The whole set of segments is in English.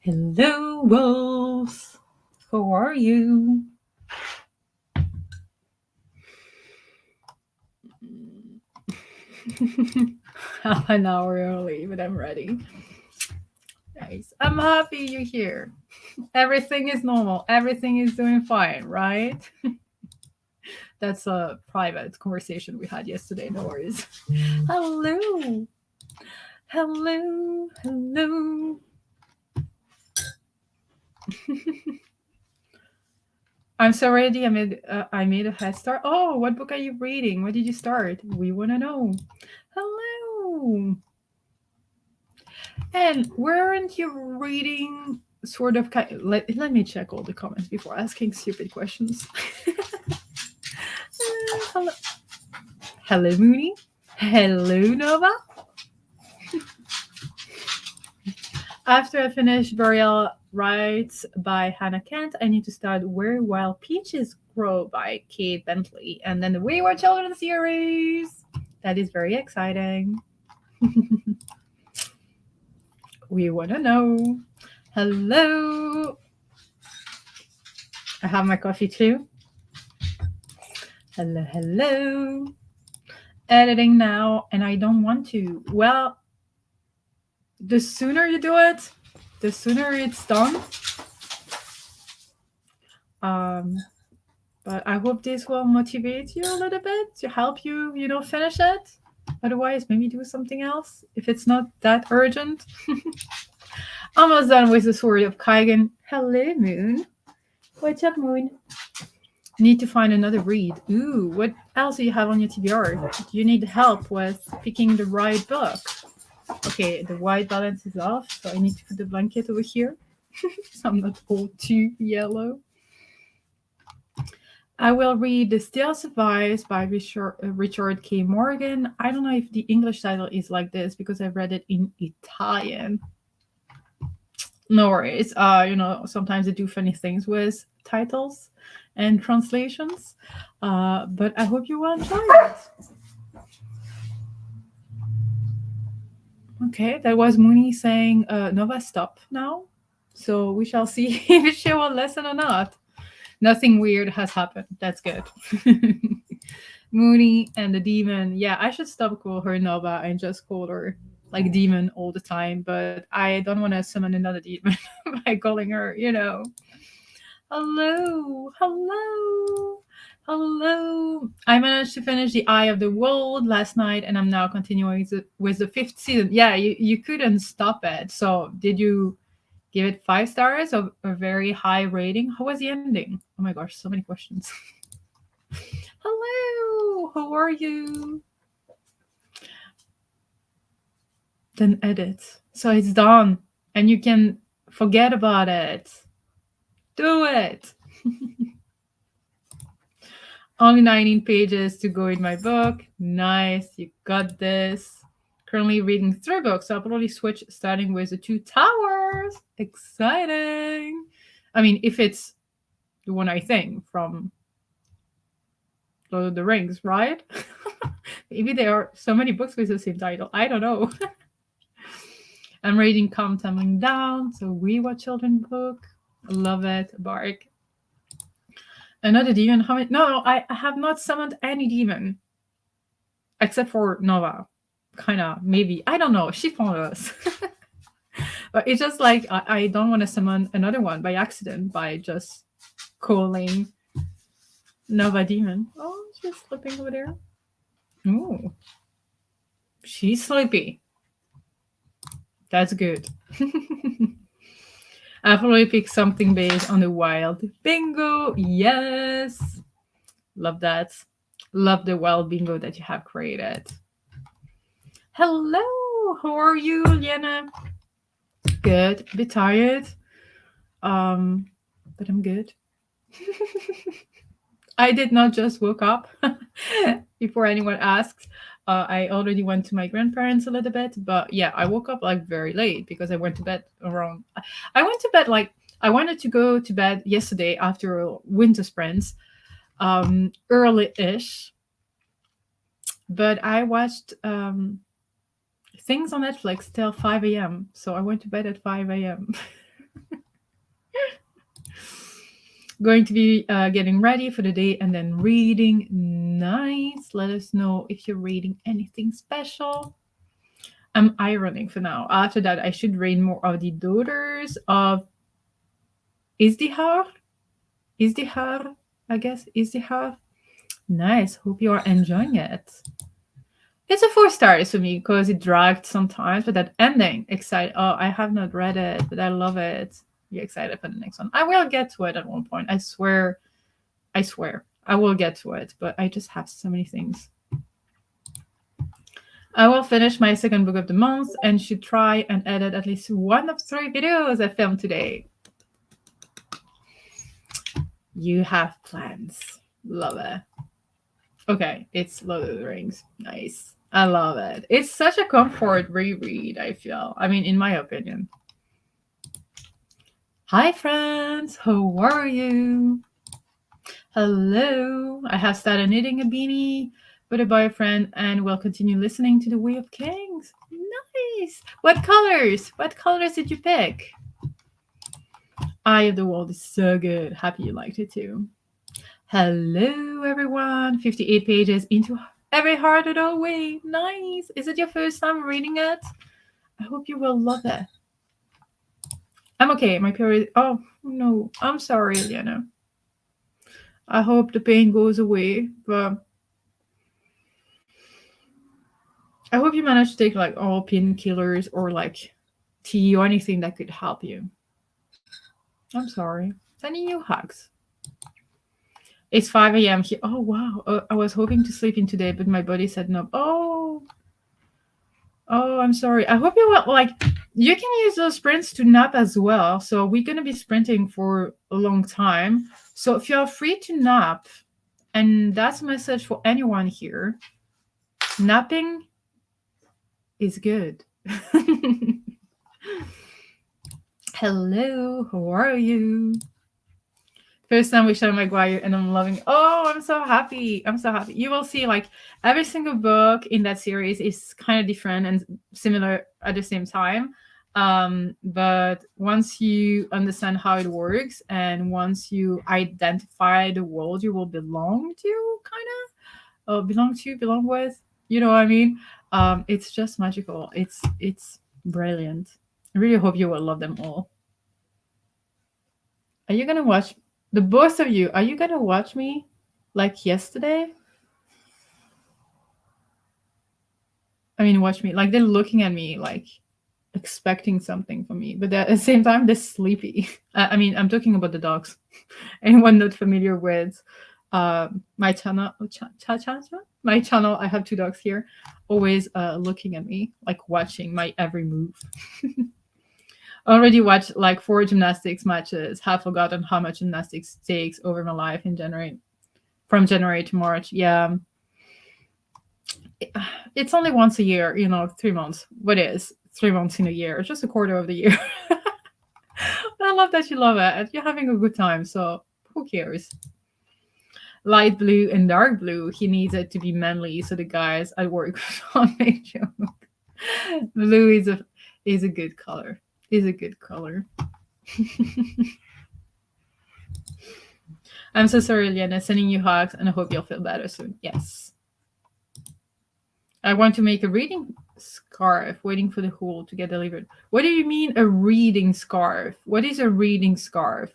Hello, wolves. How are you? Half an hour early, but I'm ready. Nice. I'm happy you're here. Everything is normal. Everything is doing fine, right? That's a private conversation we had yesterday. No worries. Hello. Hello. Hello. I'm so ready. I made a head start. Oh, what book are you reading? What did you start? We want to know. Hello. And weren't you reading sort of let me check all the comments before asking stupid questions. Hello. Hello, Mooney. Hello, Nova. After I finish Burial Rites by Hannah Kent, I need to start Where Wild Peaches Grow by Kate Bentley, and then the Wayward Children series. That is very exciting. We want to know. Hello. I have my coffee too. Hello, hello. Editing now, and I don't want to. Well, the sooner you do it, the sooner it's done. But I hope this will motivate you a little bit to help you, finish it. Otherwise, maybe do something else if it's not that urgent. Almost done with the Sword of Kaigen. Hello, Moon. What's up, Moon? Need to find another read. Ooh, what else do you have on your TBR? Do you need help with picking the right book? Okay, the white balance is off, so I need to put the blanket over here. So I'm not all too yellow. I will read The Still Survives by Richard K. Morgan. I don't know if the English title is like this because I read it in Italian. No worries. Sometimes they do funny things with titles and translations. But I hope you will enjoy it. Okay, that was Mooney saying, Nova, stop now. So we shall see if she will listen or not. Nothing weird has happened. That's good. Mooney and the demon. Yeah, I should stop calling her Nova and just call her like demon all the time. But I don't want to summon another demon by calling her, Hello, hello, hello. I managed to finish The Eye of the World last night, and I'm now continuing with the 5th season. Yeah, you couldn't stop it. So did you give it 5 stars or a very high rating? How was the ending? Oh my gosh, so many questions. Hello, how are you? Then edit. So it's done, and you can forget about it. Do it. Only 19 pages to go in my book. Nice, you got this. Currently reading 3 books, so I'll probably switch starting with The Two Towers. Exciting. I mean, if it's the one I think from Lord of the Rings, right? Maybe there are so many books with the same title. I don't know. I'm reading Come Tumbling Down, so Wayward Children book. Love it. Bark. Another demon. How many? No, I have not summoned any demon. Except for Nova. Kinda, maybe. I don't know. She found us. But it's just like I don't want to summon another one by accident by just calling Nova demon. Oh, she's sleeping over there. Ooh. She's sleepy. That's good. I'll probably pick something based on the wild bingo. Yes. Love that. Love the wild bingo that you have created. Hello. How are you, Liana? Good. A bit tired. But I'm good. I did not just woke up before anyone asks. I already went to my grandparents a little bit, but yeah, I woke up like very late because I went to bed around. I went to bed like I wanted to go to bed yesterday after winter sprints, early-ish. But I watched things on Netflix till 5 a.m. So I went to bed at 5 a.m. Going to be getting ready for the day and then reading. Nice. Let us know if you're reading anything special. I'm ironing for now. After that, I should read more of the Daughters of Izdihar. Izdihar, I guess. Izdihar. Nice. Hope you are enjoying it. It's a 4 stars for me because it dragged sometimes, but that ending, excited. Oh, I have not read it, but I love it. Be excited for the next one. I will get to it at one point. I swear. I will get to it, but I just have so many things. I will finish my second book of the month and should try and edit at least one of 3 videos I filmed today. You have plans. Love it. Okay, it's Lord of the Rings. Nice. I love it. It's such a comfort reread, I feel. I mean, in my opinion. Hi, friends. How are you? Hello. I have started knitting a beanie with a boyfriend and will continue listening to The Way of Kings. Nice. What colors? What colors did you pick? Eye of the World is so good. Happy you liked it too. Hello, everyone. 58 pages into Every Hearted Away. Nice. Is it your first time reading it? I hope you will love it. I'm okay. My period. Oh, no. I'm sorry, Eliana. I hope the pain goes away, but I hope you manage to take like all painkillers or like tea or anything that could help you. I'm sorry. Sending you hugs. It's 5 a.m. here. Oh, wow. I was hoping to sleep in today, but my body said no. Oh, I'm sorry. I hope you will, like, you can use those sprints to nap as well. So we're going to be sprinting for a long time. So feel free to nap. And that's a message for anyone here. Napping is good. Hello, how are you? First time with Seanan McGuire, and I'm loving it. Oh, I'm so happy. I'm so happy. You will see, like, every single book in that series is kind of different and similar at the same time. But once you understand how it works and once you identify the world you will belong to, kind of, belong with, you know what I mean? It's just magical. It's brilliant. I really hope you will love them all. Are you gonna watch the both of you? Are you gonna watch me like yesterday? I mean, watch me like they're looking at me like expecting something from me, but at the same time they're sleepy. I mean, I'm talking about the dogs. Anyone not familiar with my channel, my channel, I have 2 dogs here, always looking at me, like watching my every move. Already watched like 4 gymnastics matches. Have forgotten how much gymnastics takes over my life in January, from January to March. Yeah, it's only once a year, 3 months. What is 3 months in a year? Just a quarter of the year. I love that you love it and you're having a good time. So who cares? Light blue and dark blue. He needs it to be manly, so the guys at work don't make joke. Blue is a good color. Is a good color. I'm so sorry, Liana. Sending you hugs, and I hope you'll feel better soon. Yes. I want to make a reading scarf, waiting for the whole to get delivered. What do you mean, a reading scarf? What is a reading scarf?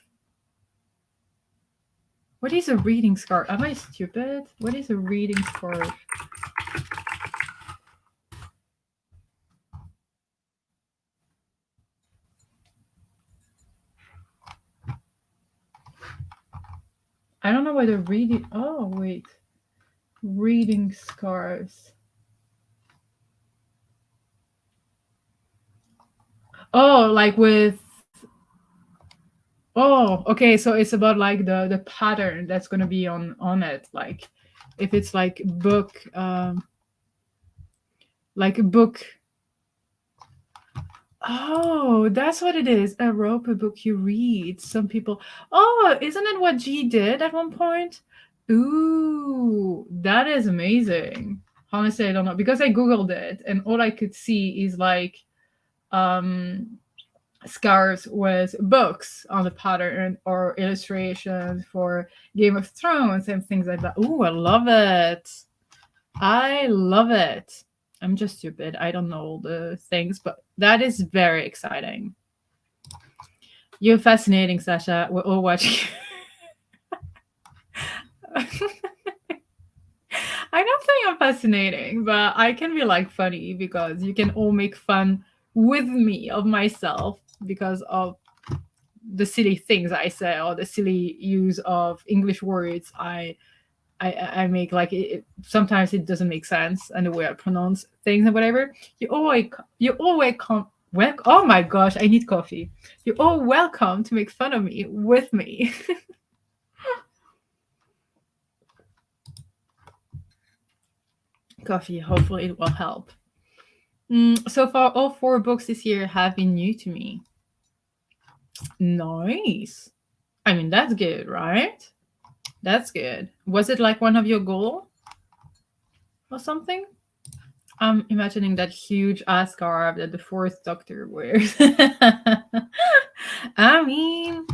What is a reading scarf? Am I stupid? What is a reading scarf? I don't know whether reading. Oh, wait. Reading scarves. Oh, like with. Oh, okay. So it's about like the pattern that's gonna be on it. Like, if it's like book, like a book. Oh, that's what it is. A rope, a book you read. Some people. Oh, isn't it what G did at one point? Ooh, that is amazing. Honestly, I don't know because I googled it and all I could see is like, scarves with books on the pattern or illustrations for Game of Thrones and things like that. Ooh, I love it. I love it. I'm just stupid. I don't know all the things, but that is very exciting. You're fascinating, Sasha. We're all watching. I don't think I'm fascinating, but I can be like funny because you can all make fun with me of myself because of the silly things I say or the silly use of English words I make. Like sometimes it doesn't make sense and the way I pronounce things and whatever. You always come. Well, oh my gosh, I need coffee. You're all welcome to make fun of me with me. Coffee, hopefully it will help. So far, all four books this year have been new to me. Nice. I mean, that's good, right? That's good. Was it like one of your goal or something? I'm imagining that huge ass scarf that the fourth Doctor wears. I mean,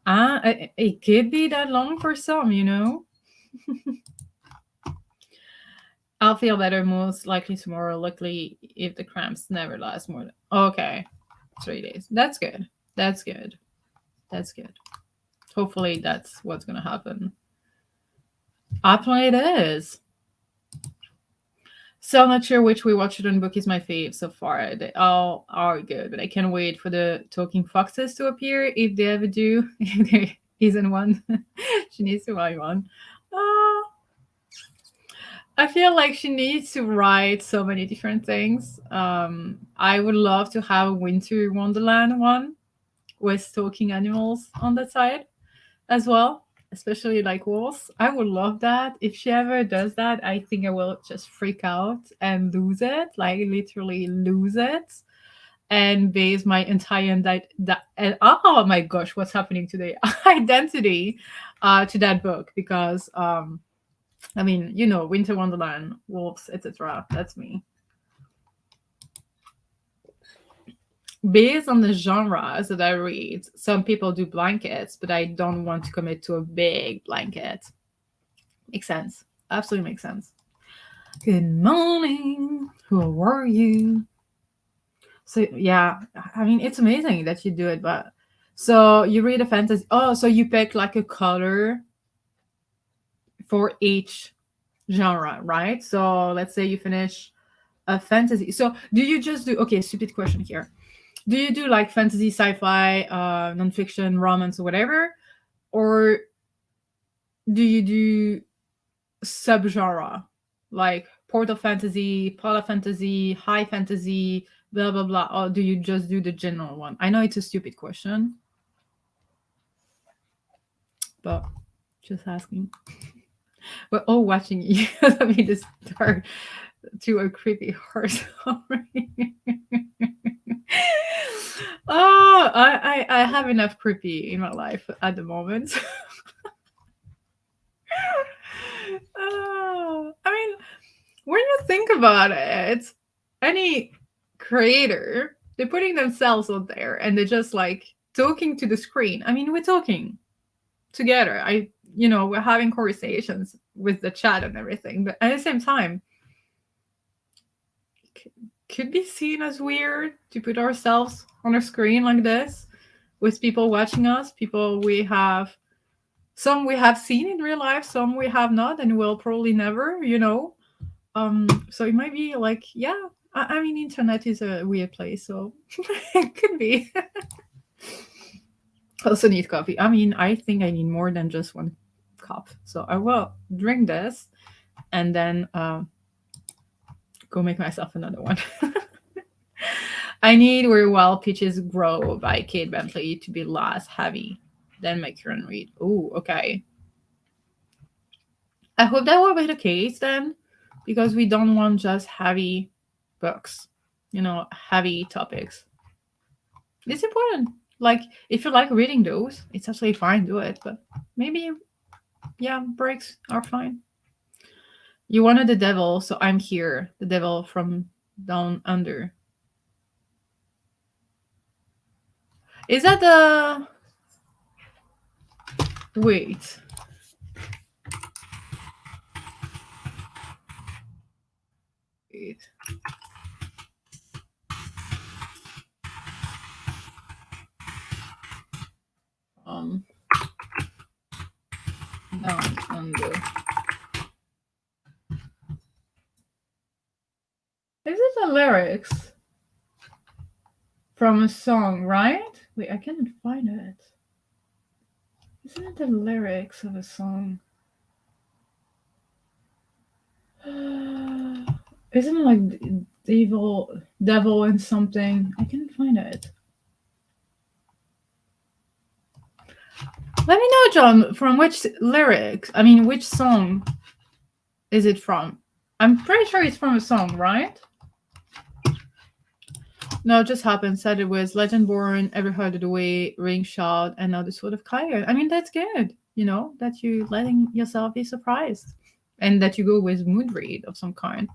it could be that long for some, you know? I'll feel better most likely tomorrow, luckily, if the cramps never last more than. Okay, 3 days. That's good. That's good. That's good. Hopefully, that's what's gonna happen. Apparently, it is. So I'm not sure which Wayward Children book is my fave so far. They all are good, but I can't wait for the talking foxes to appear if they ever do. If there isn't one, she needs to write one. Uh, I feel like she needs to write so many different things. I would love to have a Winter Wonderland one with talking animals on that side as well, especially like wolves. I would love that. If she ever does that, I think I will just freak out and lose it, like literally lose it, and base my entire and oh my gosh, what's happening today? Identity to that book because I mean, you know, Winter Wonderland, wolves, etc. That's me. Based on the genres that I read, some people do blankets, but I don't want to commit to a big blanket. Makes sense. Absolutely makes sense. Good morning. Who are you? So yeah, I mean it's amazing that you do it, but so you read a fantasy. Oh, so you pick like a color for each genre, right? So let's say you finish a fantasy. So do you just do okay, stupid question here. Do you do like fantasy, sci-fi, nonfiction, romance, or whatever? Or do you do subgenre like portal fantasy, polar fantasy, high fantasy, blah blah blah, or do you just do the general one? I know it's a stupid question, but just asking. We're all watching you. Let me just start to a creepy horror story. Oh, I have enough creepy in my life at the moment. Oh, I mean, when you think about it, any creator, they're putting themselves out there and they're just like talking to the screen. I mean, we're talking together. We're having conversations with the chat and everything, but at the same time, could be seen as weird to put ourselves on a screen like this with people watching us, people we have. Some we have seen in real life, some we have not, and will probably never. So it might be like, yeah, I mean, internet is a weird place, so it could be. Also need coffee. I mean, I think I need more than just one cup, so I will drink this and then go make myself another one. I need Where Wild Peaches Grow by Kate Bentley to be less heavy than my current read. Oh, okay. I hope that will be the case then, because we don't want just heavy books, heavy topics. It's important. Like, if you like reading those, it's absolutely fine, do it. But maybe, yeah, breaks are fine. You wanted the devil, so I'm here. The devil from down under. Is that the... Wait. Wait. Down under. Is it the lyrics from a song, right? Wait, I can't find it. Isn't it the lyrics of a song? Isn't it like devil and something? I can't find it. Let me know, John, from which lyrics, which song is it from? I'm pretty sure it's from a song, right? No, it just happened. Said it was Legend Born, Every Heart of the Way, Ring Shot, and now the Sword of Kyre. That's good, that you letting yourself be surprised. And that you go with mood read of some kind.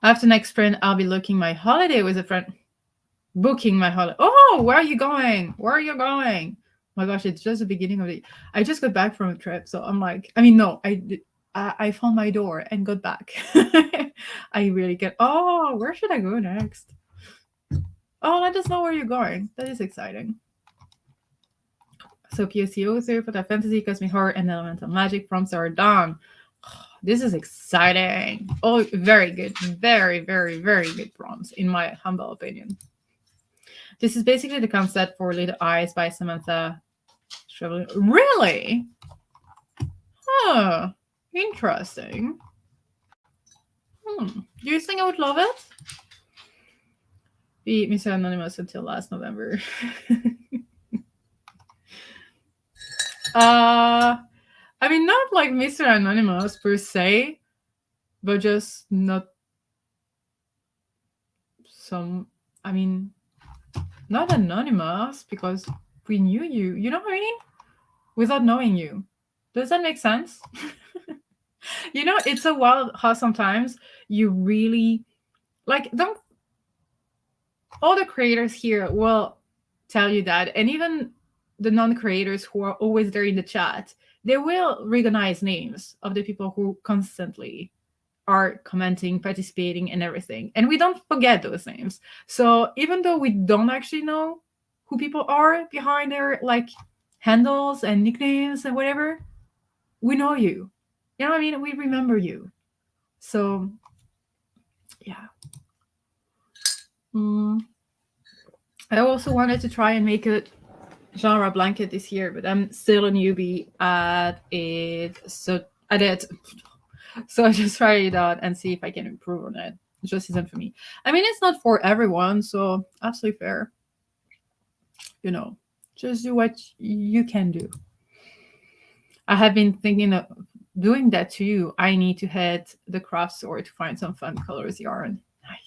After next sprint, I'll be looking my holiday with a friend. Booking my holiday. Oh, where are you going? Where are you going? My gosh, it's just the beginning of the... I just got back from a trip, so I'm like... no, I found my door and got back. I really get... Oh, where should I go next? Oh, let us know where you're going. That is exciting. So POC author for that fantasy, cosmic horror, and elemental magic from Sarah Dawn. Oh, this is exciting. Oh, very good. Very, very, very good prompts, in my humble opinion. This is basically the concept for Little Eyes by Samantha Shrivelin. Really? Huh. Interesting. Do you think I would love it? Be Mr. Anonymous until last November. Not like Mr. Anonymous per se, but just not some... not anonymous, because we knew you. You know what I mean? Without knowing you. Does that make sense? It's so wild how sometimes you really... don't... All the creators here will tell you that, and even the non-creators who are always there in the chat, they will recognize names of the people who constantly are commenting, participating, and everything. And we don't forget those names. So even though we don't actually know who people are behind their handles and nicknames and whatever, we know you. You know what I mean? We remember you. So yeah. I also wanted to try and make a genre blanket this year, but I'm still a newbie at it. So I just try it out and see if I can improve on it. It just isn't for me. It's not for everyone, so absolutely fair. Just do what you can do. I have been thinking of doing that too. I need to head the craft store to find some fun colors yarn. Nice.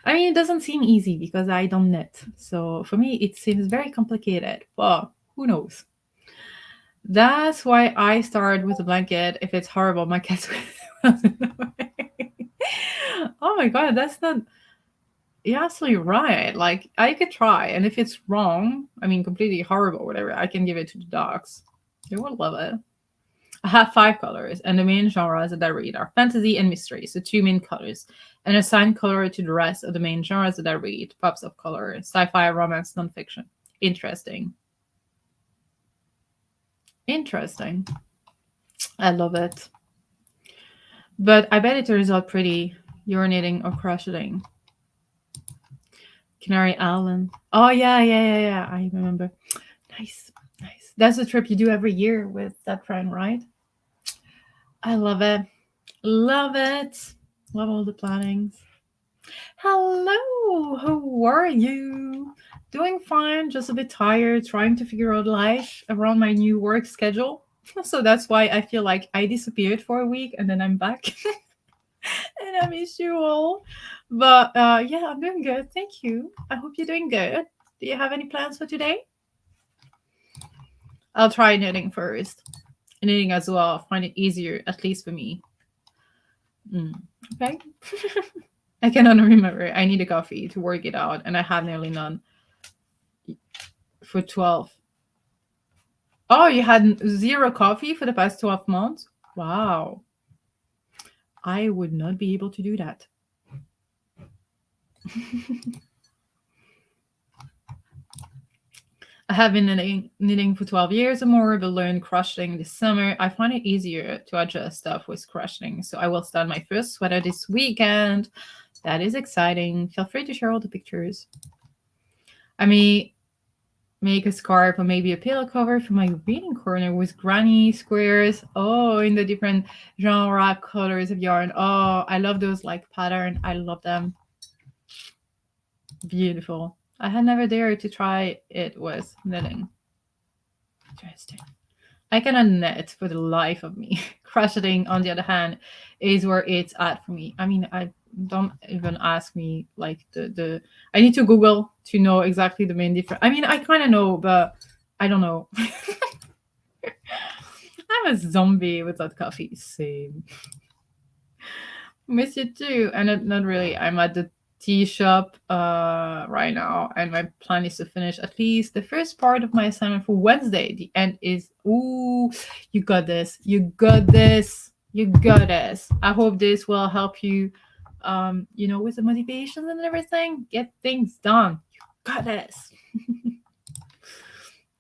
It doesn't seem easy because I don't knit. So for me, it seems very complicated. But who knows? That's why I started with a blanket. If it's horrible, my cat's oh my god, that's not... You're absolutely right. I could try, and if it's wrong, completely horrible, whatever, I can give it to the dogs. They will love it. I have 5 colors, and the main genres that I read are fantasy and mystery, so 2 main colors, and assign color to the rest of the main genres that I read: pops of color, sci-fi, romance, nonfiction. Interesting. Interesting. I love it. But I bet it turns out pretty. You're knitting or crocheting. Canary Island. Oh, yeah. I remember. Nice. That's a trip you do every year with that friend, right? I love it. Love all the plannings. Hello. How are you? Doing fine. Just a bit tired. Trying to figure out life around my new work schedule. So that's why I feel like I disappeared for a week and then I'm back. And I miss you all. But yeah, I'm doing good. Thank you. I hope you're doing good. Do you have any plans for today? I'll try knitting first. Knitting as well. I find it easier, at least for me. Okay. I cannot remember. I need a coffee to work it out, and I have nearly none for 12. Oh, you had zero coffee for the past 12 months? Wow. I would not be able to do that. I have been knitting for 12 years or more, but learned crocheting this summer. I find it easier to adjust stuff with crocheting, so I will start my first sweater this weekend. That is exciting. Feel free to share all the pictures. I may make a scarf or maybe a pillow cover for my reading corner with granny squares. Oh, in the different genre colors of yarn. Oh, I love those like pattern. I love them. Beautiful. I had never dared to try it with knitting. Interesting. I cannot knit for the life of me. Crocheting, on the other hand, is where it's at for me. I mean, I don't even ask me like the. I need to Google to know exactly the main difference. I mean, I kind of know, but I don't know. I'm a zombie without coffee. Same. Miss you too, and not really. I'm at the tea shop right now, and my plan is to finish at least the first part of my assignment for Wednesday. The end is ooh, you got this, you got this, you got this. I hope this will help you, with the motivation and everything. Get things done. You got this.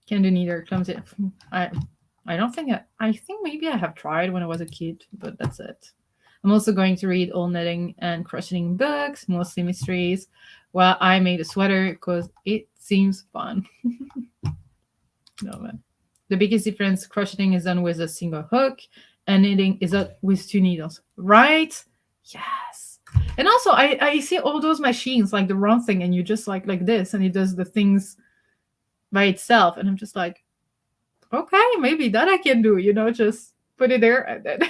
Can do neither. Clumsy. I don't think I think maybe I have tried when I was a kid, but that's it. I'm also going to read all knitting and crocheting books, mostly mysteries, while I made a sweater because it seems fun. No, man. The biggest difference, crocheting is done with a single hook and knitting is done with 2 needles. Right? Yes. And also, I see all those machines, like the round thing, and you just like this, and it does the things by itself. And I'm just like, okay, maybe that I can do, just put it there and then...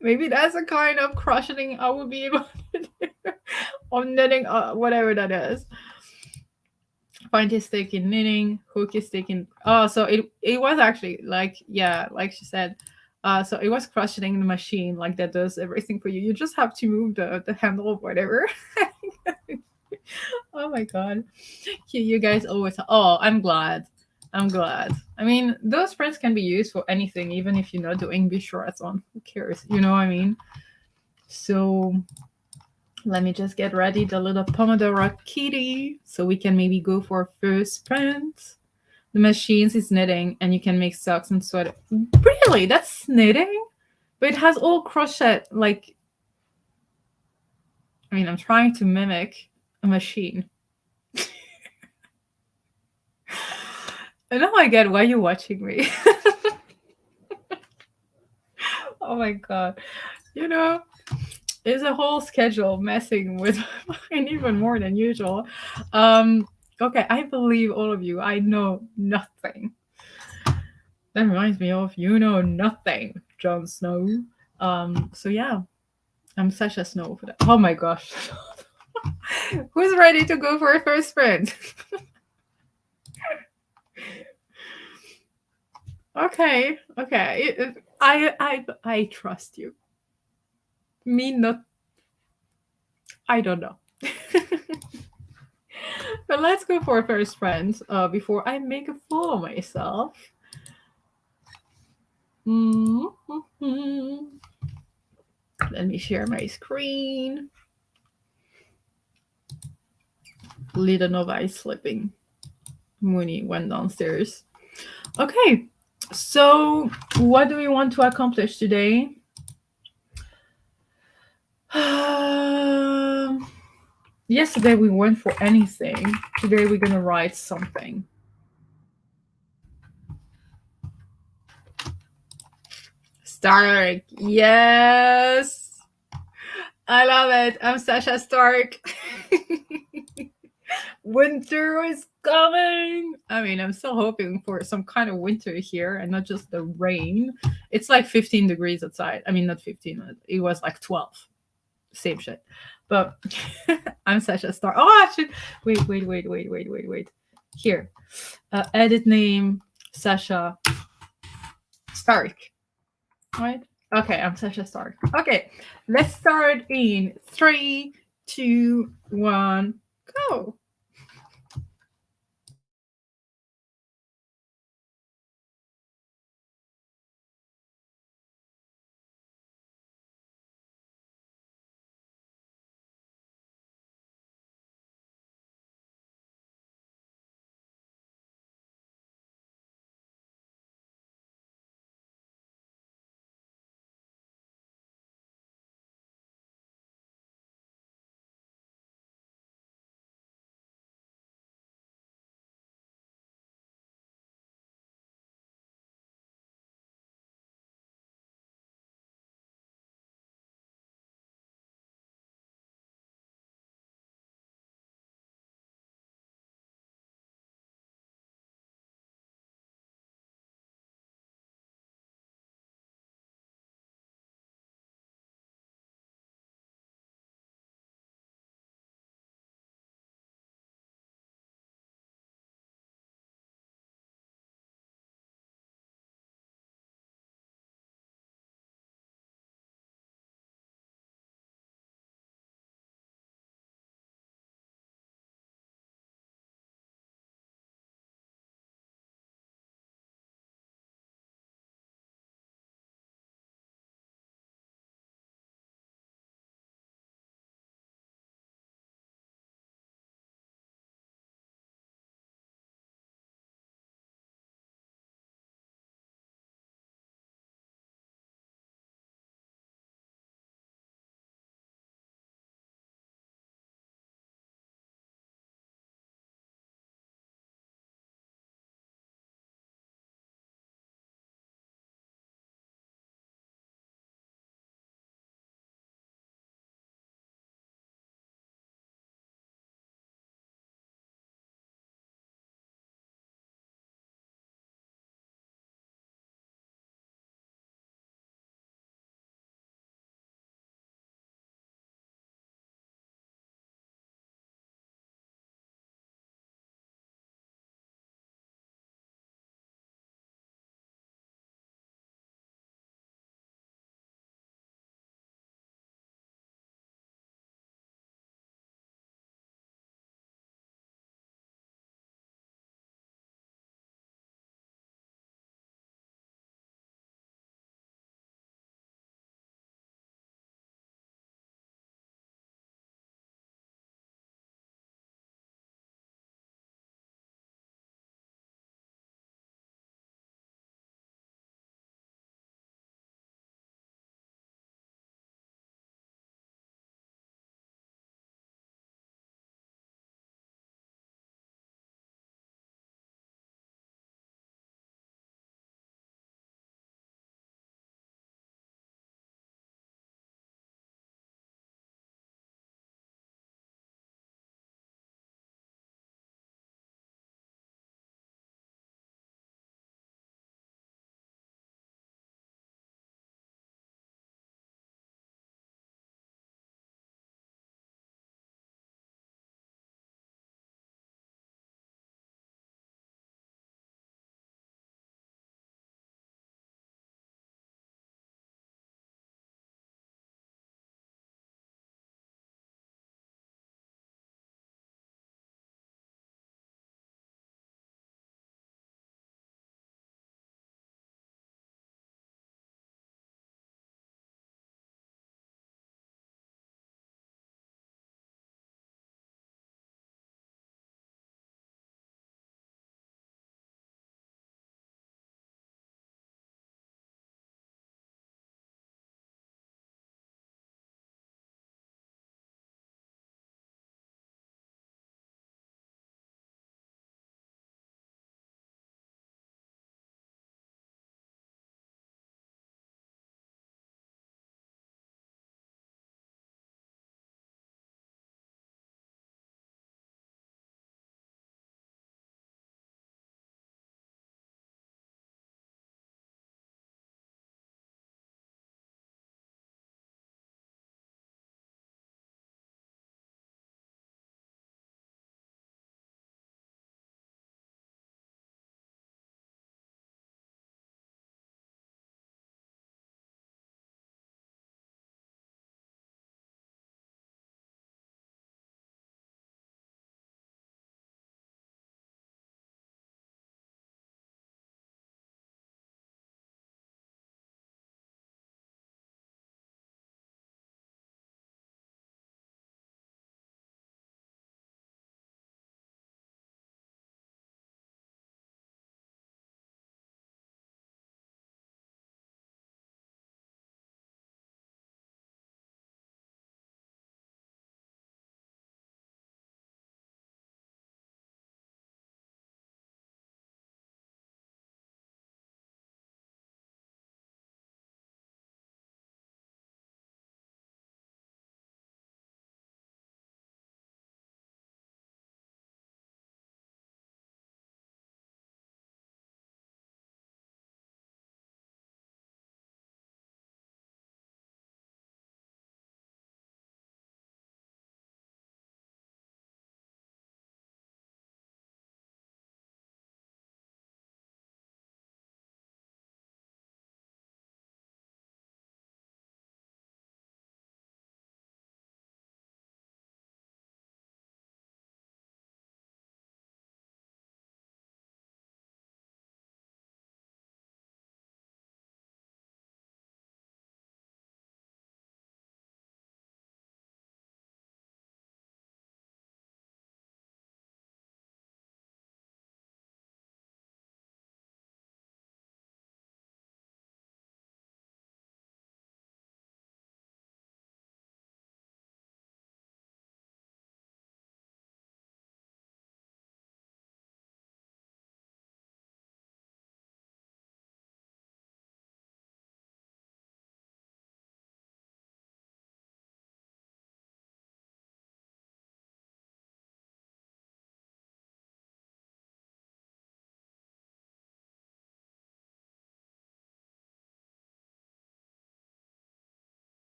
Maybe that's a kind of crocheting I would be able to do. Or knitting, whatever that is. Point is taking knitting, hook is taking... Oh, so it was actually like she said. So it was crocheting the machine, like that does everything for you. You just have to move the handle or whatever. Oh my god. You guys always... Oh, I'm glad. I mean, those prints can be used for anything, even if you're not doing Readathon. Who cares? You know what I mean? So let me just get ready the little Pomodoro kitty so we can maybe go for our first print. The machines is knitting, and you can make socks and sweater. Really? That's knitting? But it has all crochet, like... I mean, I'm trying to mimic a machine. And now I get why you're watching me. Oh my god. It's a whole schedule messing with mine even more than usual. Okay, I believe all of you. I know nothing. That reminds me of you know nothing, Jon Snow. So yeah, I'm Sasha Snow for that. Oh my gosh. Who's ready to go for a first sprint? Okay. I trust you. Me not. I don't know. But let's go for first friends before I make a fool of myself. Mm-hmm. Let me share my screen. Little Nova is sleeping. Mooney went downstairs. Okay, so what do we want to accomplish today? Yesterday we went for anything. Today we're gonna write something. Stark. Yes. I love it. I'm Sasha Stark. Winter is coming. I mean, I'm still hoping for some kind of winter here and not just the rain. It's like 15 degrees outside. I mean, not 15. It was like 12. Same shit. But I'm Sasha Stark. Oh, I should... Wait. Here. Edit name, Sasha Stark. Right? Okay, I'm such a star. Okay, let's start in 3, 2, 1, go.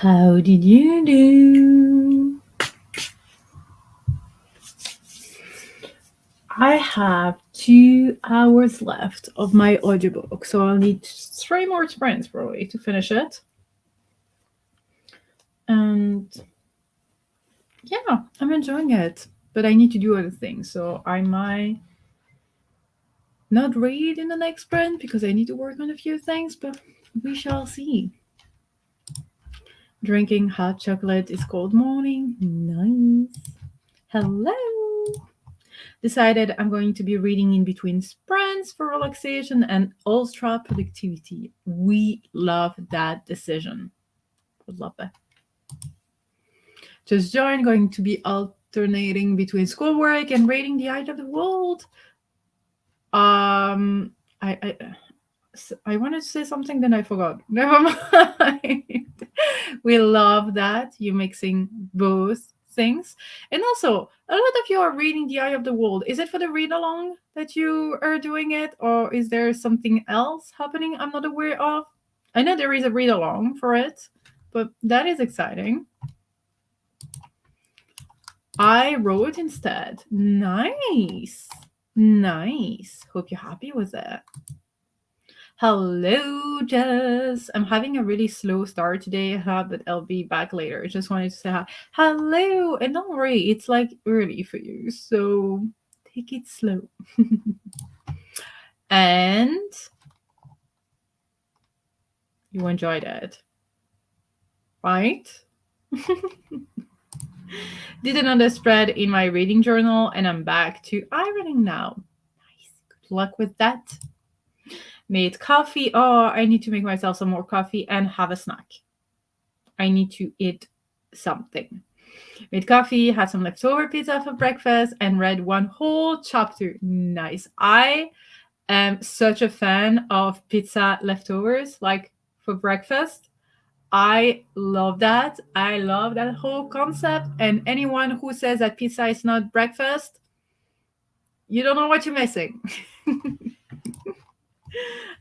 How did you do? I have 2 hours left of my audiobook, so I'll need 3 more sprints probably to finish it. And yeah, I'm enjoying it, but I need to do other things, so I might not read in the next sprint because I need to work on a few things, but we shall see. Drinking hot chocolate is cold morning. Nice. Hello. Decided I'm going to be reading in between sprints for relaxation and ultra productivity. We love that decision. Would love that. Just join, going to be alternating between schoolwork and reading The Eye of the World. I wanted to say something, then I forgot. Never mind. We love that you mixing both things. And also, a lot of you are reading The Eye of the World. Is it for the read along that you are doing it, or is there something else happening I'm not aware of? I know there is a read along for it, but that is exciting. I wrote instead. Nice. Nice. Hope you're happy with it. Hello, Jess. I'm having a really slow start today, but I'll be back later. Just wanted to say hi. Hello, and don't worry, it's like early for you, so take it slow. And you enjoyed it, right? Did another spread in my reading journal, and I'm back to ironing now. Nice. Good luck with that. Made coffee. Oh, I need to make myself some more coffee and have a snack. I need to eat something. Made coffee, had some leftover pizza for breakfast, and read one whole chapter. Nice. I am such a fan of pizza leftovers, like for breakfast. I love that. I love that whole concept. And anyone who says that pizza is not breakfast, you don't know what you're missing.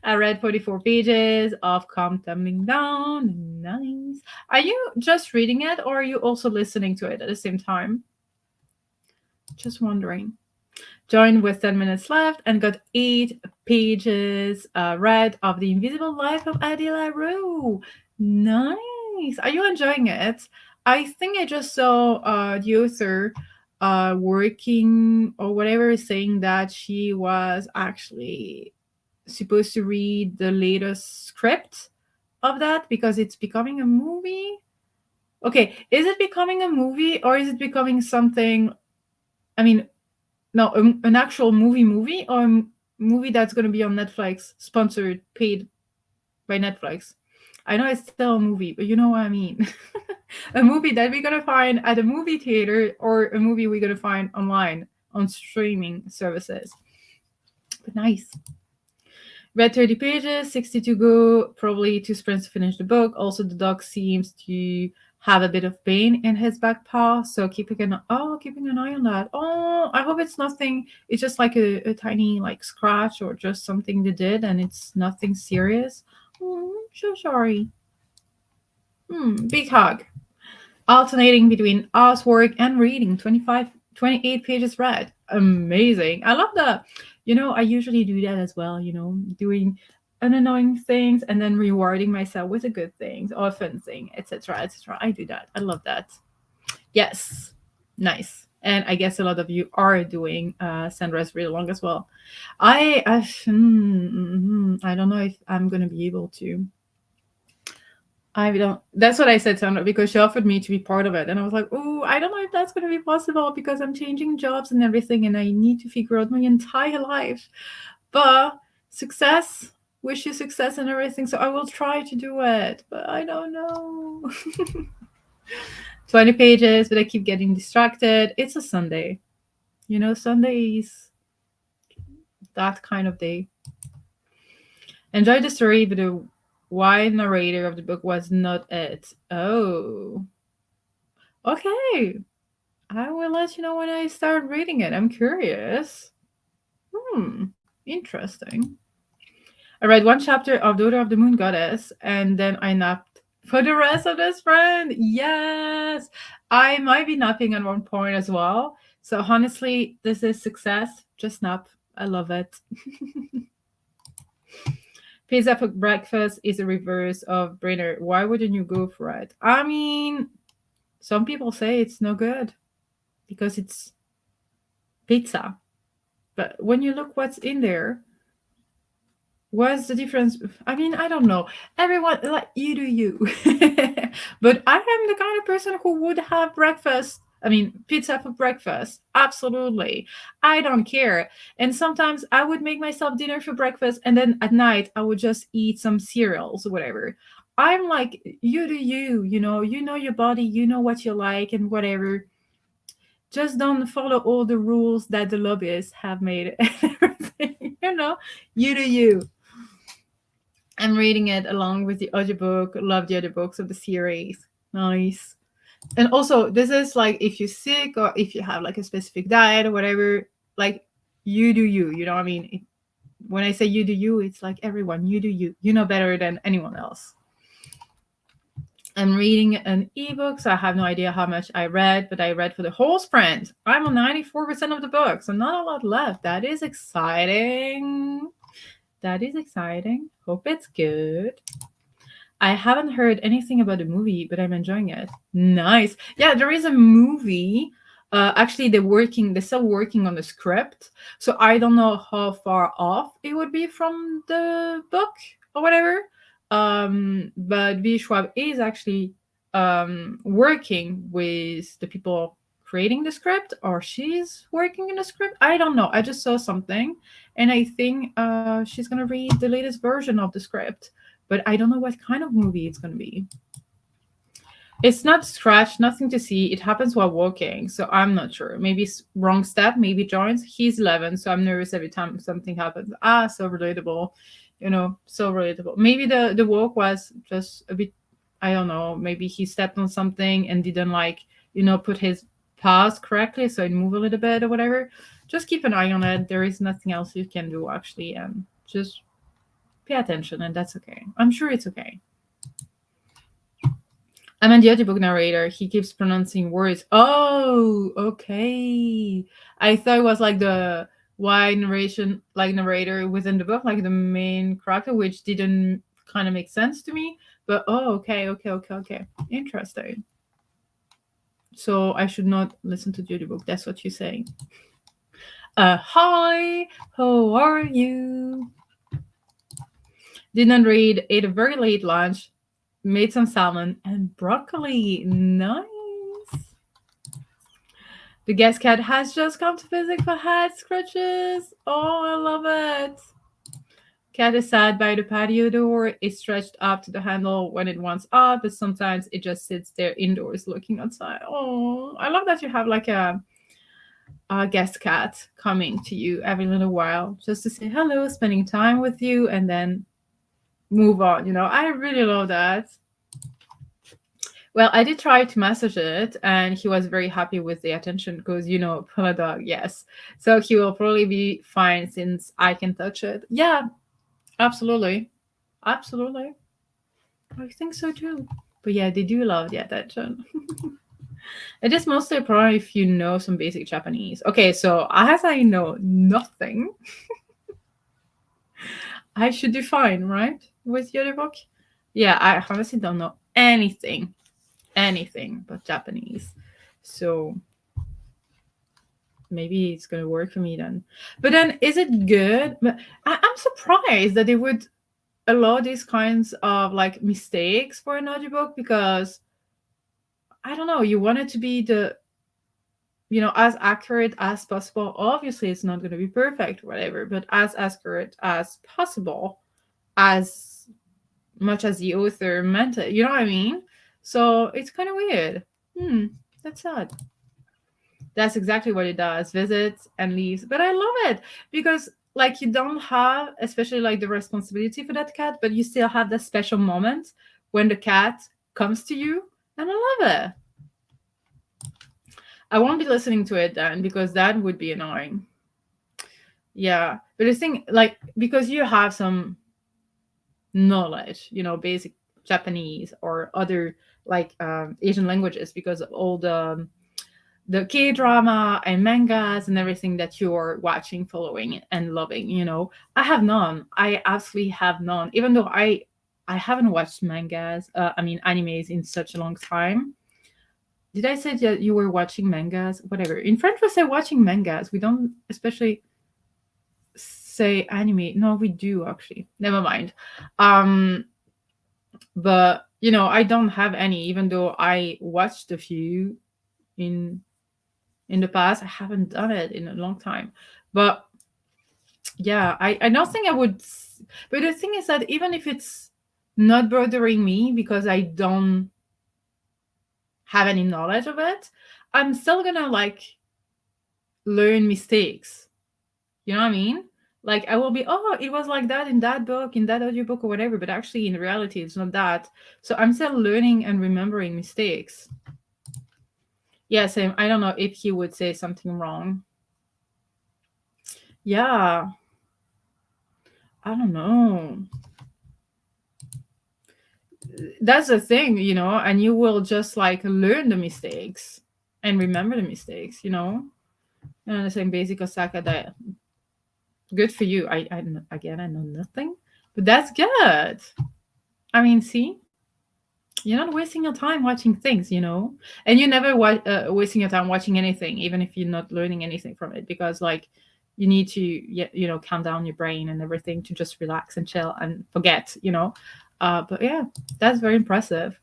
I read 44 pages of Come Tumbling Down. Nice. Are you just reading it, or are you also listening to it at the same time? Just wondering. Joined with 10 minutes left and got 8 pages read of The Invisible Life of Adela Rowe. Nice. Are you enjoying it? I think I just saw the author working or whatever, saying that she was actually supposed to read the latest script of that because it's becoming a movie. Okay, is it becoming a movie or is it becoming something? I mean, no, an actual movie, or a movie that's going to be on Netflix, sponsored, paid by Netflix. I know it's still a movie, but you know what I mean. A movie that we're going to find at a movie theater, or a movie we're going to find online on streaming services. But nice. Read 30 pages, 60 to go, probably 2 sprints to finish the book. Also, the dog seems to have a bit of pain in his back paw, so keeping an eye on that. Oh, I hope it's nothing. It's just like a tiny like scratch or just something they did, and it's nothing serious. Oh, so sorry. Big hug. Alternating between housework and reading. 28 pages read. Amazing. I love that. I usually do that as well, doing unannoying things and then rewarding myself with a good things or a fun thing, etc., etc. I do that. I love that. Yes. Nice. And I guess a lot of you are doing Sandra's read along as well. I don't know if I'm going to be able to. I don't. That's what I said, Sandra, because she offered me to be part of it, and I was like, "Oh, I don't know if that's going to be possible because I'm changing jobs and everything, and I need to figure out my entire life." But success, wish you success and everything. So I will try to do it, but I don't know. 20 pages, but I keep getting distracted. It's a Sunday, Sundays, that kind of day. Enjoyed the story, but the wide narrator of the book was not it. Oh. Okay. I will let you know when I start reading it. I'm curious. Interesting. I read one chapter of Daughter of the Moon Goddess, and then I napped For the rest of this friend, yes. I might be napping at one point as well. So honestly, this is success. Just nap. I love it. Pizza for breakfast is a reverse of Brainer. Why wouldn't you go for it? I mean, some people say it's no good because it's pizza. But when you look what's in there, what's the difference? I mean, I don't know. Everyone, like, you do you. But I am the kind of person who would have breakfast. I mean, pizza for breakfast. Absolutely. I don't care. And sometimes I would make myself dinner for breakfast. And then at night, I would just eat some cereals or whatever. I'm like, you do you, you know your body, you know what you like and whatever. Just don't follow all the rules that the lobbyists have made and everything, you do you. I'm reading it along with the audiobook. Love the audiobooks of the series. Nice. And also, this is like if you're sick or if you have like a specific diet or whatever, like you do you. You know what I mean? When I say you do you, it's like everyone, you do you. You know better than anyone else. I'm reading an ebook, so I have no idea how much I read, but I read for the whole sprint. I'm on 94% of the book, so not a lot left. That is exciting. That is exciting. Hope it's good. I haven't heard anything about the movie, but I'm enjoying it. Nice. Yeah, there is a movie. Actually, they're still working on the script, so I don't know how far off it would be from the book or whatever. But V. Schwab is actually working with the people creating the script, or she's working in the script. I don't know. I just saw something, and I think she's gonna read the latest version of the script. But I don't know what kind of movie it's gonna be. It's not scratched, nothing to see. It happens while walking, so I'm not sure. Maybe wrong step, maybe joins. He's 11, so I'm nervous every time something happens. So relatable, so relatable. Maybe the walk was just a bit, I don't know, maybe he stepped on something and didn't put his paws correctly, so it moved a little bit or whatever. Just keep an eye on it. There is nothing else you can do, actually, and just pay attention, and that's okay. I'm sure it's okay. I'm the audiobook narrator. He keeps pronouncing words. Oh, okay. I thought it was like the wide narration, like narrator within the book, like the main character, which didn't kind of make sense to me. But okay. Interesting. So I should not listen to the audiobook. That's what you're saying. Hi, how are you? Didn't read, ate a very late lunch, made some salmon and broccoli. Nice. The guest cat has just come to visit for head scratches. Oh, I love it. Cat is sat by the patio door. It's stretched up to the handle when it wants up, but sometimes it just sits there indoors looking outside. Oh, I love that you have like a guest cat coming to you every little while just to say hello, spending time with you, and then move on. I really love that. Well, I did try to massage it, and he was very happy with the attention because, pull dog, yes. So he will probably be fine since I can touch it. Yeah, absolutely. Absolutely. I think so too. But yeah, they do love the attention. It is mostly a problem if you know some basic Japanese. Okay, so as I know nothing, I should do fine, right? With the other book? Yeah, I honestly don't know anything but Japanese. So maybe it's going to work for me then. But then is it good? But I'm surprised that they would allow these kinds of like mistakes for an audiobook, because I don't know, you want it to be as accurate as possible. Obviously it's not going to be perfect, whatever, but as accurate as possible, as much as the author meant it. You know what I mean? So it's kind of weird. That's sad. That's exactly what it does. Visits and leaves. But I love it because like you don't have, especially like the responsibility for that cat, but you still have that special moment when the cat comes to you. And I love it. I won't be listening to it then because that would be annoying. Yeah. But the thing, like, because you have some knowledge, basic Japanese or other like Asian languages because of all the K drama and mangas and everything that you're watching, following, and loving. I have none. I absolutely have none. Even though I haven't watched mangas, I mean animes in such a long time. Did I say that you were watching mangas? Whatever. In French, we say watching mangas. We don't especially say anime. No, we do actually. Never mind. Um, but I don't have any. Even though I watched a few in in the past, I haven't done it in a long time. But yeah, I don't think I would. But the thing is that even if it's not bothering me because I don't have any knowledge of it, I'm still gonna like learn mistakes. You know what I mean? Like I will be, oh, it was like that in that book, in that audiobook or whatever, but actually in reality it's not that. So I'm still learning and remembering mistakes. Yeah, same. I don't know if he would say something wrong. Yeah, I don't know. That's the thing, and you will just like learn the mistakes and remember the mistakes. And the same basic Osaka that good for you. Again, I know nothing, but that's good. I mean, see, you're not wasting your time watching things. And you never wasting your time watching anything, even if you're not learning anything from it, because like you need to calm down your brain and everything to just relax and chill and forget. But yeah, that's very impressive.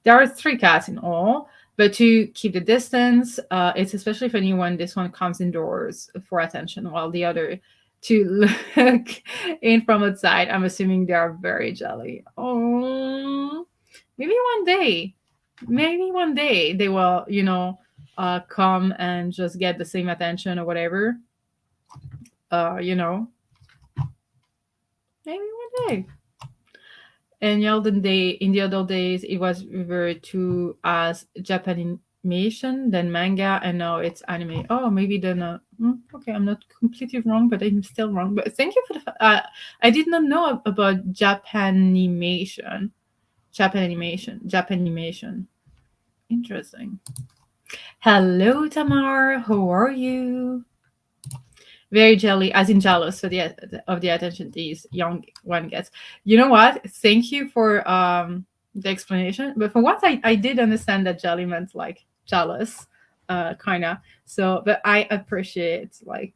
There are 3 cats in all, but to keep the distance, it's especially funny when this one comes indoors for attention, while the other to look in from outside. I'm assuming they are very jelly. Oh, maybe one day they will, come and just get the same attention or whatever. Uh, you know, maybe one day. And in the other days, it was referred to as Japanimation, then manga, and now it's anime. Oh, maybe then. Okay, I'm not completely wrong, but I'm still wrong. But thank you for I did not know about Japanimation. Japanimation. Interesting. Hello, Tamar. How are you? Very jelly, as in jealous for of the attention these young one gets. You know what? Thank you for the explanation. But for once, I did understand that jelly meant like jealous, kind of. So, but I appreciate like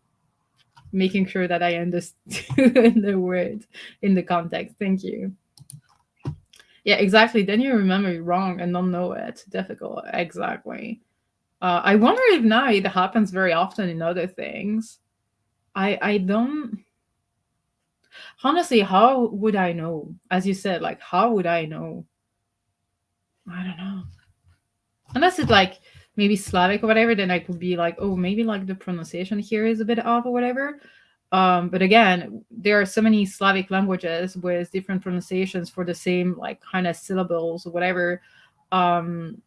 making sure that I understood the word in the context. Thank you. Yeah, exactly. Then you remember it wrong and don't know it. Difficult. Exactly. I wonder if now it happens very often in other things. I don't honestly, how would I know? As you said, like how would I know? I don't know. Unless it's like maybe Slavic or whatever, then I could be like, oh, maybe like the pronunciation here is a bit off or whatever. But again, there are so many Slavic languages with different pronunciations for the same like kind of syllables or whatever. Um,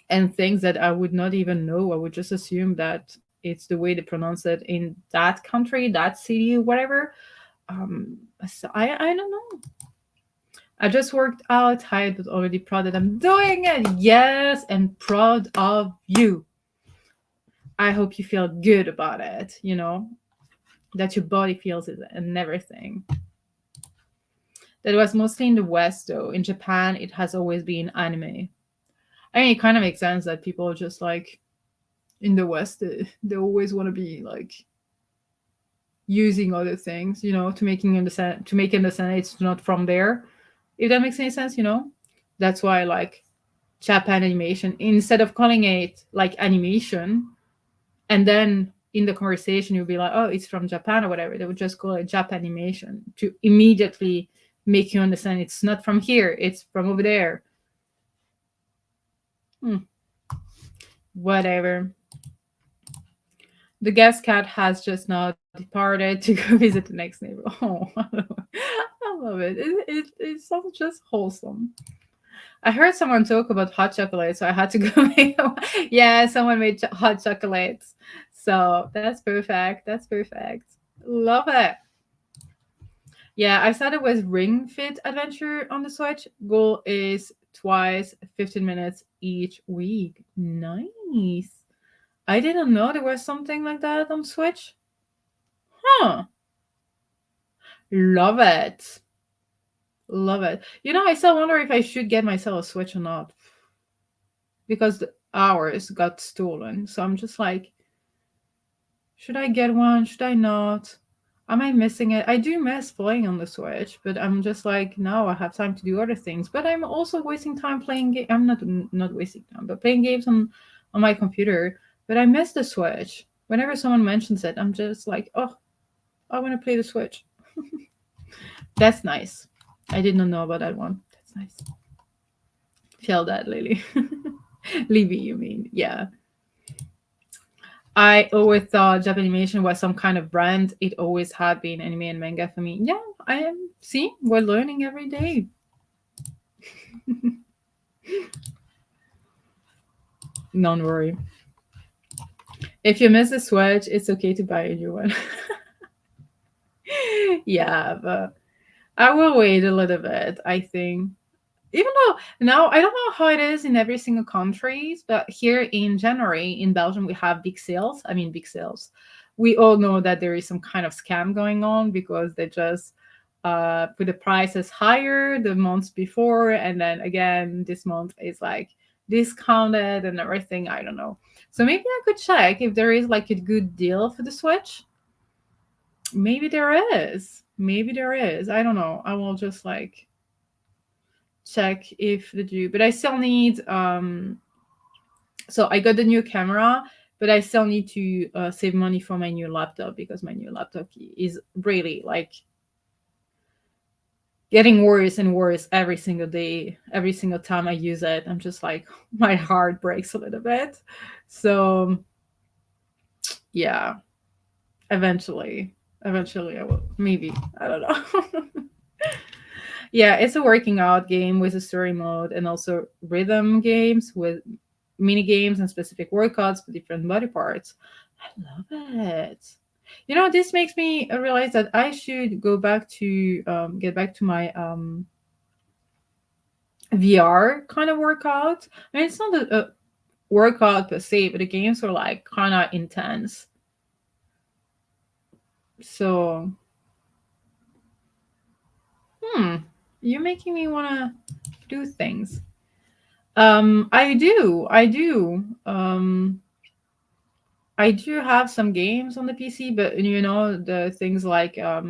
and things that I would not even know. I would just assume that it's the way they pronounce it in that country, that city, whatever. So I don't know. I just worked out, tired, but already proud that I'm doing it. Yes, and proud of you. I hope you feel good about it, that your body feels it and everything. That was mostly in the West, though. In Japan, it has always been anime. I mean, it kind of makes sense that people just like in the West, they always want to be like using other things, to make understand it's not from there. If that makes any sense. That's why like Japan animation, instead of calling it like animation, and then in the conversation you'll be like, oh, it's from Japan or whatever, they would just call it Japanimation to immediately make you understand it's not from here, it's from over there. Whatever. The guest cat has just now departed to go visit the next neighbor. Oh, I love it. It sounds just wholesome. I heard someone talk about hot chocolate, so I had to go make. Yeah, someone made hot chocolates, so that's perfect. That's perfect. Love it. Yeah, I started with Ring Fit Adventure on the Switch. Goal is twice 15 minutes each week. Nice. I didn't know there was something like that on Switch. Huh. Love it. Love it. I still wonder if I should get myself a Switch or not because the hours got stolen. So I'm just like, should I get one? Should I not? Am I missing it? I do miss playing on the Switch, but I'm just like, no, I have time to do other things. But I'm also wasting time playing game. I'm not wasting time, but playing games on my computer. But I miss the Switch. Whenever someone mentions it, I'm just like, oh, I want to play the Switch. That's nice. I did not know about that one. That's nice. Feel that, Lily. Libby, you mean? Yeah. I always thought Japanimation was some kind of brand. It always had been anime and manga for me. Yeah, I am. See, we're learning every day. Don't worry. If you miss a Switch, it's okay to buy a new one. Yeah, but I will wait a little bit, I think. Even though now I don't know how it is in every single country, but here in January in Belgium we have big sales. I mean big sales. We all know that there is some kind of scam going on because they just put the prices higher the months before, and then again this month is like discounted and everything. I don't know. So maybe I could check if there is like a good deal for the Switch. Maybe there is. Maybe there is. I don't know. I will just like check if the do, but I still need so I got the new camera, but I still need to save money for my new laptop because my new laptop is really like getting worse and worse every single day. Every single time I use it, I'm just like my heart breaks a little bit. So yeah, eventually I will, maybe, I don't know. Yeah, it's a working out game with a story mode and also rhythm games with mini games and specific workouts for different body parts. I love it. This makes me realize that I should go back to get back to my VR kind of workout. I mean, it's not a workout per se, but the games are like kind of intense. So, you're making me want to do things. I do. I do have some games on the PC, but the things like uh,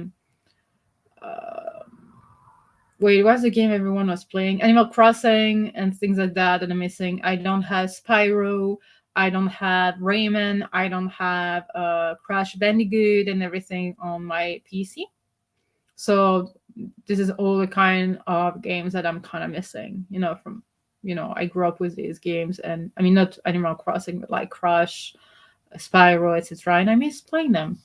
wait, what's the game everyone was playing? Animal Crossing and things like that I'm missing. I don't have Spyro. I don't have Rayman. I don't have Crash Bandicoot and everything on my PC. So this is all the kind of games that I'm kind of missing. From I grew up with these games, and I mean not Animal Crossing, but like Crash, Spyro, etc. And I miss playing them.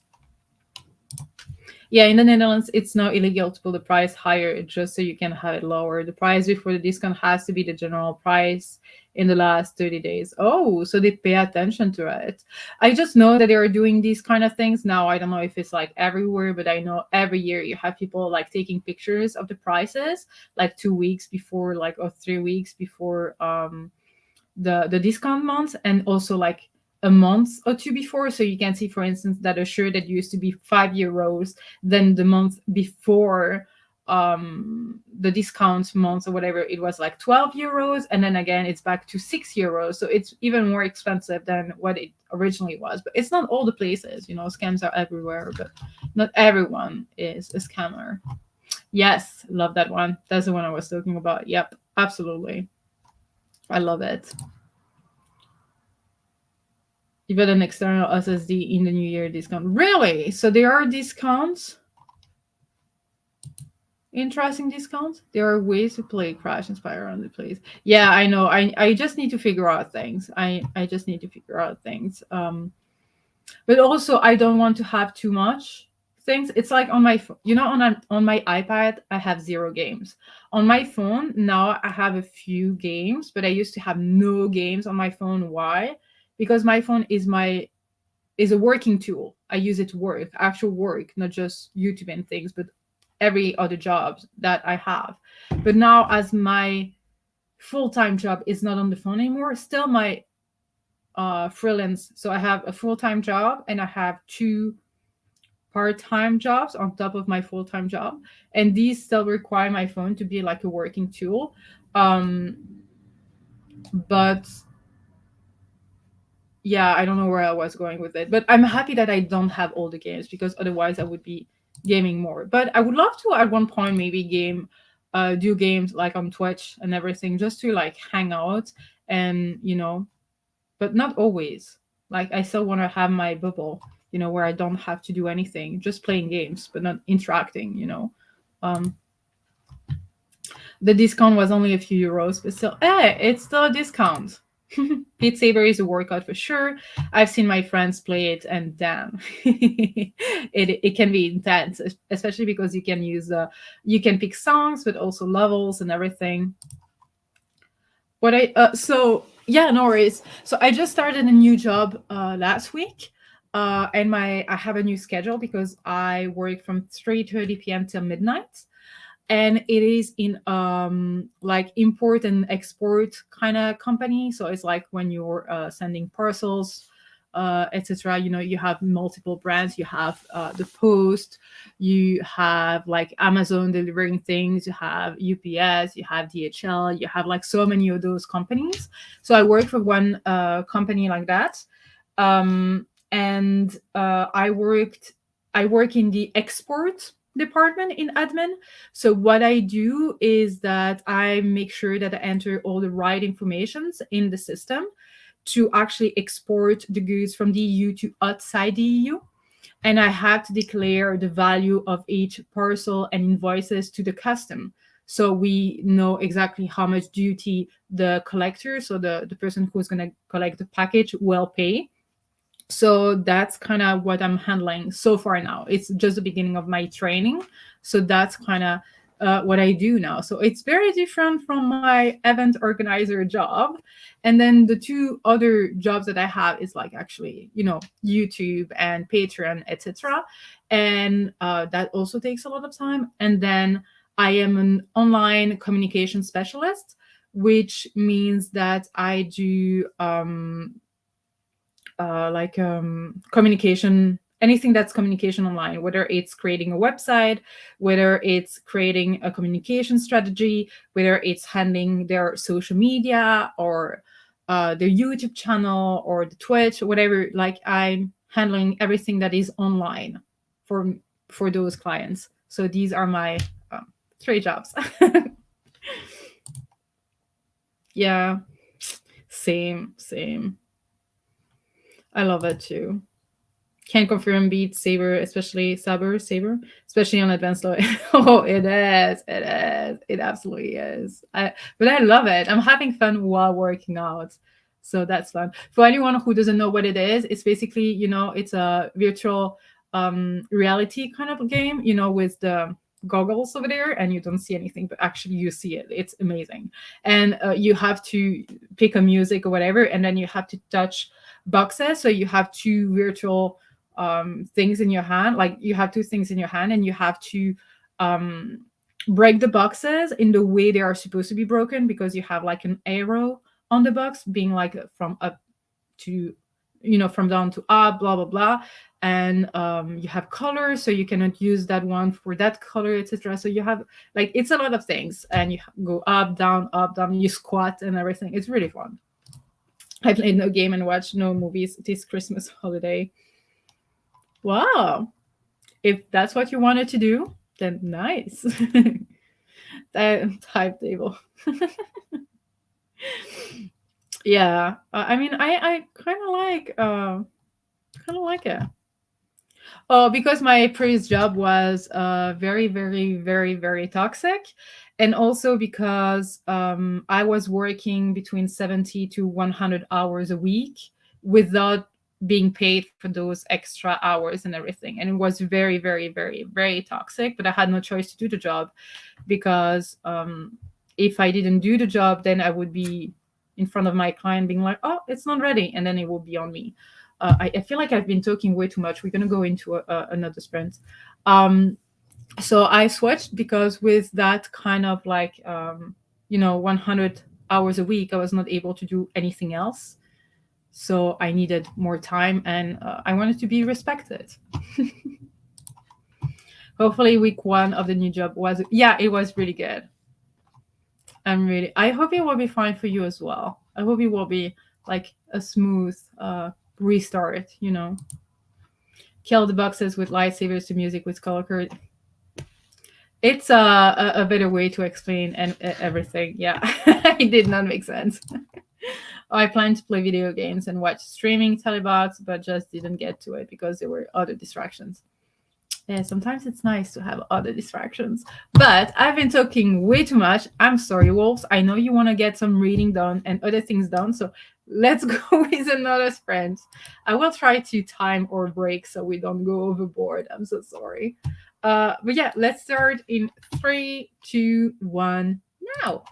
Yeah, in the Netherlands, it's now illegal to put the price higher just so you can have it lower. The price before the discount has to be the general price in the last 30 days. Oh, so they pay attention to it. I just know that they are doing these kind of things. Now, I don't know if it's like everywhere, but I know every year you have people like taking pictures of the prices like 2 weeks before, like, or 3 weeks before the discount months, and also like a month or two before, so you can see, for instance, that a shirt that used to be €5, then the month before the discount month or whatever, it was like €12, and then again it's back to €6, so it's even more expensive than what it originally was. But it's not all the places, scams are everywhere, but not everyone is a scammer. Yes, love that one. That's the one I was talking about. Yep, absolutely. I love it. You got an external SSD in the New Year discount. Really? So there are discounts? Interesting discounts? There are ways to play Crash and Spyro on the place. Yeah, I know. I just need to figure out things. I just need to figure out things. But also, I don't want to have too much things. It's like on my on my iPad, I have 0 games. On my phone, now I have a few games, but I used to have no games on my phone. Why? Because my phone is a working tool. I use it to work, actual work, not just YouTube and things, but every other job that I have. But now, as my full-time job is not on the phone anymore, still my freelance. So I have a full-time job and I have two part-time jobs on top of my full-time job, and these still require my phone to be like a working tool. Um, but yeah, I don't know where I was going with it, but I'm happy that I don't have all the games because otherwise I would be gaming more. But I would love to at one point maybe do games like on Twitch and everything, just to like hang out and but not always. Like I still want to have my bubble, where I don't have to do anything, just playing games but not interacting. Um, the discount was only a few euros, but still, it's still a discount. Beat Saber is a workout for sure. I've seen my friends play it, and damn, it can be intense, especially because you can pick songs, but also levels and everything. What I so yeah, no worries. So I just started a new job last week, and I have a new schedule because I work from 3:30 p.m. till midnight, and it is in like import and export kind of company. So it's like when you're sending parcels, etc. You have multiple brands. You have the Post, you have like Amazon delivering things, you have UPS, you have DHL, you have like so many of those companies. So I work for one company like that, and I work in the export department in admin. So what I do is that I make sure that I enter all the right informations in the system to actually export the goods from the EU to outside the EU. And I have to declare the value of each parcel and invoices to the custom. So we know exactly how much duty the collector, so the person who's going to collect the package, will pay. So that's kind of what I'm handling so far now. It's just the beginning of my training. So that's kind of what I do now. So it's very different from my event organizer job. And then the two other jobs that I have is like actually, YouTube and Patreon, etc. And that also takes a lot of time. And then I am an online communication specialist, which means that I do communication, anything that's communication online, whether it's creating a website, whether it's creating a communication strategy, whether it's handling their social media or their YouTube channel or the Twitch, whatever. Like I'm handling everything that is online for those clients. So these are my 3 jobs. Yeah, same. I love it too. Can't confirm Beat Saber, especially especially on advanced level. Oh, it is. It absolutely is. But I love it. I'm having fun while working out. So that's fun. For anyone who doesn't know what it is, it's basically, it's a virtual reality kind of a game, with the goggles over there, and you don't see anything, but actually you see it. It's amazing. And you have to pick a music or whatever, and then you have to touch boxes. So you have two virtual things in your hand. Like you have two things in your hand, and you have to break the boxes in the way they are supposed to be broken, because you have like an arrow on the box being like from up to, from down to up, blah blah blah. And you have colors, so you cannot use that one for that color, etc. So you have like, it's a lot of things, and you go up down, you squat and everything. It's really fun. I played no game and watched no movies this Christmas holiday. Wow. If that's what you wanted to do, then nice. That type table. Yeah. I mean, I kind of like it. Oh, because my previous job was very, very, very, very toxic. And also because I was working between 70 to 100 hours a week without being paid for those extra hours and everything. And it was very, very, very, very toxic. But I had no choice to do the job, because if I didn't do the job, then I would be in front of my client being like, oh, it's not ready. And then it will be on me. I feel like I've been talking way too much. We're going to go into another sprint. So I switched because with that kind of like 100 hours a week, I was not able to do anything else. So I needed more time, and I wanted to be respected. Hopefully, week one of the new job was, yeah, it was really good. I hope it will be fine for you as well. I hope it will be like a smooth restart. Kill the boxes with lightsabers to music with color code. It's a better way to explain everything. Yeah, it did not make sense. I planned to play video games and watch streaming telebox, but just didn't get to it because there were other distractions. Yeah, sometimes it's nice to have other distractions. But I've been talking way too much. I'm sorry, Wolves. I know you want to get some reading done and other things done. So let's go with another sprint. I will try to time our break so we don't go overboard. I'm so sorry. But yeah, let's start in 3, 2, 1, now.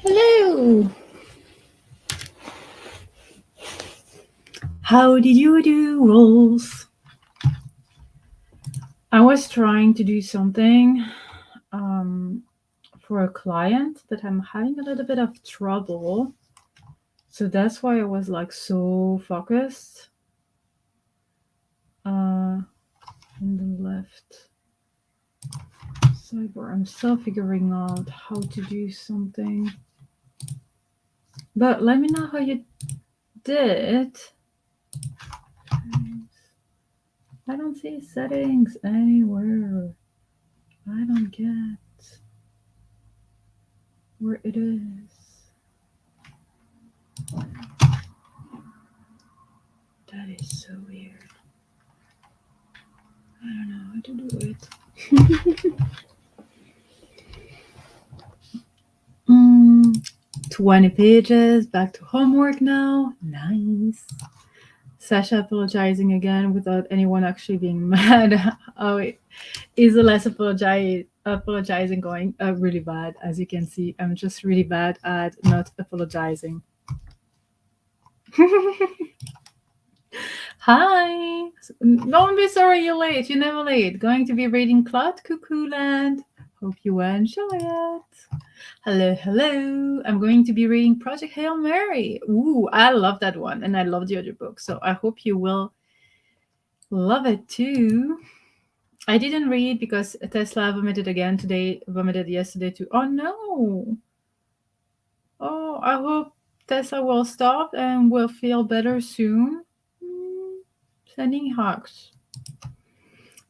Hello. How did you do, Rolls? I was trying to do something um, for a client, but I'm having a little bit of trouble. So that's why I was like so focused. In the left sidebar, I'm still figuring out how to do something. But let me know how you did. I don't see settings anywhere. I don't get where it is. That is so weird. I don't know how to do it. 20 pages, back to homework now. Nice. Sasha apologizing again without anyone actually being mad. Oh, is the less apologizing going really bad. As you can see, I'm just really bad at not apologizing. Hi. Don't be sorry you're late. You're never late. Going to be reading Cloud Cuckoo Land. Hope you enjoy it. Hello, hello. I'm going to be reading Project Hail Mary. Ooh, I love that one. And I love the other book. So I hope you will love it too. I didn't read because Tesla vomited again today, vomited yesterday too. Oh no. Oh, I hope Tesla will stop and will feel better soon. Sending hugs.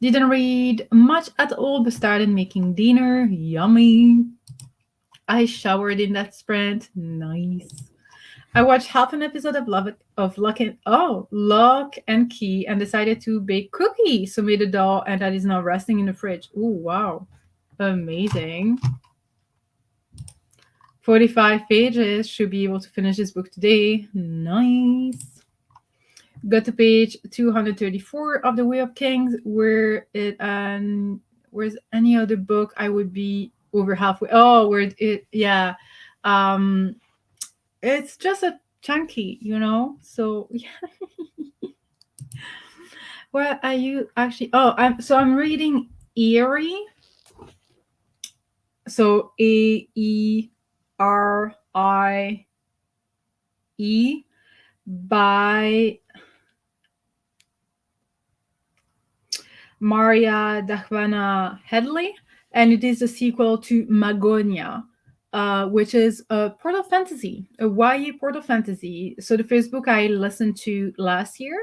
Didn't read much at all, but started making dinner. Yummy. I showered in that sprint. Nice. I watched half an episode of Lock and Key and decided to bake cookies. So made a dough and that is now resting in the fridge. Oh wow. Amazing. 45 pages. Should be able to finish this book today. Nice. Got to page 234 of The Way of Kings, where it and where's any other book I would be over halfway. Oh, where it yeah. Um it's just a chunky, So yeah. Where are you actually? Oh, I'm reading Eerie. So Aerie by Maria Dahvana Headley, and it is a sequel to Magonia, which is a portal fantasy, a YA portal fantasy. So the first book I listened to last year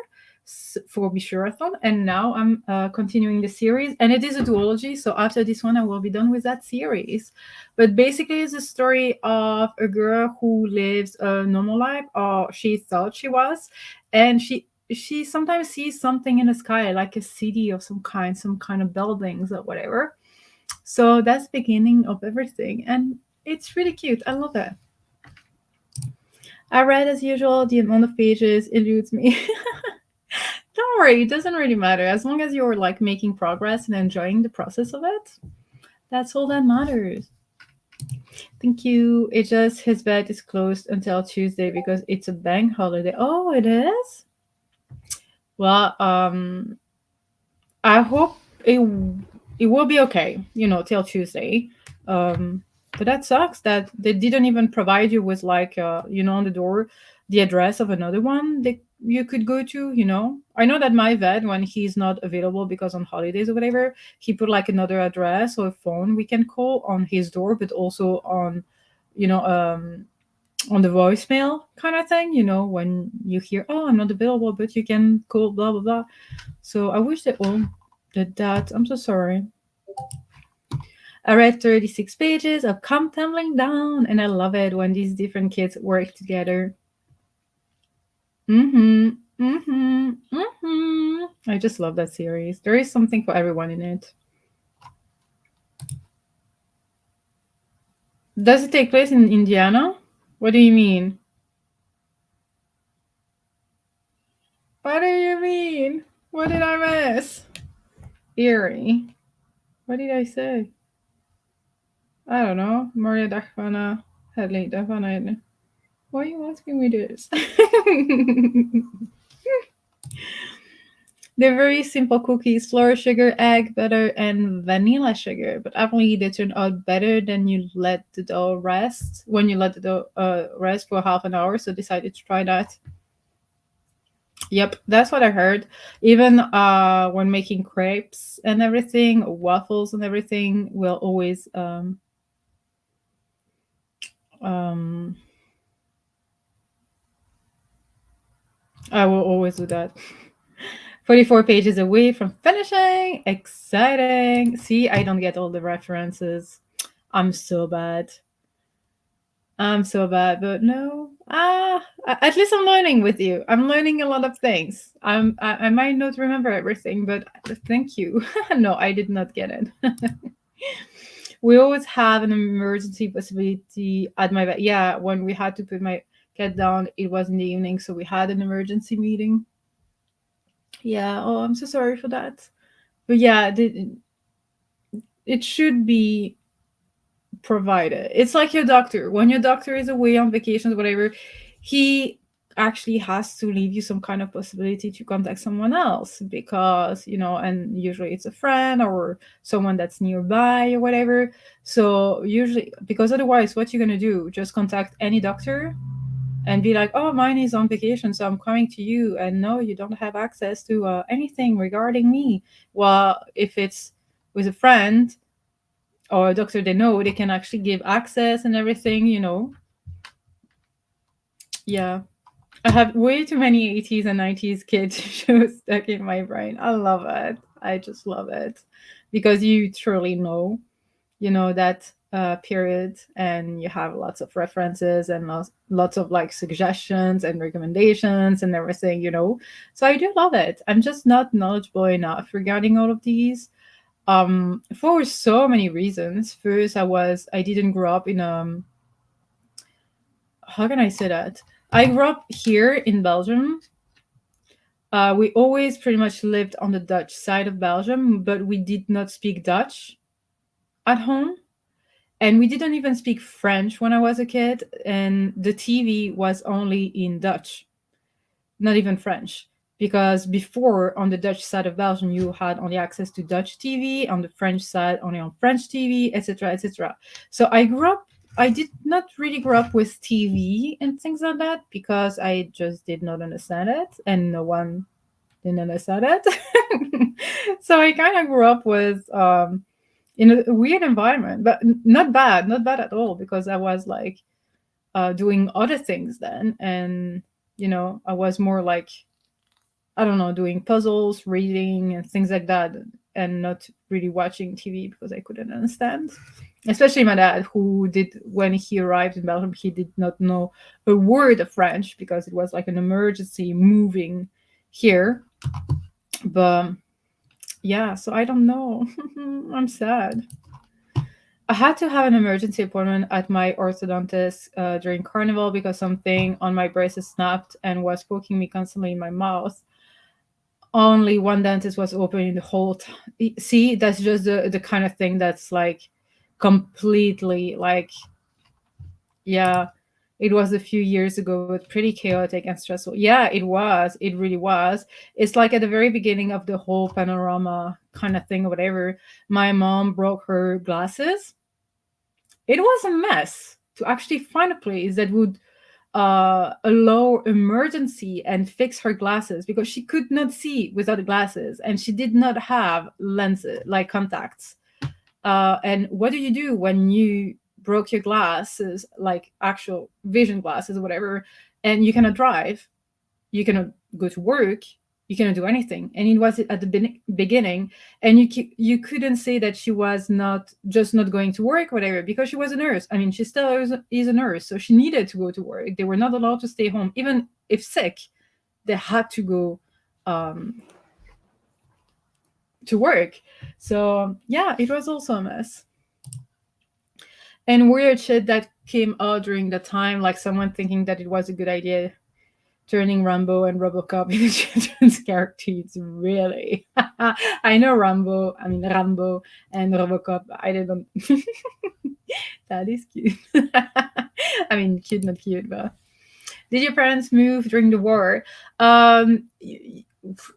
for Readathon, and now I'm continuing the series, and it is a duology. So after this one, I will be done with that series. But basically, it's a story of a girl who lives a normal life, or she thought she was, and she sometimes sees something in the sky, like a city of some kind of buildings or whatever. So that's the beginning of everything, and it's really cute. I love it. I read as usual. The amount of pages eludes me. Don't worry, it doesn't really matter as long as you're like making progress and enjoying the process of it. That's all that matters. Thank you. It just his bed is closed until Tuesday because it's a bank holiday. Oh, it is? Well, I hope it will be okay, till Tuesday. But that sucks that they didn't even provide you with like on the door the address of another one that you could go to. I know that my vet, when he's not available because on holidays or whatever, he put like another address or a phone we can call on his door, but also you know um on the voicemail kind of thing, when you hear, oh, I'm not available, but you can call blah blah blah. So I wish they all did that. I'm so sorry. I read 36 pages of Come Tumbling Down, and I love it when these different kids work together. I just love that series. There is something for everyone in it. Does it take place in Indiana? What do you mean? What do you mean? What did I miss? Erie. What did I say? I don't know. Maria Dachvana. Hadley, definitely. Why are you asking me this? They're very simple cookies: flour, sugar, egg, butter, and vanilla sugar. But apparently, they turn out better than you let the dough rest when you let the dough rest for half an hour. So decided to try that. Yep, that's what I heard. Even when making crepes and everything, waffles and everything, will always um I will always do that. 44 pages away from finishing. Exciting. See, I don't get all the references. I'm so bad. I'm so bad, but no. At least I'm learning with you. I'm learning a lot of things. I might not remember everything, but thank you. No, I did not get it. We always have an emergency possibility at my bed. Yeah, when we had to put my cat down, it was in the evening, so we had an emergency meeting. Yeah. Oh, I'm so sorry for that. But yeah, it should be provided. It's like your doctor. When your doctor is away on vacations, whatever, he actually has to leave you some kind of possibility to contact someone else because, and usually it's a friend or someone that's nearby or whatever. So usually, because otherwise, what you're going to do, just contact any doctor and be like, oh, mine is on vacation, so I'm coming to you. And no, you don't have access to anything regarding me. Well, if it's with a friend, or a doctor they know, they can actually give access and everything. Yeah. I have way too many 80s and 90s kids shows stuck in my brain. I love it. I just love it. Because you truly know that period, and you have lots of references and lots of like suggestions and recommendations and everything. So I do love it. I'm just not knowledgeable enough regarding all of these, for so many reasons. First, I didn't grow up in how can I say that? I grew up here in Belgium. We always pretty much lived on the Dutch side of Belgium, but we did not speak Dutch at home, and we didn't even speak French when I was a kid, and the TV was only in Dutch, not even French. Because before, on the Dutch side of Belgium, you had only access to Dutch TV, on the French side, only on French TV, etc., etc. So I did not really grow up with TV and things like that because I just did not understand it, and no one didn't understand it. So I kind of grew up with in a weird environment, but not bad at all, because I was like doing other things then, and I was more like, I don't know, doing puzzles, reading, and things like that, and not really watching TV because I couldn't understand. Especially my dad, who did, when he arrived in Belgium, he did not know a word of French because it was like an emergency moving here. But yeah, so I don't know. I'm sad. I had to have an emergency appointment at my orthodontist during Carnival because something on my braces snapped and was poking me constantly in my mouth. Only one dentist was open in the whole time. See, that's just the kind of thing that's like completely like, yeah, it was a few years ago, but pretty chaotic and stressful. Yeah, it was. It really was. It's like at the very beginning of the whole panorama kind of thing or whatever, my mom broke her glasses. It was a mess to actually find a place that would allow emergency and fix her glasses because she could not see without glasses, and she did not have lenses like contacts. And what do you do when you broke your glasses, like actual vision glasses or whatever, and you cannot drive, you cannot go to work, you cannot do anything? And it was at the beginning, and you couldn't say that she was not going to work, whatever, because she was a nurse. I mean, she still is a nurse, so she needed to go to work. They were not allowed to stay home, even if sick. They had to go to work. So yeah, it was also a mess. And weird shit that came out during the time, like someone thinking that it was a good idea turning Rambo and Robocop into children's cartoons. Really? I know Rambo and Robocop. I didn't. That is cute. I mean, cute, not cute, but. Did your parents move during the war?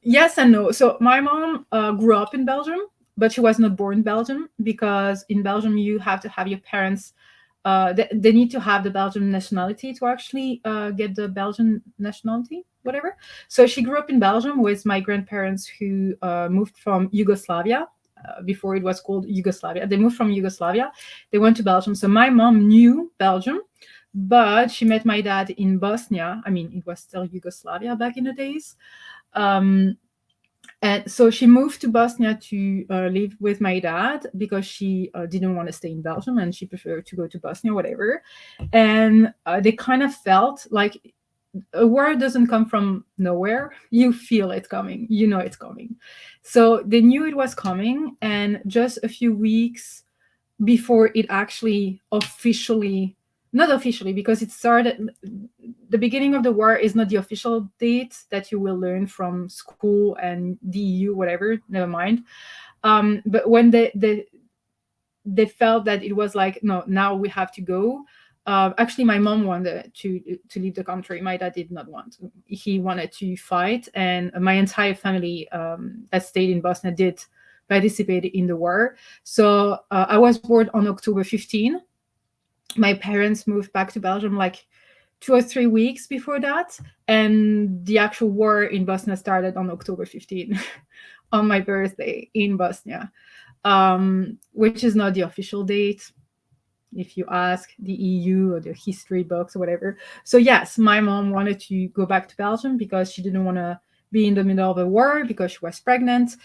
Yes and no. So my mom grew up in Belgium, but she was not born in Belgium, because in Belgium you have to have your parents. They need to have the Belgian nationality to actually get the Belgian nationality, whatever. So she grew up in Belgium with my grandparents, who moved from Yugoslavia. Before it was called Yugoslavia, they moved from Yugoslavia. They went to Belgium. So my mom knew Belgium, but she met my dad in Bosnia. I mean, it was still Yugoslavia back in the days. And so she moved to Bosnia to live with my dad, because she didn't want to stay in Belgium and she preferred to go to Bosnia, whatever. And they kind of felt like a war doesn't come from nowhere. You feel it coming. You know it's coming. So they knew it was coming. And just a few weeks before it actually officially, not officially, because it started, the beginning of the war is not the official date that you will learn from school and the EU, whatever, never mind. But when they felt that it was like, no, now we have to go. Actually, my mom wanted to leave the country. My dad did not want. He wanted to fight, and my entire family that stayed in Bosnia did participate in the war. So I was born on October 15. My parents moved back to Belgium like 2 or 3 weeks before that, and the actual war in Bosnia started on October 15, on my birthday in Bosnia, which is not the official date, if you ask the EU or the history books or whatever. So yes, my mom wanted to go back to Belgium because she didn't want to be in the middle of a war, because she was pregnant.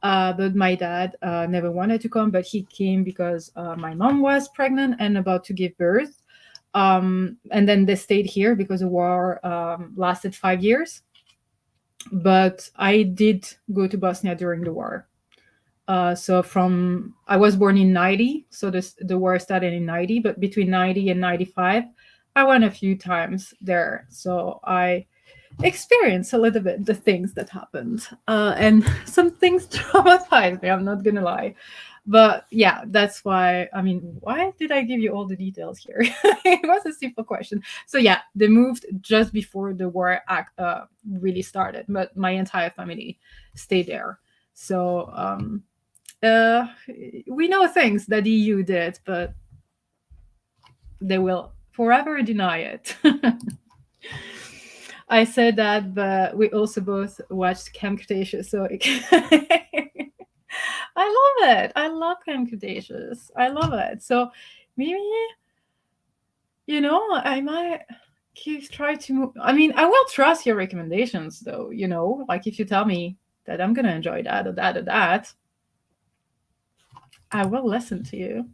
But my dad never wanted to come, but he came because my mom was pregnant and about to give birth. And then they stayed here because the war lasted 5 years. But I did go to Bosnia during the war. So I was born in 90, so the war started in 90, but between 90 and 95, I went a few times there. So I experienced a little bit the things that happened. And some things traumatized me, I'm not going to lie. But yeah, that's why, I mean, why did I give you all the details here? It was a simple question. So yeah, they moved just before the war really started, but my entire family stayed there. So we know things that the EU did, but they will forever deny it. I said that, but we also both watched Camp Cretaceous, so I love it. I love Camp Cretaceous. I love it. So maybe, I might try to move. I mean, I will trust your recommendations, though. Like if you tell me that I'm gonna enjoy that or that or that, I will listen to you.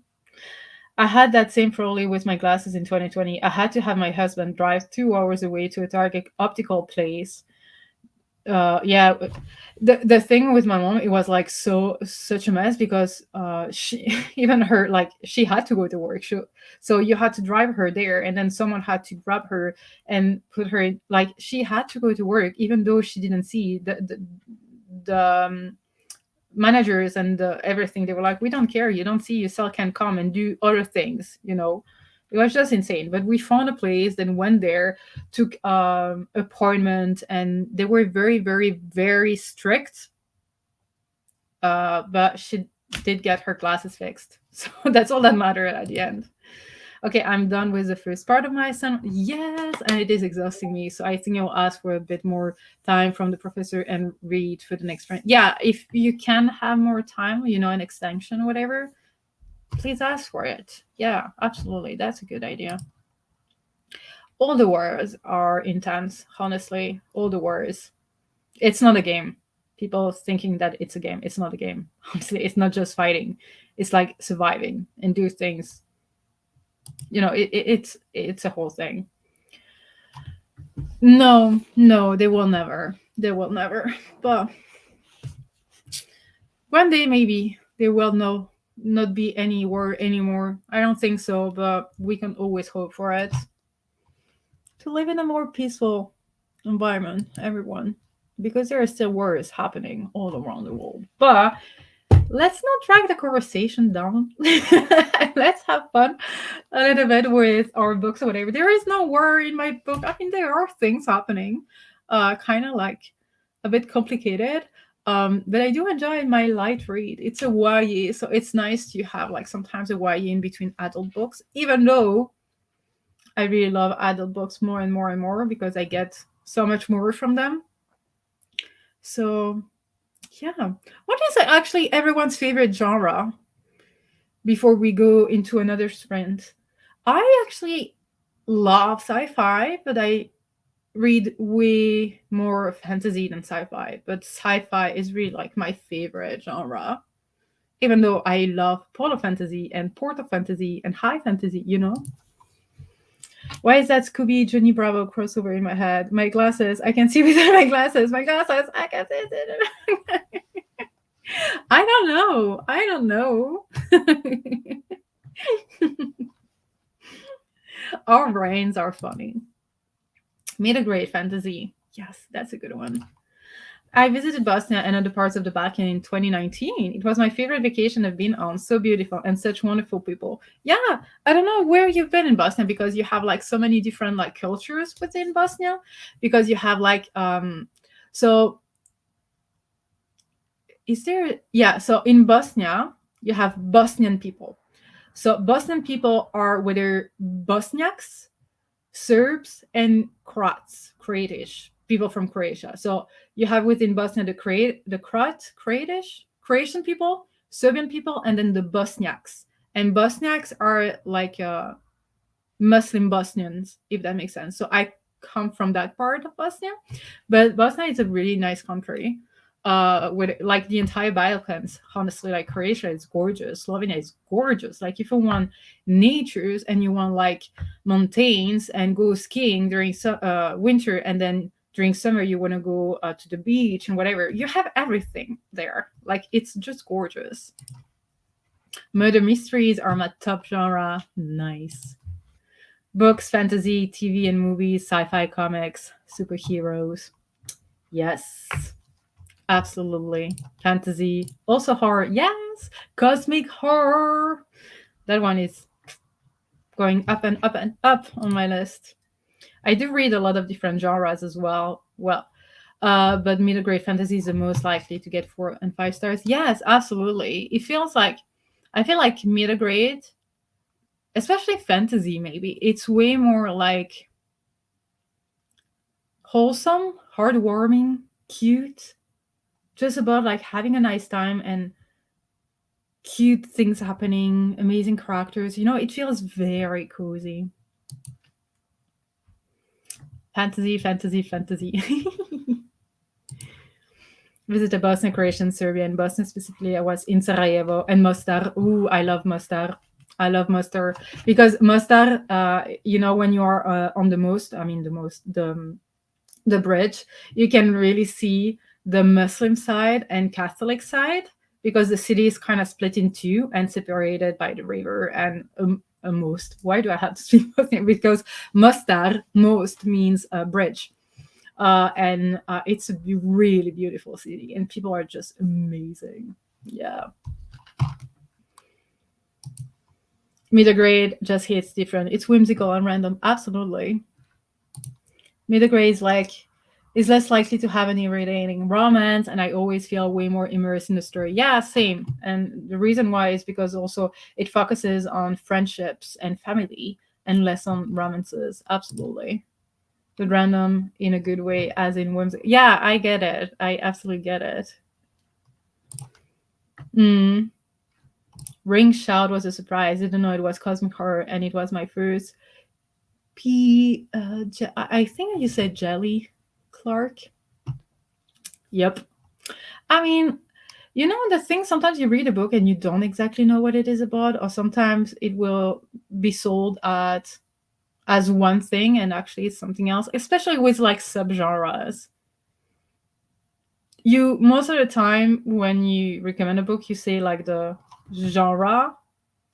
I had that same problem with my glasses in 2020. I had to have my husband drive 2 hours away to a Target optical place. Yeah, the thing with my mom, it was like such a mess, because she even her, like, she had to go to work, so you had to drive her there, and then someone had to grab her and put her in, like, she had to go to work even though she didn't see the managers and everything. They were like, we don't care, you don't see, you still can come and do other things. It was just insane. But we found a place, then went there, took appointment, and they were very, very, very strict. But she did get her glasses fixed, so that's all that mattered at the end. Okay, I'm done with the first part of my assignment. Yes, and it is exhausting me. So I think I'll ask for a bit more time from the professor and read for the next round. Yeah, if you can have more time, an extension or whatever, please ask for it. Yeah, absolutely. That's a good idea. All the wars are intense, honestly. All the wars. It's not a game. People thinking that it's a game. It's not a game. Honestly, it's not just fighting. It's like surviving and do things. It's a whole thing. No, they will never. They will never. But one day maybe there will not be any war anymore. I don't think so, but we can always hope for it. To live in a more peaceful environment, everyone, because there are still wars happening all around the world. But let's not drag the conversation down. Let's have fun a little bit with our books or whatever. There is no war in my book. I mean, there are things happening, kind of like a bit complicated. But I do enjoy my light read. It's a YA, so it's nice to have like sometimes a YA in between adult books, even though I really love adult books more and more and more because I get so much more from them. So yeah. What is actually everyone's favorite genre before we go into another sprint? I actually love sci-fi, but I read way more fantasy than sci-fi. But sci-fi is really like my favorite genre. Even though I love polo fantasy and portal fantasy and high fantasy, you know? Why is that Scooby Johnny Bravo crossover in my head? My glasses, I can see without my glasses. My glasses, I can see it. I don't know. I don't know. Our brains are funny. Made a great fantasy. Yes, that's a good one. I visited Bosnia and other parts of the Balkan in 2019. It was my favorite vacation I've been on. So beautiful and such wonderful people. Yeah, I don't know where you've been in Bosnia because you have like so many different like cultures within Bosnia. Because you have like so is there yeah, so in Bosnia you have Bosnian people. So Bosnian people are whether Bosniaks, Serbs, and Croatish people from Croatia. So you have within Bosnia the Croatian people, Serbian people, and then the Bosniaks. And Bosniaks are like Muslim Bosnians, if that makes sense. So I come from that part of Bosnia, but Bosnia is a really nice country. With like the entire Balkans, honestly, like Croatia is gorgeous, Slovenia is gorgeous. Like if you want natures and you want like mountains and go skiing during winter, and then during summer you want to go to the beach and whatever, you have everything there. Like it's just gorgeous. Murder mysteries are my top genre. Nice. Books, fantasy, TV and movies, sci-fi, comics, superheroes. Yes. Absolutely. Fantasy. Also horror. Yes. Cosmic horror. That one is going up and up and up on my list. I do read a lot of different genres as well. But middle grade fantasy is the most likely to get 4 and 5 stars. Yes, absolutely. It feels like I feel like middle grade, especially fantasy, maybe it's way more like wholesome, heartwarming, cute, just about like having a nice time and cute things happening, amazing characters. You know, it feels very cozy. Fantasy, fantasy, fantasy. Visited Bosnia, Croatia, and Serbia. In Bosnia specifically, I was in Sarajevo and Mostar. Ooh, I love Mostar. I love Mostar because Mostar, you know, when you are on the bridge, you can really see the Muslim side and Catholic side because the city is kind of split in two and separated by the river and a most. Why do I have to speak Bosnian? Because Mostar, most means bridge. And it's a really beautiful city and people are just amazing. Yeah. Middle grade just hits different. It's whimsical and random. Absolutely. Middle grade is less likely to have an irritating romance, and I always feel way more immersed in the story. Yeah, same. And the reason why is because also it focuses on friendships and family and less on romances. Absolutely. But random in a good way, as in whimsical. Yeah, I get it. I absolutely get it. Ring Shout was a surprise. I didn't know it was cosmic horror, and it was my first I think you said Jelly Clark. Yep. I mean, you know the thing, sometimes you read a book and you don't exactly know what it is about, or sometimes it will be sold as one thing and actually it's something else, especially with like subgenres. You most of the time when you recommend a book, you say like the genre,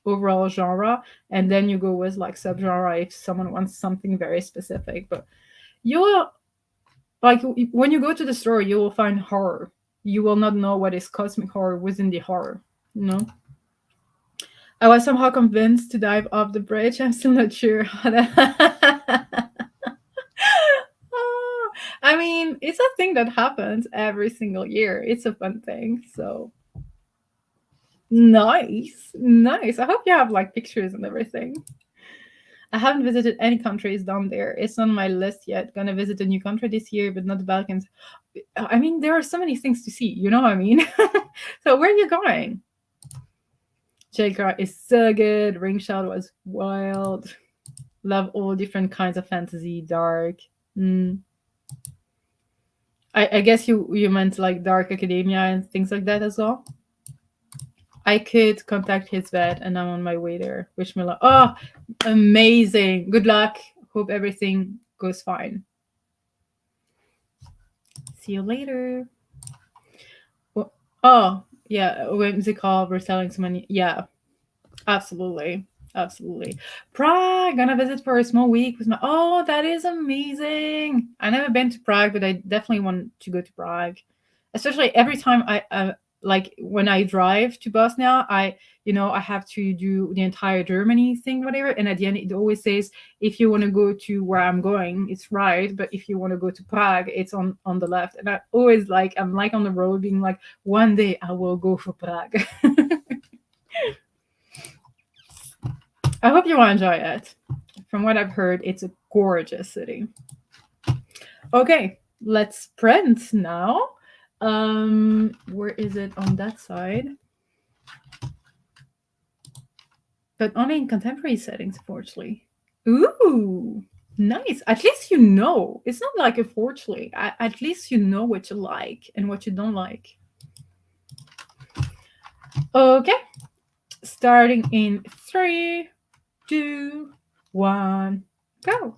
overall genre, and then you go with like subgenre if someone wants something very specific. But you're Like when you go to the store, you will find horror. You will not know what is cosmic horror within the horror. You know. I was somehow convinced to dive off the bridge. I'm still not sure how that. I mean, it's a thing that happens every single year. It's a fun thing. So nice, nice. I hope you have like pictures and everything. I haven't visited any countries down there. It's on my list yet. Gonna visit a new country this year, but not the Balkans. I mean, there are so many things to see. You know what I mean? So where are you going? J-Car is so good. Ring Shot was wild. Love all different kinds of fantasy, dark. Mm. I guess you meant like dark academia and things like that as well. I could contact his vet, and I'm on my way there. Wish me luck. Oh, amazing! Good luck. Hope everything goes fine. See you later. Oh, yeah, whimsical. We're selling some money. Yeah, absolutely. Absolutely. Prague, gonna visit for a small week with my. Oh, that is amazing. I never been to Prague, but I definitely want to go to Prague. Especially every time I like when I drive to Bosnia, I have to do the entire Germany thing, whatever. And at the end, it always says if you want to go to where I'm going, it's right. But if you want to go to Prague, it's on the left. And I always I'm like on the road being like, one day I will go for Prague. I hope you will enjoy it. From what I've heard, it's a gorgeous city. Okay, let's print now. Where is it on that side? But only in contemporary settings, unfortunately. Ooh, nice. At least you know. It's not like unfortunately. At least you know what you like and what you don't like. Okay, starting in 3, 2, 1, go.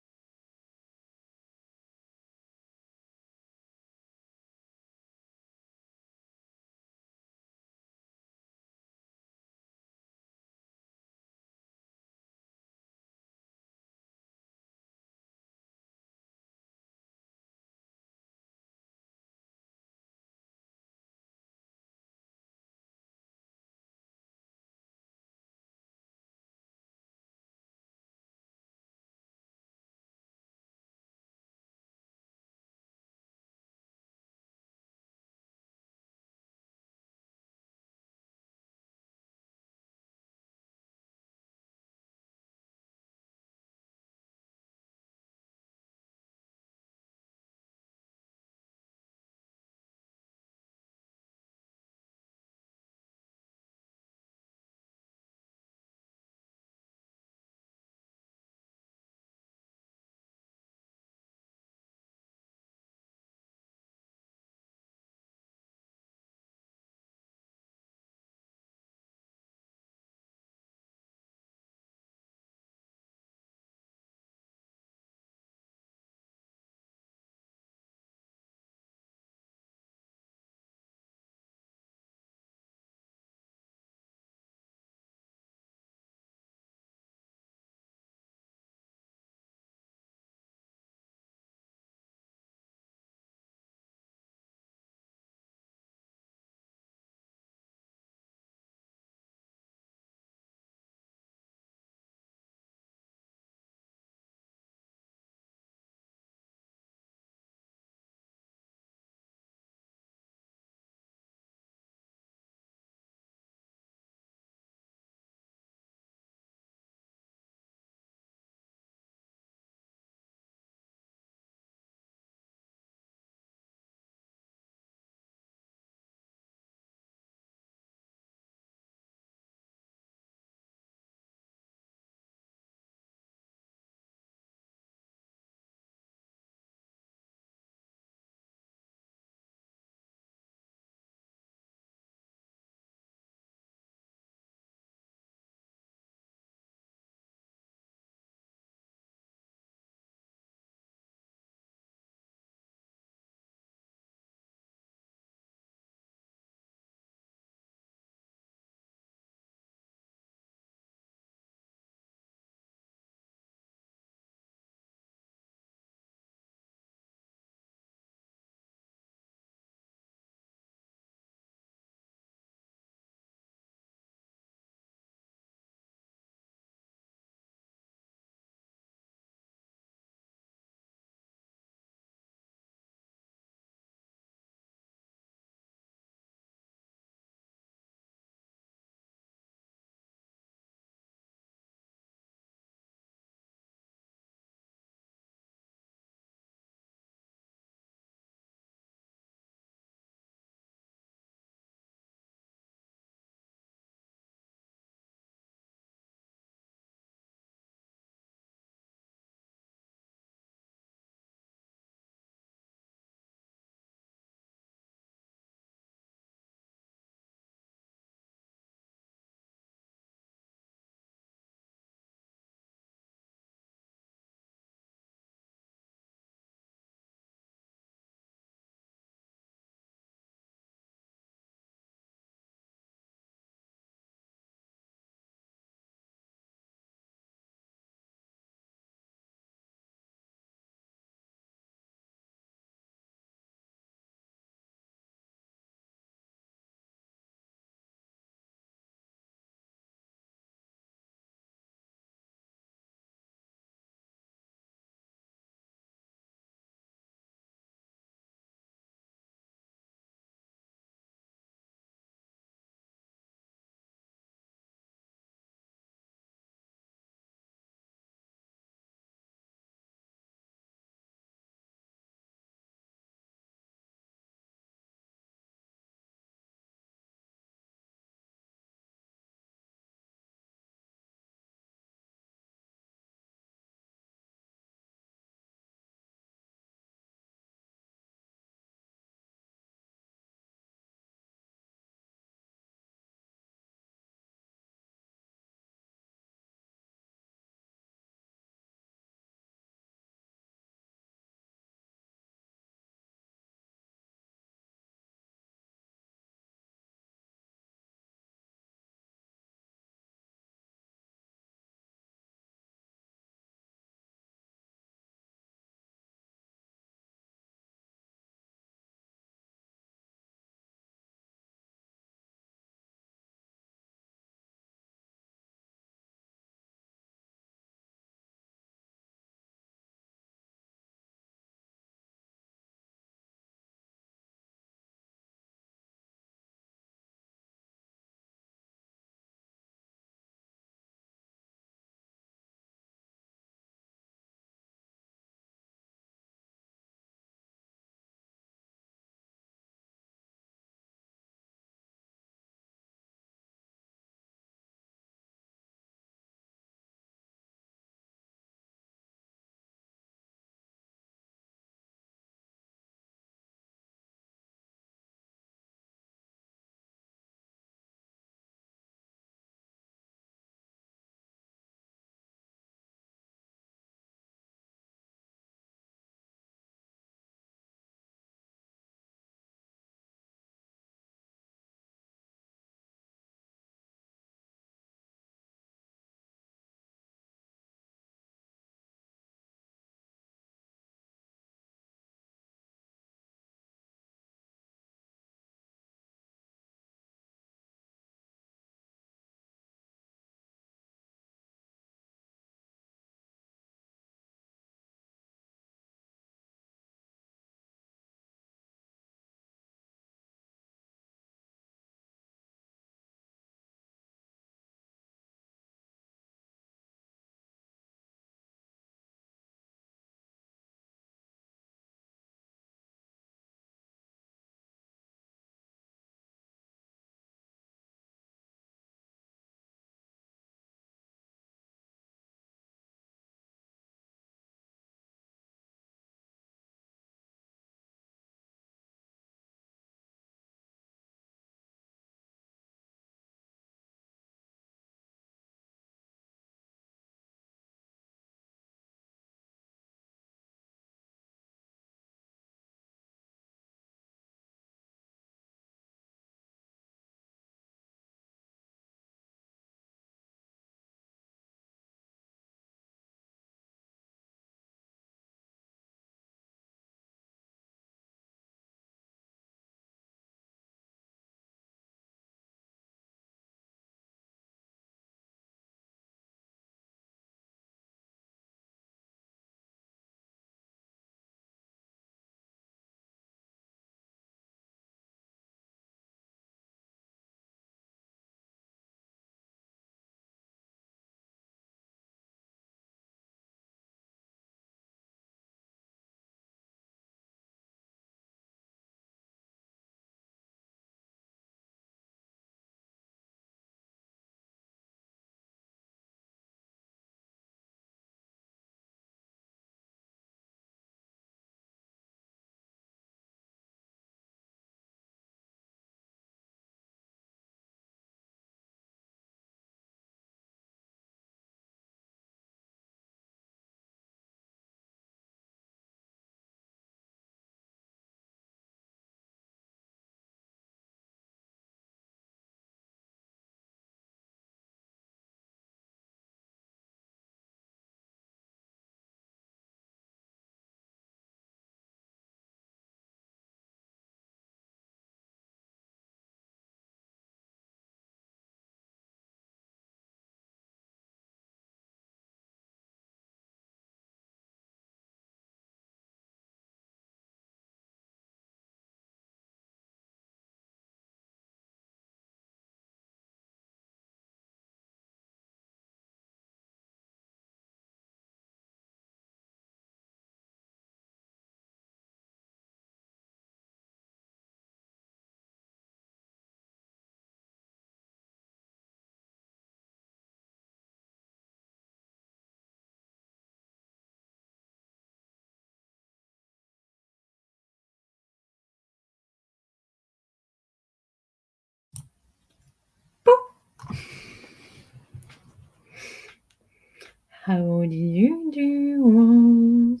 How did you do, Rose?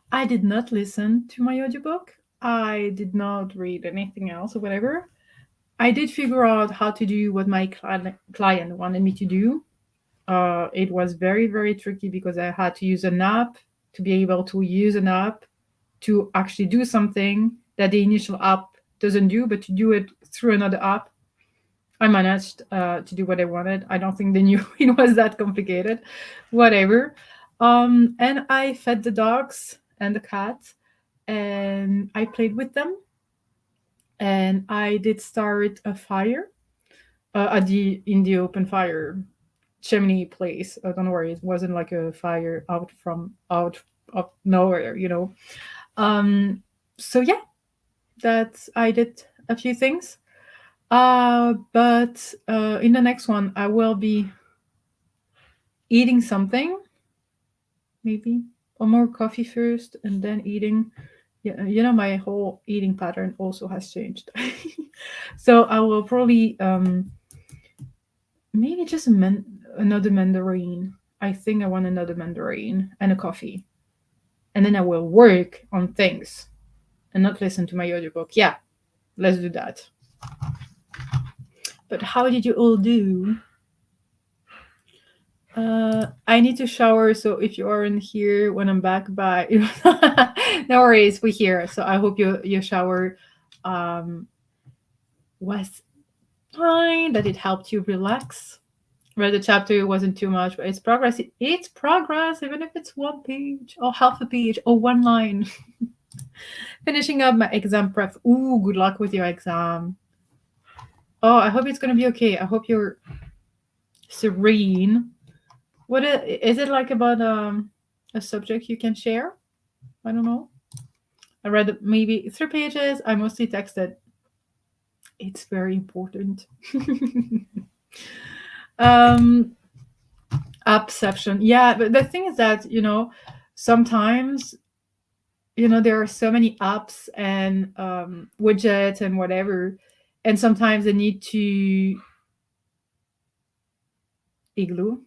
I did not listen to my audiobook. I did not read anything else or whatever. I did figure out how to do what my client wanted me to do. It was very, very tricky because I had to use an app to be able to use an app to actually do something that the initial app doesn't do, but to do it through another app. I managed to do what I wanted. I don't think they knew it was that complicated. Whatever. And I fed the dogs and the cat, and I played with them. And I did start a fire in the open fire chimney place. Don't worry, it wasn't like a fire out of nowhere. So yeah, that I did a few things. But in the next one, I will be eating something, maybe, or more coffee first, and then eating. Yeah, my whole eating pattern also has changed. So I will probably maybe just another mandarin. I think I want another mandarin and a coffee, and then I will work on things and not listen to my audiobook. Yeah, let's do that. But how did you all do? I need to shower, so if you aren't here when I'm back by no worries, we're here. So I hope your shower was fine, that it helped you relax. Read the chapter wasn't too much, but it's progress. It's progress, even if it's one page or half a page or one line. Finishing up my exam prep. Ooh, good luck with your exam. Oh, I hope it's gonna be okay. I hope you're serene. What is it like about a subject you can share? I don't know. I read maybe 3 pages. I mostly texted. It's very important. Appception. Yeah, but the thing is that, sometimes, there are so many apps and widgets and whatever, and sometimes they need to igloo.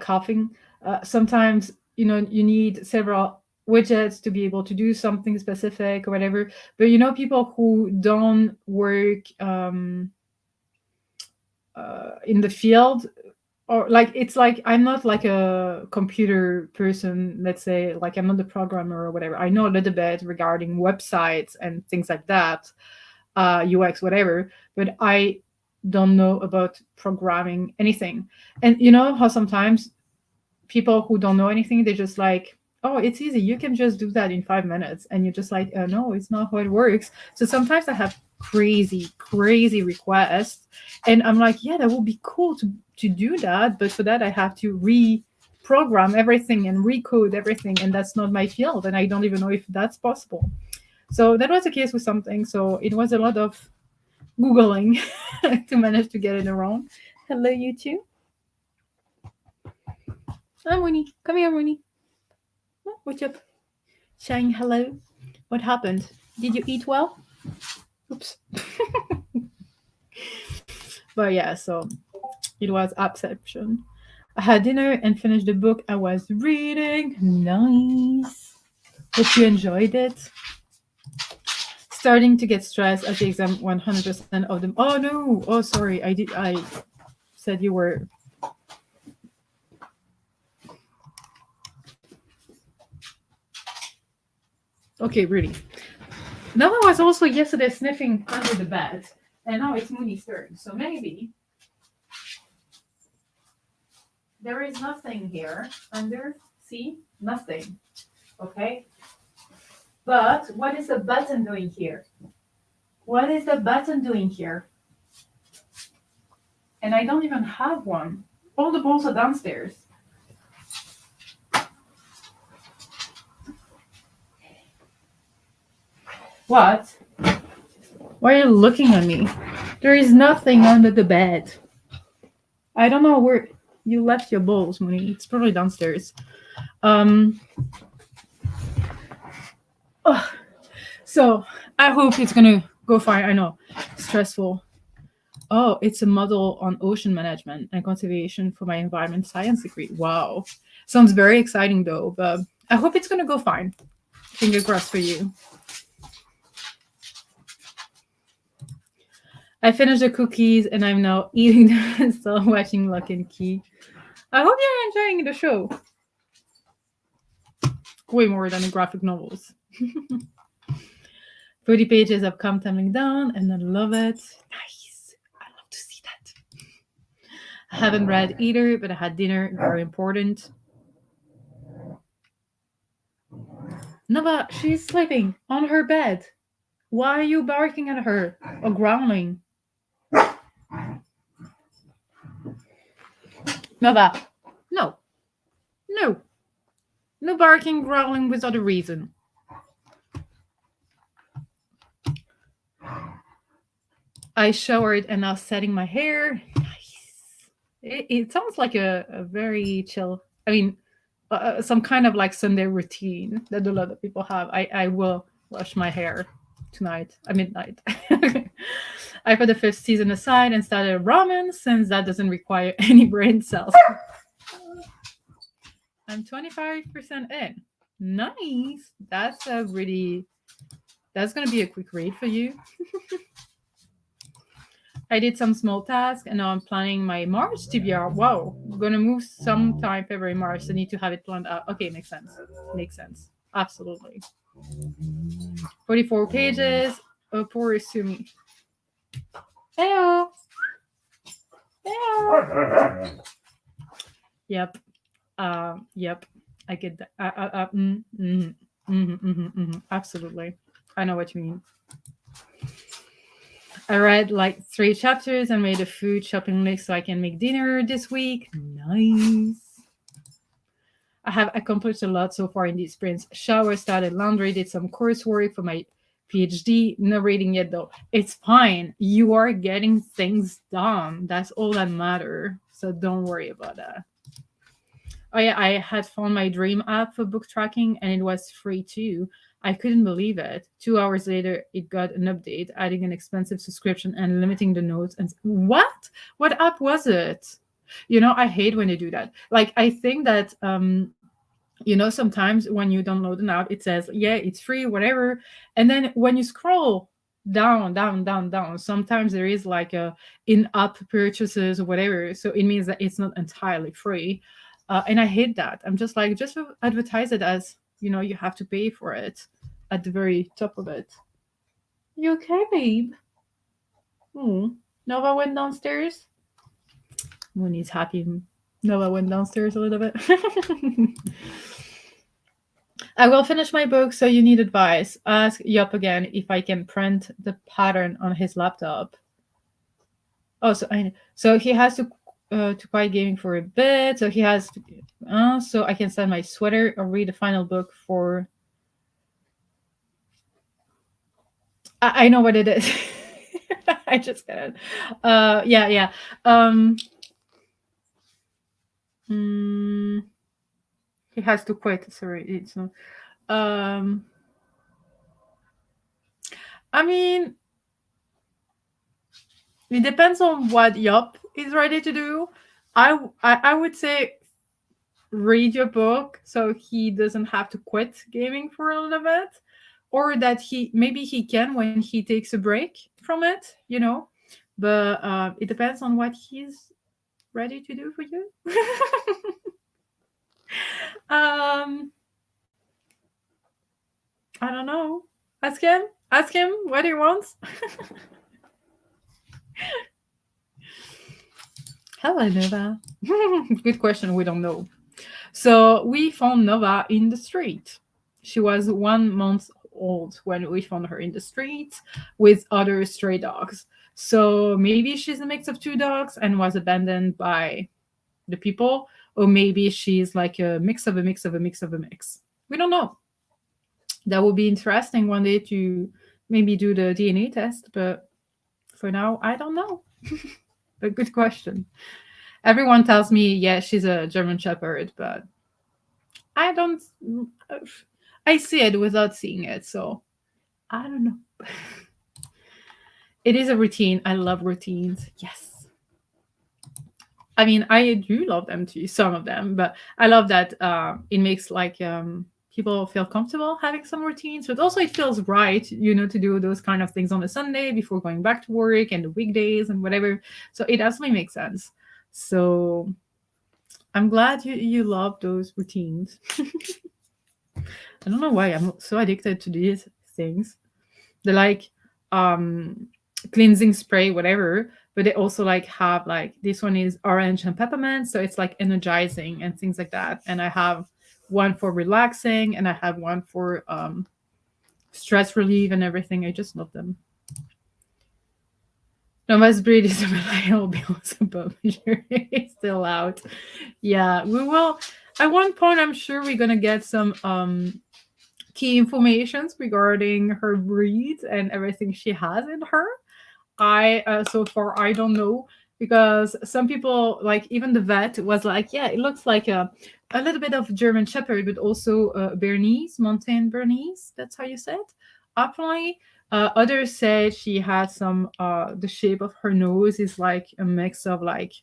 Coughing. Sometimes you need several widgets to be able to do something specific or whatever. But people who don't work in the field, or like, it's like I'm not like a computer person. Let's say, like, I'm not a programmer or whatever. I know a little bit regarding websites and things like that, UX, whatever. But I don't know about programming anything. And you know how sometimes people who don't know anything, they're just like, oh, it's easy, you can just do that in 5 minutes, and you're just like, no, it's not how it works. So sometimes I have crazy requests, and I'm like, yeah, that would be cool to do that, but for that I have to reprogram everything and recode everything, and that's not my field, and I don't even know if that's possible. So that was the case with something. So it was a lot of Googling to manage to get it around. Hello, you two. Hi, Winnie. Come here, Winnie. Oh, what's up? Saying hello. What happened? Did you eat well? Oops. But yeah, so it was Appception. I had dinner and finished the book I was reading. Nice. Hope you enjoyed it. Starting to get stressed at the exam 100% of them. Oh no. Oh, sorry. I said you were. Okay, really. Now I was also yesterday sniffing under the bed, and now it's Mooney's turn. So maybe there is nothing here under. See? Nothing. Okay? But what is the button doing here? What is the button doing here? And I don't even have one. All the balls are downstairs. What? Why are you looking at me? There is nothing under the bed. I don't know where you left your bowls, Mooney. It's probably downstairs. So I hope it's gonna go fine. I know, stressful. Oh, it's a model on ocean management and conservation for my environment science degree. Wow. Sounds very exciting though, but I hope it's going to go fine. Finger crossed for you. I finished the cookies and I'm now eating them, still watching Lock and Key. I hope you're enjoying the show. Way more than the graphic novels. 30 pages have come tumbling down and I love it. Nice. I love to see that. I haven't read either, but I had dinner. Very important. Nova, she's sleeping on her bed. Why are you barking at her or growling? Nova, no. No. No barking, growling without a reason. I showered and now setting my hair. Nice. It sounds like a very chill, I mean, some kind of like Sunday routine that a lot of people have. I will wash my hair tonight at midnight. I put the fifth season aside and started ramen since that doesn't require any brain cells. I'm 25% in. Nice. That's a really, that's going to be a quick read for you. I did some small tasks and now I'm planning my March TBR. Wow. I'm going to move sometime February, March. So I need to have it planned out. Okay, makes sense. Makes sense. Absolutely. 44 pages. Oh, poor Sumi. Heyo. Heyo. Yep. Yep. I get that. Absolutely. I know what you mean. I read like 3 chapters and made a food shopping list so I can make dinner this week. Nice. I have accomplished a lot so far in these sprints. Shower, started laundry, did some coursework for my PhD. No reading yet though. It's fine. You are getting things done. That's all that matters. So don't worry about that. Oh yeah, I had found my dream app for book tracking and it was free too. I couldn't believe it. 2 hours later, it got an update, adding an expensive subscription and limiting the notes. And what? What app was it? You know, I hate when they do that. Like, I think that, you know, sometimes when you download an app, it says, yeah, it's free, whatever. And then when you scroll down, sometimes there is like a in-app purchases or whatever. So it means that it's not entirely free. And I hate that. I'm just like, just advertise it as, you know, you have to pay for it at the very top of it. You okay, babe? Nova went downstairs. Moni's happy. Nova went downstairs a little bit. I will finish my book, so you need advice. Ask Yup again if I can print the pattern on his laptop. Oh, so he has to quiet gaming for a bit. So he has to, so I can send my sweater or read the final book for. I know what it is. I just got it. Yeah. He has to quit. Sorry, it's not. I mean, it depends on what Yup is ready to do. I would say read your book so he doesn't have to quit gaming for a little bit, or that maybe he can when he takes a break from it, you know. But it depends on what he's ready to do for you. I don't know. Ask him what he wants. Hello, Nova. Good question. We don't know. So we found Nova in the street. She was 1 month old when we found her in the street with other stray dogs. So maybe she's a mix of 2 dogs and was abandoned by the people, or maybe she's like a mix of a mix of a mix of a mix. We don't know. That would be interesting one day to maybe do the DNA test, but for now, I don't know. But good question. Everyone tells me, yeah, she's a German Shepherd, but I don't. I see it without seeing it, so I don't know. It is a routine. I love routines. Yes. I mean, I do love them too, some of them, but I love that it makes like people feel comfortable having some routines, but also it feels right, to do those kind of things on a Sunday before going back to work and the weekdays and whatever. So it absolutely makes sense. So I'm glad you love those routines. I don't know why I'm so addicted to these things. They're like cleansing spray, whatever, but they also like have like this one is orange and peppermint, so it's like energizing and things like that. And I have one for relaxing, and I have one for stress relief and everything. I just love them. Nova's Breed is a reliable Beyoncé publisher. It's still out. Yeah, we will. At one point, I'm sure we're gonna get some key informations regarding her breed and everything she has in her. I so far I don't know, because some people, like even the vet was like, yeah, it looks like a little bit of German Shepherd, but also Bernese, Montaigne Bernese. That's how you say it. Apparently, others said she had some. The shape of her nose is like a mix of like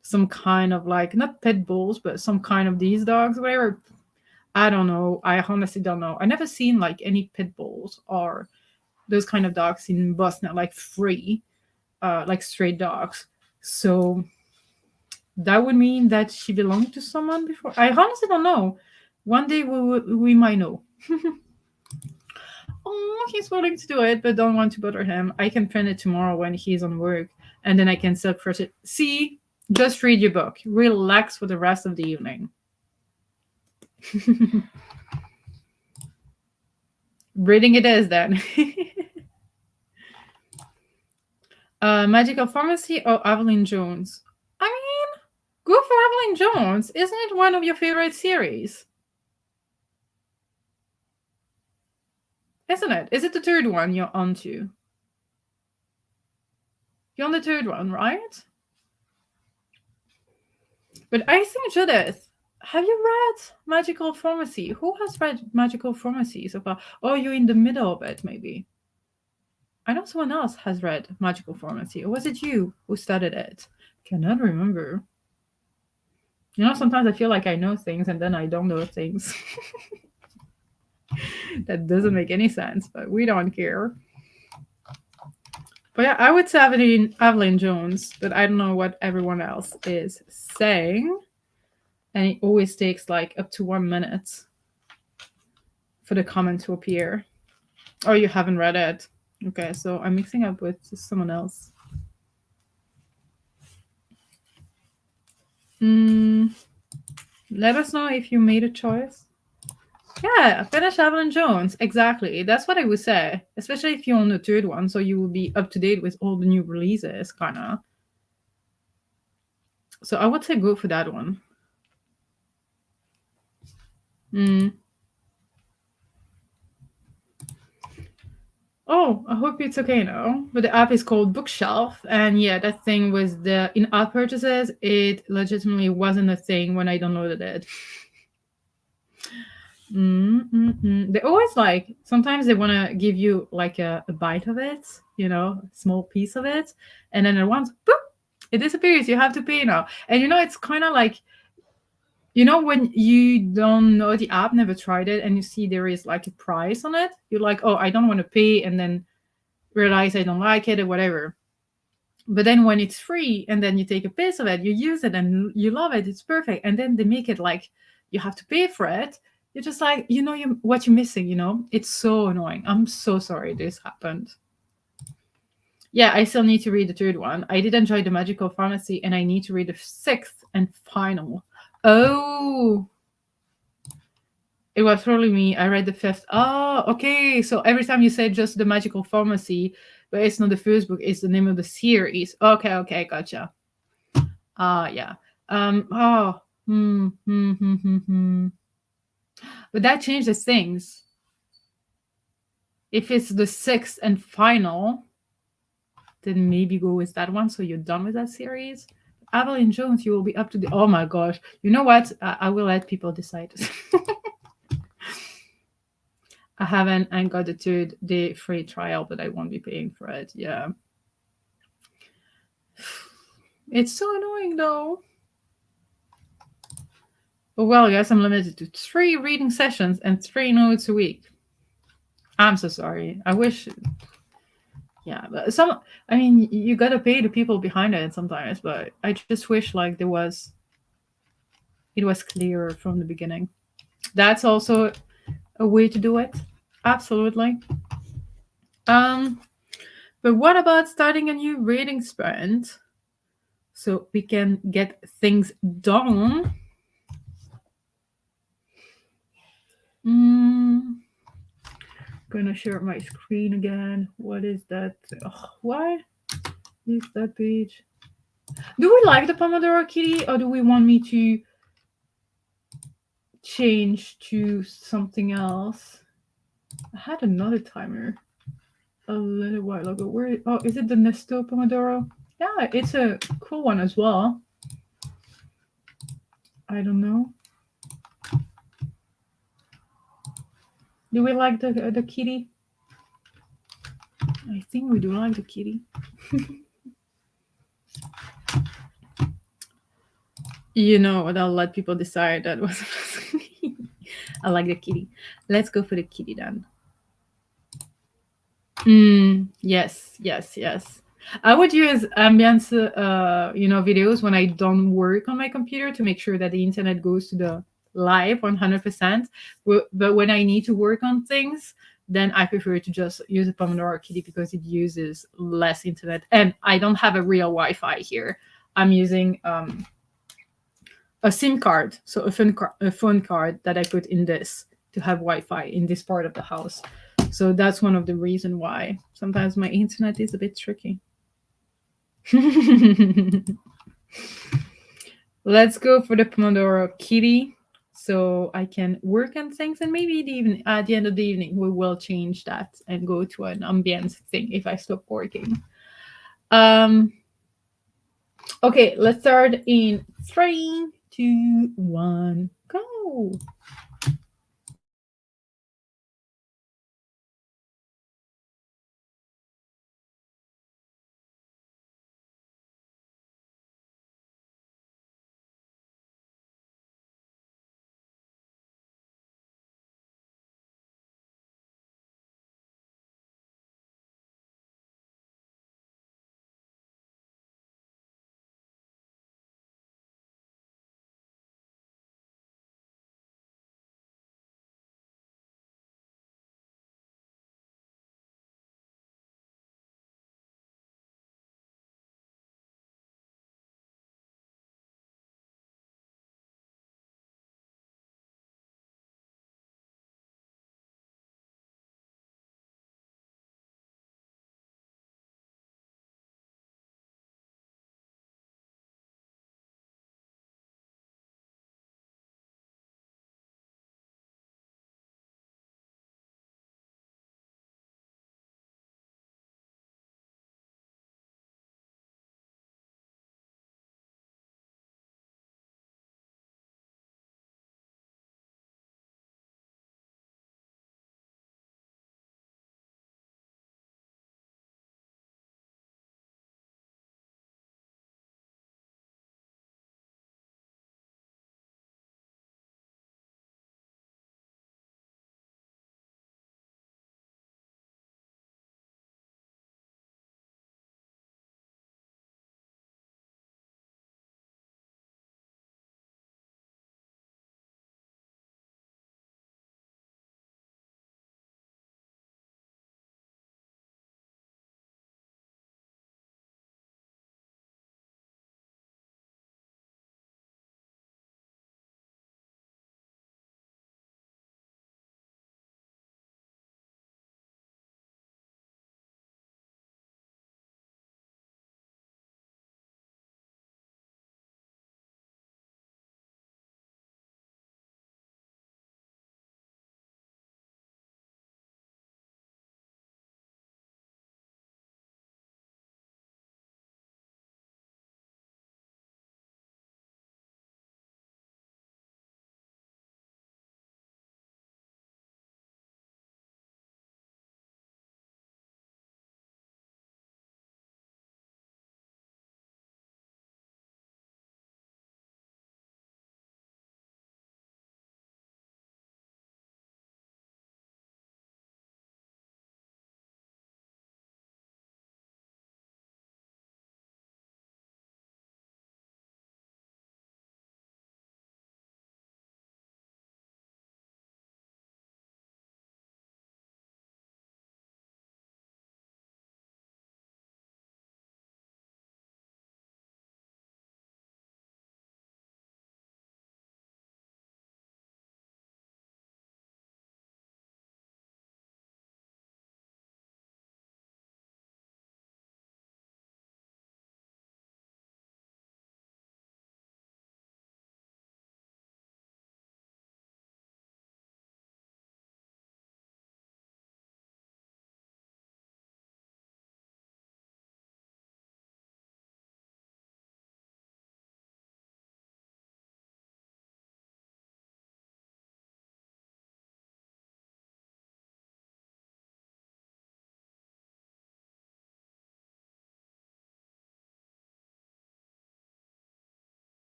some kind of like not pit bulls, but some kind of these dogs, whatever. I don't know. I honestly don't know. I never seen like any pit bulls or those kind of dogs in Bosnia, like free, like stray dogs. So that would mean that she belonged to someone before. I honestly don't know. One day we might know. Oh, he's willing to do it, but don't want to bother him. I can print it tomorrow when he's on work, and then I can silk first it. See, just read your book. Relax for the rest of the evening. Reading it is then. Magical Pharmacy or Evelyn Jones? I mean, go for Evelyn Jones. Isn't it one of your favorite series? Isn't it? Is it the third one you're onto? You're on the third one, right? But I think, Judith, have you read Magical Pharmacy? Who has read Magical Pharmacy so far? Oh, you're in the middle of it, maybe. I know someone else has read Magical Pharmacy. Or was it you who started it? Cannot remember. Sometimes I feel like I know things and then I don't know things. That doesn't make any sense, but we don't care. But yeah, I would say Evelyn Jones, but I don't know what everyone else is saying. And it always takes like up to 1 minute for the comment to appear. Oh, you haven't read it. Okay, so I'm mixing up with someone else. Let us know if you made a choice. Yeah, finish Evelyn Jones. Exactly. That's what I would say. Especially if you're on the third one, so you will be up to date with all the new releases, kind of. So I would say go for that one. Oh, I hope it's okay now. But the app is called Bookshelf, and yeah, that thing was the in-app purchases. It legitimately wasn't a thing when I downloaded it. They always like, sometimes they want to give you like a bite of it, a small piece of it, and then at once, boop, it disappears. You have to pay now. And it's kind of like, when you don't know the app, never tried it, and you see there is like a price on it, you're like, oh, I don't want to pay, and then realize I don't like it or whatever. But then when it's free and then you take a piece of it, you use it and you love it, it's perfect. And then they make it like you have to pay for it. You're just like, what you're missing, It's so annoying. I'm so sorry this happened. Yeah, I still need to read the third one. I did enjoy the Magical Pharmacy, and I need to read the sixth and final. Oh, it was probably me. I read the fifth. Oh, okay. So every time you say just the Magical Pharmacy, but it's not the first book, it's the name of the series. Okay, gotcha. Yeah. But that changes things. If it's the sixth and final, then maybe go with that one, so you're done with that series. Evelyn Jones, you will be up to the... Oh my gosh. You know what? I will let people decide. I haven't and got the 3-day free trial, but I won't be paying for it. Yeah. It's so annoying though. But well, guys, I'm limited to 3 reading sessions and 3 notes a week. I'm so sorry. I wish. Yeah, but I mean, you gotta pay the people behind it sometimes, but I just wish like it was clearer from the beginning. That's also a way to do it. Absolutely. Um, but what about starting a new reading sprint so we can get things done? Gonna share my screen again. What is that? Why is that page? Do we like the Pomodoro Kitty, or do we want me to change to something else? I had another timer a little while ago. Where? Oh, is it the Nesto Pomodoro? Yeah, it's a cool one as well. I don't know. Do we like the kitty? I think we do like the kitty. You know what? I'll let people decide. That was. I like the kitty. Let's go for the kitty then. Yes. I would use ambience, videos when I don't work on my computer to make sure that the internet goes to the live 100%. But when I need to work on things, then I prefer to just use a Pomodoro Kitty because it uses less internet. And I don't have a real Wi-Fi here. I'm using a SIM card, so a phone card that I put in this to have Wi-Fi in this part of the house. So that's one of the reasons why sometimes my internet is a bit tricky. Let's go for the Pomodoro Kitty so I can work on things, and maybe at the end of the evening we will change that and go to an ambience thing if I stop working. Okay, let's start in 3, 2, 1, go.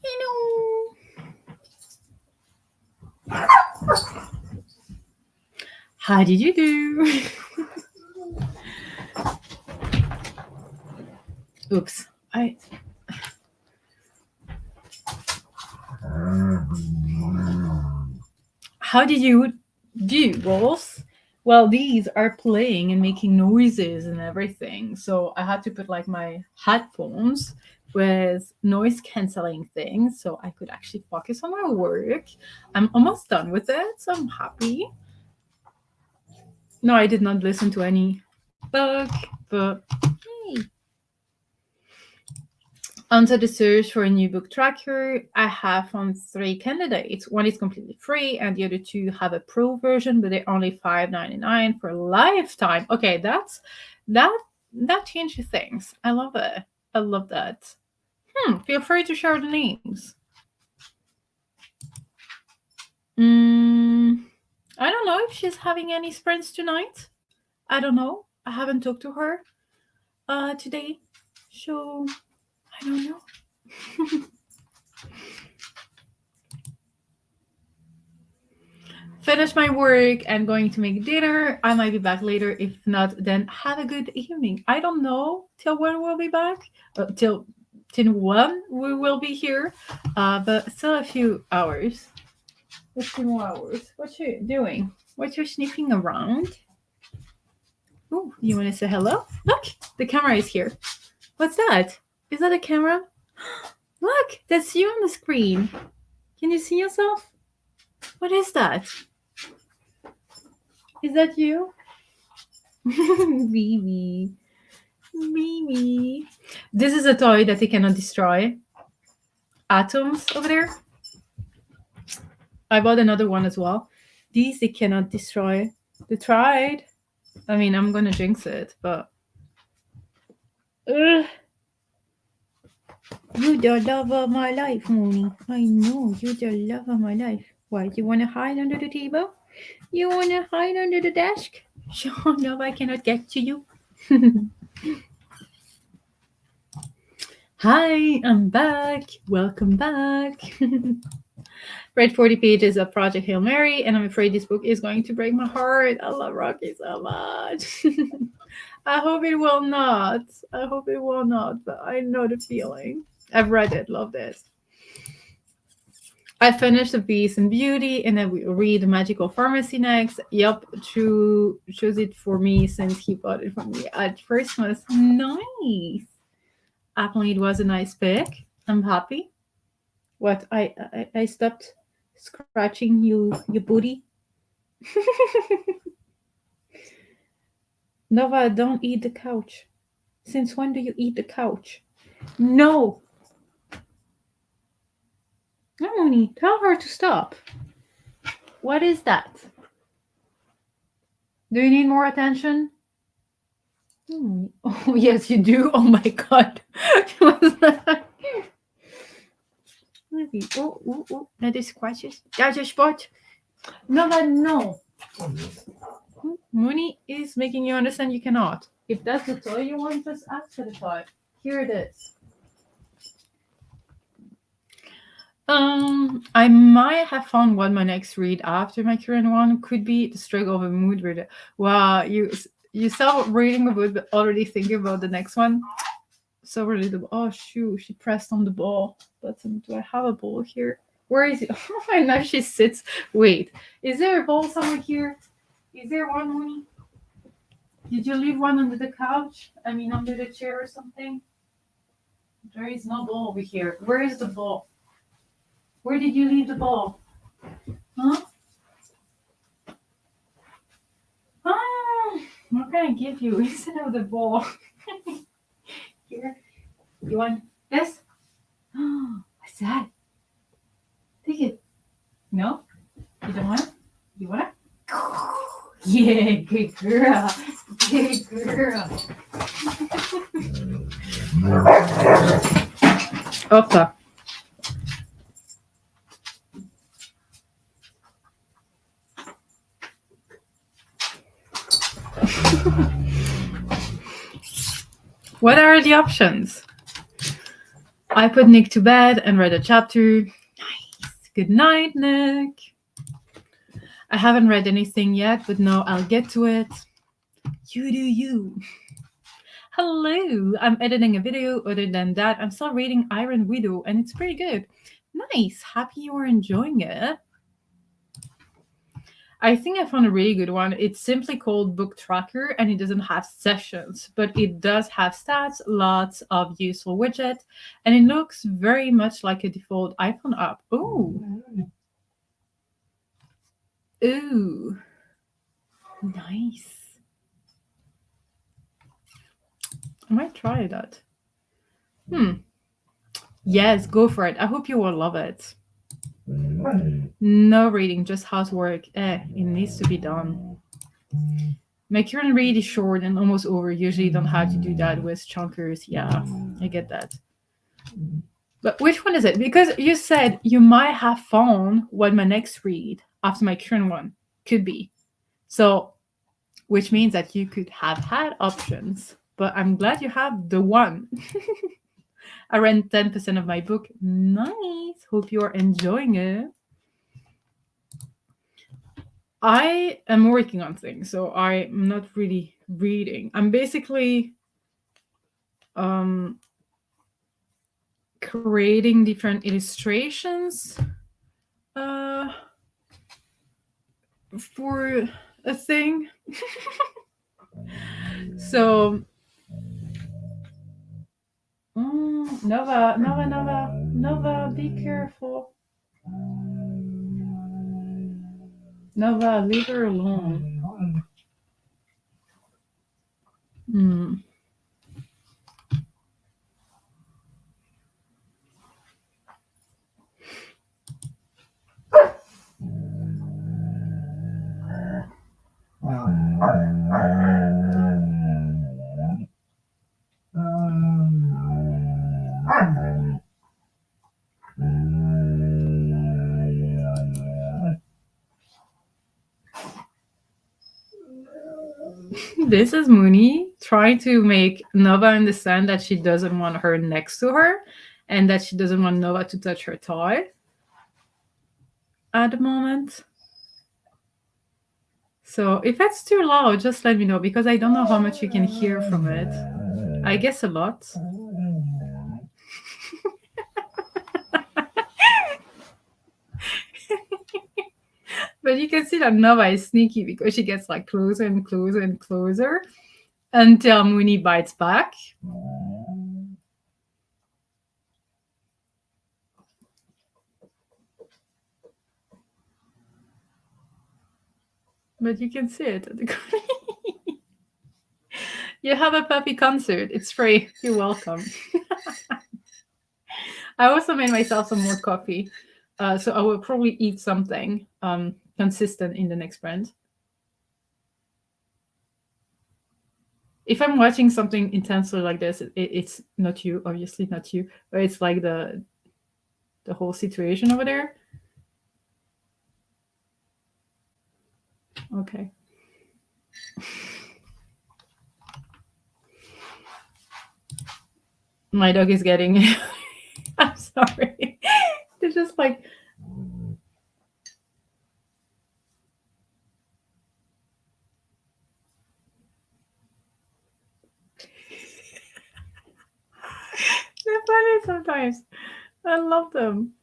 Hello. How did you do? Oops. How did you do, Wolves? Well, these are playing and making noises and everything. So I had to put like my headphones with noise canceling things so I could actually focus on my work. I'm almost done with it, so I'm happy. No, I did not listen to any book, but hey. Onto the search for a new book tracker. I have found 3 candidates. One is completely free, and the other 2 have a pro version, but they're only $5.99 for a lifetime. Okay, that changes things. I love it. I love that. Feel free to share the names. I don't know if she's having any sprints tonight. I don't know. I haven't talked to her today, so I don't know. Finish my work and going to make dinner. I might be back later. If not, then have a good evening. I don't know till when we'll be back. Till 1 we will be here. But still a few hours. A few more hours. What you doing? What you're sniffing around? Oh, you want to say hello? Look, the camera is here. What's that? Is that a camera? Look, that's you on the screen. Can you see yourself? What is that? Is that you? Baby. Baby. This is a toy that they cannot destroy. Atoms over there. I bought another one as well. These they cannot destroy. They tried. I mean, I'm gonna jinx it, but you're the love of my life, Mooney. I know you're the love of my life. Why, do you want to hide under the table? You want to hide under the desk? Sure, no, I cannot get to you. Hi, I'm back. Welcome back. Read 40 pages of Project Hail Mary, and I'm afraid this book is going to break my heart. I love Rocky so much. I hope it will not. I hope it will not, but I know the feeling. I've read it, loved it. I finished The Beast and Beauty, and then we read The Magical Pharmacy next. Yup, True chose it for me since he bought it for me at Christmas. Nice. Apparently it was a nice pick. I'm happy. What? I stopped scratching your booty. Nova, don't eat the couch. Since when do you eat the couch? No. Emily, tell her to stop. What is that? Do you need more attention? Oh, yes, you do. Oh my god. What's that? Oh, that is scratches. That's a spot. No. Mooney is making you understand you cannot. If that's the toy you want, just ask for the toy. Here it is. I might have found what my next read after my current one could be. The Struggle of a Mood Reader. Wow, you start reading a book but already thinking about the next one. So relatable. Oh shoot, she pressed on the ball button. Do I have a ball here? Where is it? Oh, and now she sits. Wait, is there a ball somewhere here? Is there one, Mooney? Did you leave one under the couch? I mean, under the chair or something? There is no ball over here. Where is the ball? Where did you leave the ball? Huh? What can I give you instead of the ball? Here. You want this? What's that? Take it. No? You don't want it? You want it? Yeah, good girl. Good girl. Okay. What are the options? I put Nick to bed and read a chapter. Nice. Good night, Nick. I haven't read anything yet, but no, I'll get to it. You do you. Hello, I'm editing a video. Other than that, I'm still reading Iron Widow, and it's pretty good. Nice. Happy you are enjoying it. I think I found a really good one. It's simply called Book Tracker, and it doesn't have sessions, but it does have stats, lots of useful widgets, and it looks very much like a default iPhone app. Ooh. Ooh. Nice. I might try that. Yes, go for it. I hope you will love it. No reading, just housework. It needs to be done. My current read is short and almost over. Usually don't have to do that with chunkers. Yeah, I get that. But which one is it? Because you said you might have found what my next read after my current one could be. So, which means that you could have had options. But I'm glad you have the one. I read 10% of my book. Nice. Hope you are enjoying it. I am working on things, so I'm not really reading. I'm basically creating different illustrations for a thing. So Nova, be careful. Nova, leave her alone. This is Mooney trying to make Nova understand that she doesn't want her next to her and that she doesn't want Nova to touch her toy at the moment. So if it's too loud, just let me know, because I don't know how much you can hear from it. I guess a lot. But you can see that Nova is sneaky because she gets like closer and closer and closer until Mooney bites back. But you can see it at the corner. You have a puppy concert. It's free. You're welcome. I also made myself some more coffee. So I will probably eat something consistent in the next sprint. If I'm watching something intensely like this, it's not you, obviously not you, but it's like the whole situation over there. Okay. My dog is getting... I'm sorry. They're just like... They're funny sometimes. I love them.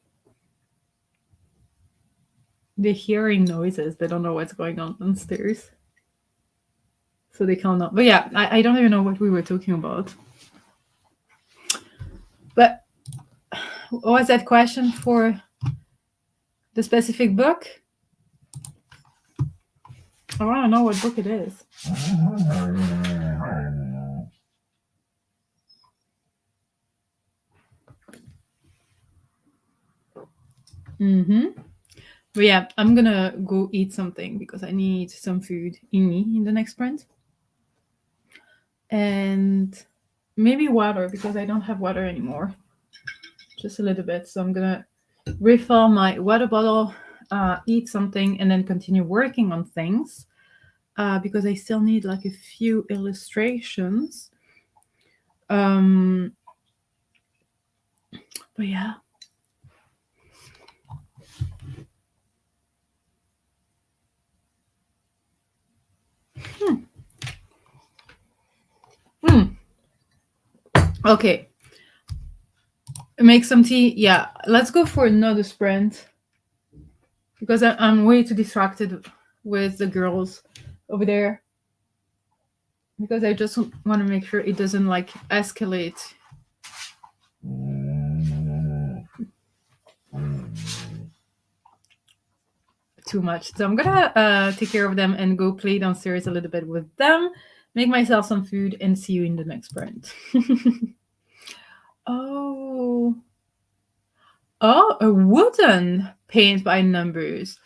They're hearing noises. They don't know what's going on downstairs. So they can't know. But yeah, I don't even know what we were talking about. But what was that question for the specific book? I want to know what book it is. But yeah, I'm gonna go eat something because I need some food in me in the next sprint. And maybe water, because I don't have water anymore. Just a little bit. So I'm gonna refill my water bottle, eat something, and then continue working on things. Because I still need like a few illustrations. But yeah. Okay. Make some tea. Yeah. Let's go for another sprint. Because I'm way too distracted with the girls over there. Because I just want to make sure it doesn't like escalate. Too much. So I'm gonna take care of them and go play downstairs a little bit with them, make myself some food, and see you in the next sprint. Oh, a wooden paint by numbers.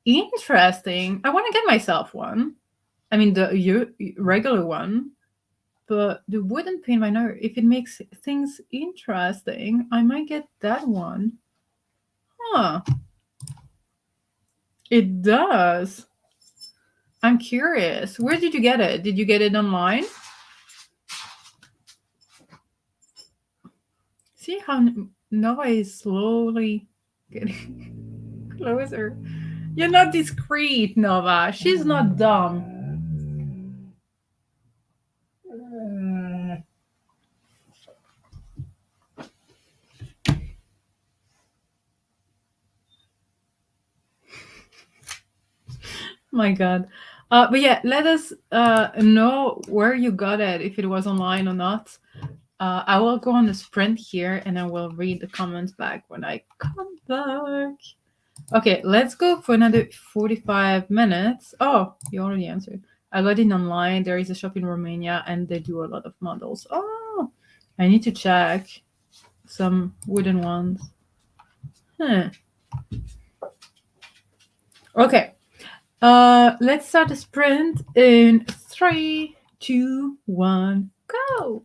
Interesting. I want to get myself one. I mean the regular one, but the wooden paint by number. If it makes things interesting, I might get that one. Huh. It does. I'm curious. Where did you get it? Did you get it online? See how Nova is slowly getting closer. You're not discreet, Nova. She's not dumb. My God. But yeah, let us know where you got it, if it was online or not. I will go on the sprint here and I will read the comments back when I come back. Okay, let's go for another 45 minutes. Oh, you already answered. I got it online. There is a shop in Romania and they do a lot of models. Oh, I need to check some wooden ones. Huh. Okay. Let's start the sprint in 3, 2, 1, go.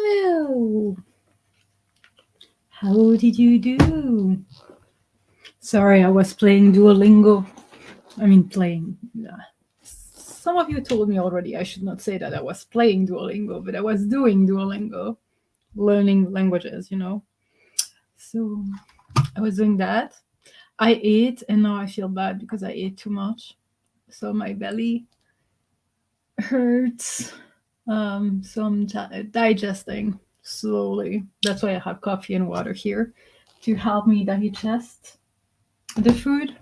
Hello. How did you do? Sorry, I was playing Duolingo. I mean, playing. Some of you told me already I should not say that I was playing Duolingo, but I was doing Duolingo, learning languages, So I was doing that. I ate, and now I feel bad because I ate too much. So my belly hurts. So I'm digesting slowly. That's why I have coffee and water here to help me digest the food.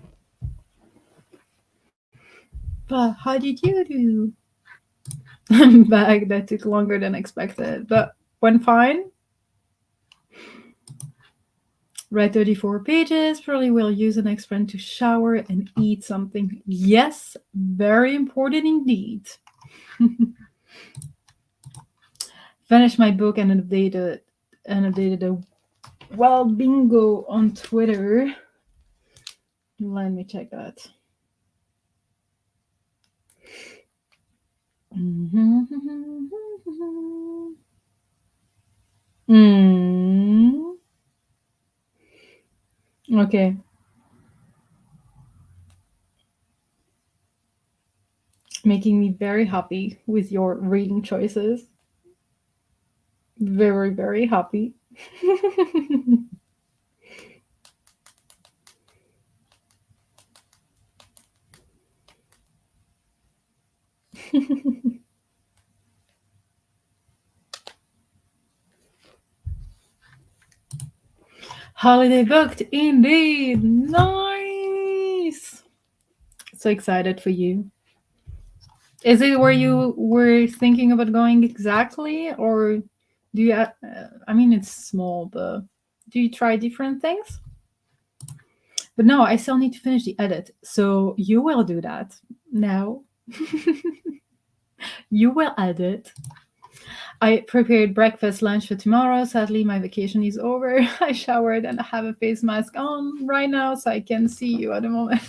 But how did you do? I'm back. That took longer than expected, but went fine. Read 34 pages. Probably will use the next friend to shower and eat something. Yes, very important indeed. Finished my book and updated the well bingo on Twitter. Let me check that. Okay. Making me very happy with your reading choices. Very, very happy. Holiday booked, indeed. Nice. So excited for you. Is it where you were thinking about going exactly, or do you? I mean, it's small, but do you try different things? But no, I still need to finish the edit, so you will do that now. You will edit. I prepared breakfast, lunch for tomorrow. Sadly, my vacation is over. I showered and I have a face mask on right now, so I can see you at the moment.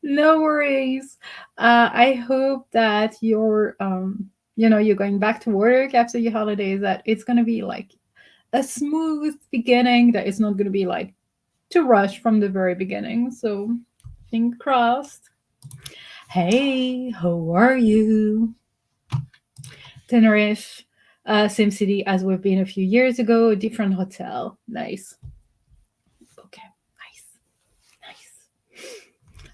No worries. I hope that you're going back to work after your holidays, that it's going to be like a smooth beginning, that it's not going to be like too rushed from the very beginning. So, fingers crossed. Hey, how are you? Tenerife, same city as we've been a few years ago, different hotel. Nice. Okay, nice.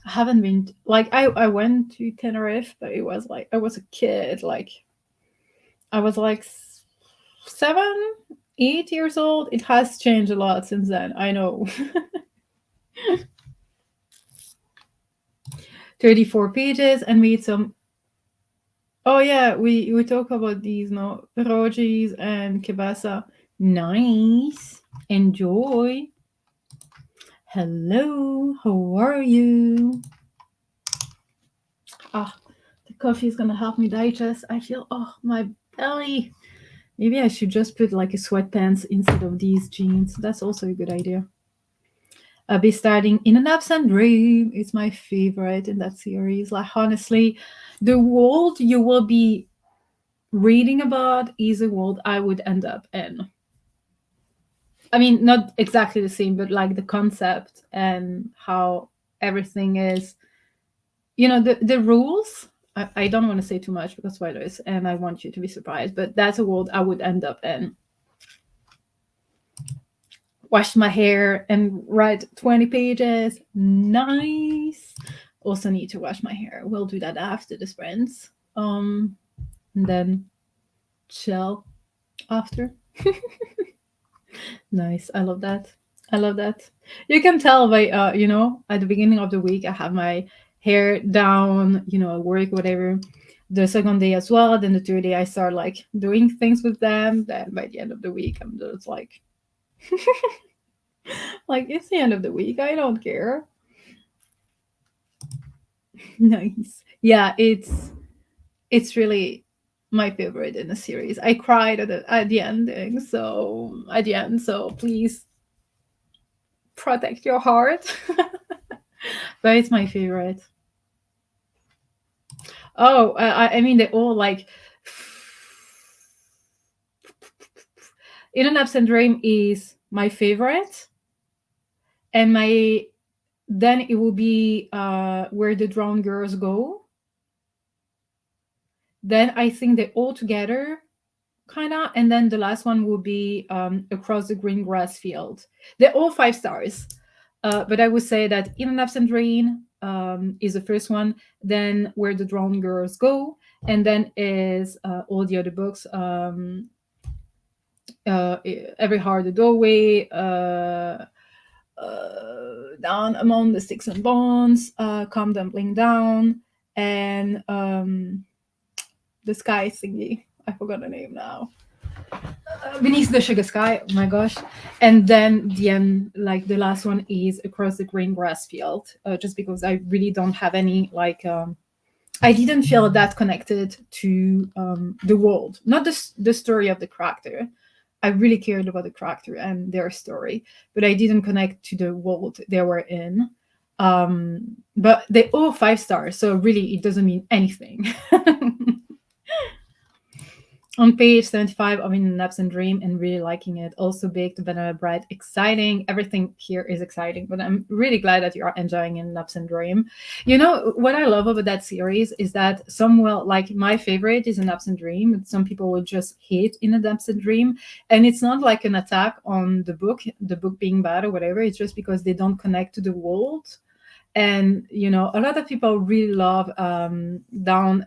I haven't been I went to Tenerife, but it was like I was a kid. Like I was like 7, 8 years old. It has changed a lot since then. I know. 34 pages and made some. Oh yeah, we talk about these no pierogies and kibasa. Nice. Enjoy. Hello, how are you? The coffee is gonna help me digest. I feel my belly. Maybe I should just put like a sweatpants instead of these jeans. That's also a good idea. I'll be starting In an Absent Dream. It's my favorite in that series. Like honestly, the world you will be reading about is a world I would end up in. I mean, not exactly the same, but like the concept and how everything is. The rules. I don't want to say too much because spoilers, and I want you to be surprised. But that's a world I would end up in. Wash my hair and write 20 pages. Nice. Also need to wash my hair. We'll do that after the sprints. And then chill after. Nice. I love that. You can tell by at the beginning of the week I have my hair down, at work, whatever. The second day as well. Then the third day I start like doing things with them. Then by the end of the week I'm just like like it's the end of the week. I don't care. Nice. Yeah, it's really my favorite in the series. I cried at the ending, so at the end, so please protect your heart. But it's my favorite. Oh, I mean, they all like In an Absent Dream is my favorite, and then it will be Where the Drowned Girls Go. Then I think they all together, kind of, and then the last one will be Across the Green Grass Field. They're all 5 stars, but I would say that In an Absent Dream is the first one, then Where the Drowned Girls Go, and then is all the other books. Every Heart a Doorway, Down Among the Sticks and Bones, Come Dumpling Down, and the Sky thingy. I forgot the name now. Beneath the Sugar Sky. Oh my gosh. And then the end, like the last one is Across the Green Grass Field, just because I really don't have any like. I didn't feel that connected to the world, not the story of the character. I really cared about the character and their story, but I didn't connect to the world they were in. But they all 5 stars, so really it doesn't mean anything. On page 75, I'm in an Absent Dream and really liking it. Also baked banana bread, exciting. Everything here is exciting, but I'm really glad that you are enjoying an Absent Dream. You know, what I love about that series is that some will, like my favorite is an Absent Dream. Some people will just hate in an Absent Dream. And it's not like an attack on the book being bad or whatever. It's just because they don't connect to the world. And, you know, a lot of people really love Down...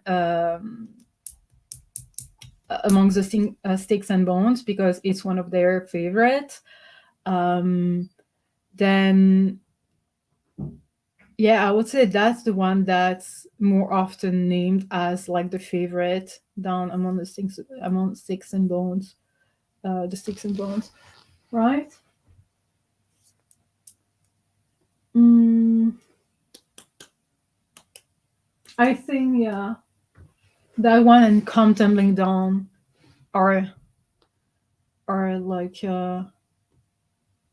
Amongst the Sticks and Bones because it's one of their favorites. Then, yeah, I would say that's the one that's more often named as like the favorite, Down Among the Sticks and Bones. The Sticks and Bones, right? I think, yeah. That one and Come Tumbling Down are like the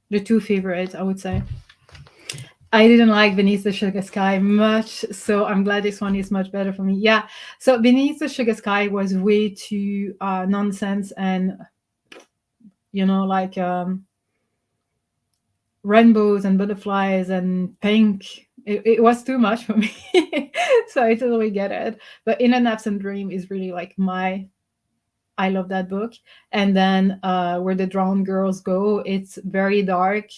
2 favorites, I would say. I didn't like Beneath the Sugar Sky much, so I'm glad this one is much better for me. Yeah, so Beneath the Sugar Sky was way too nonsense and, you know, like rainbows and butterflies and pink. It was too much for me. So I totally get it. But In an Absent Dream is really like I love that book. And then Where the Drowned Girls Go, it's very dark.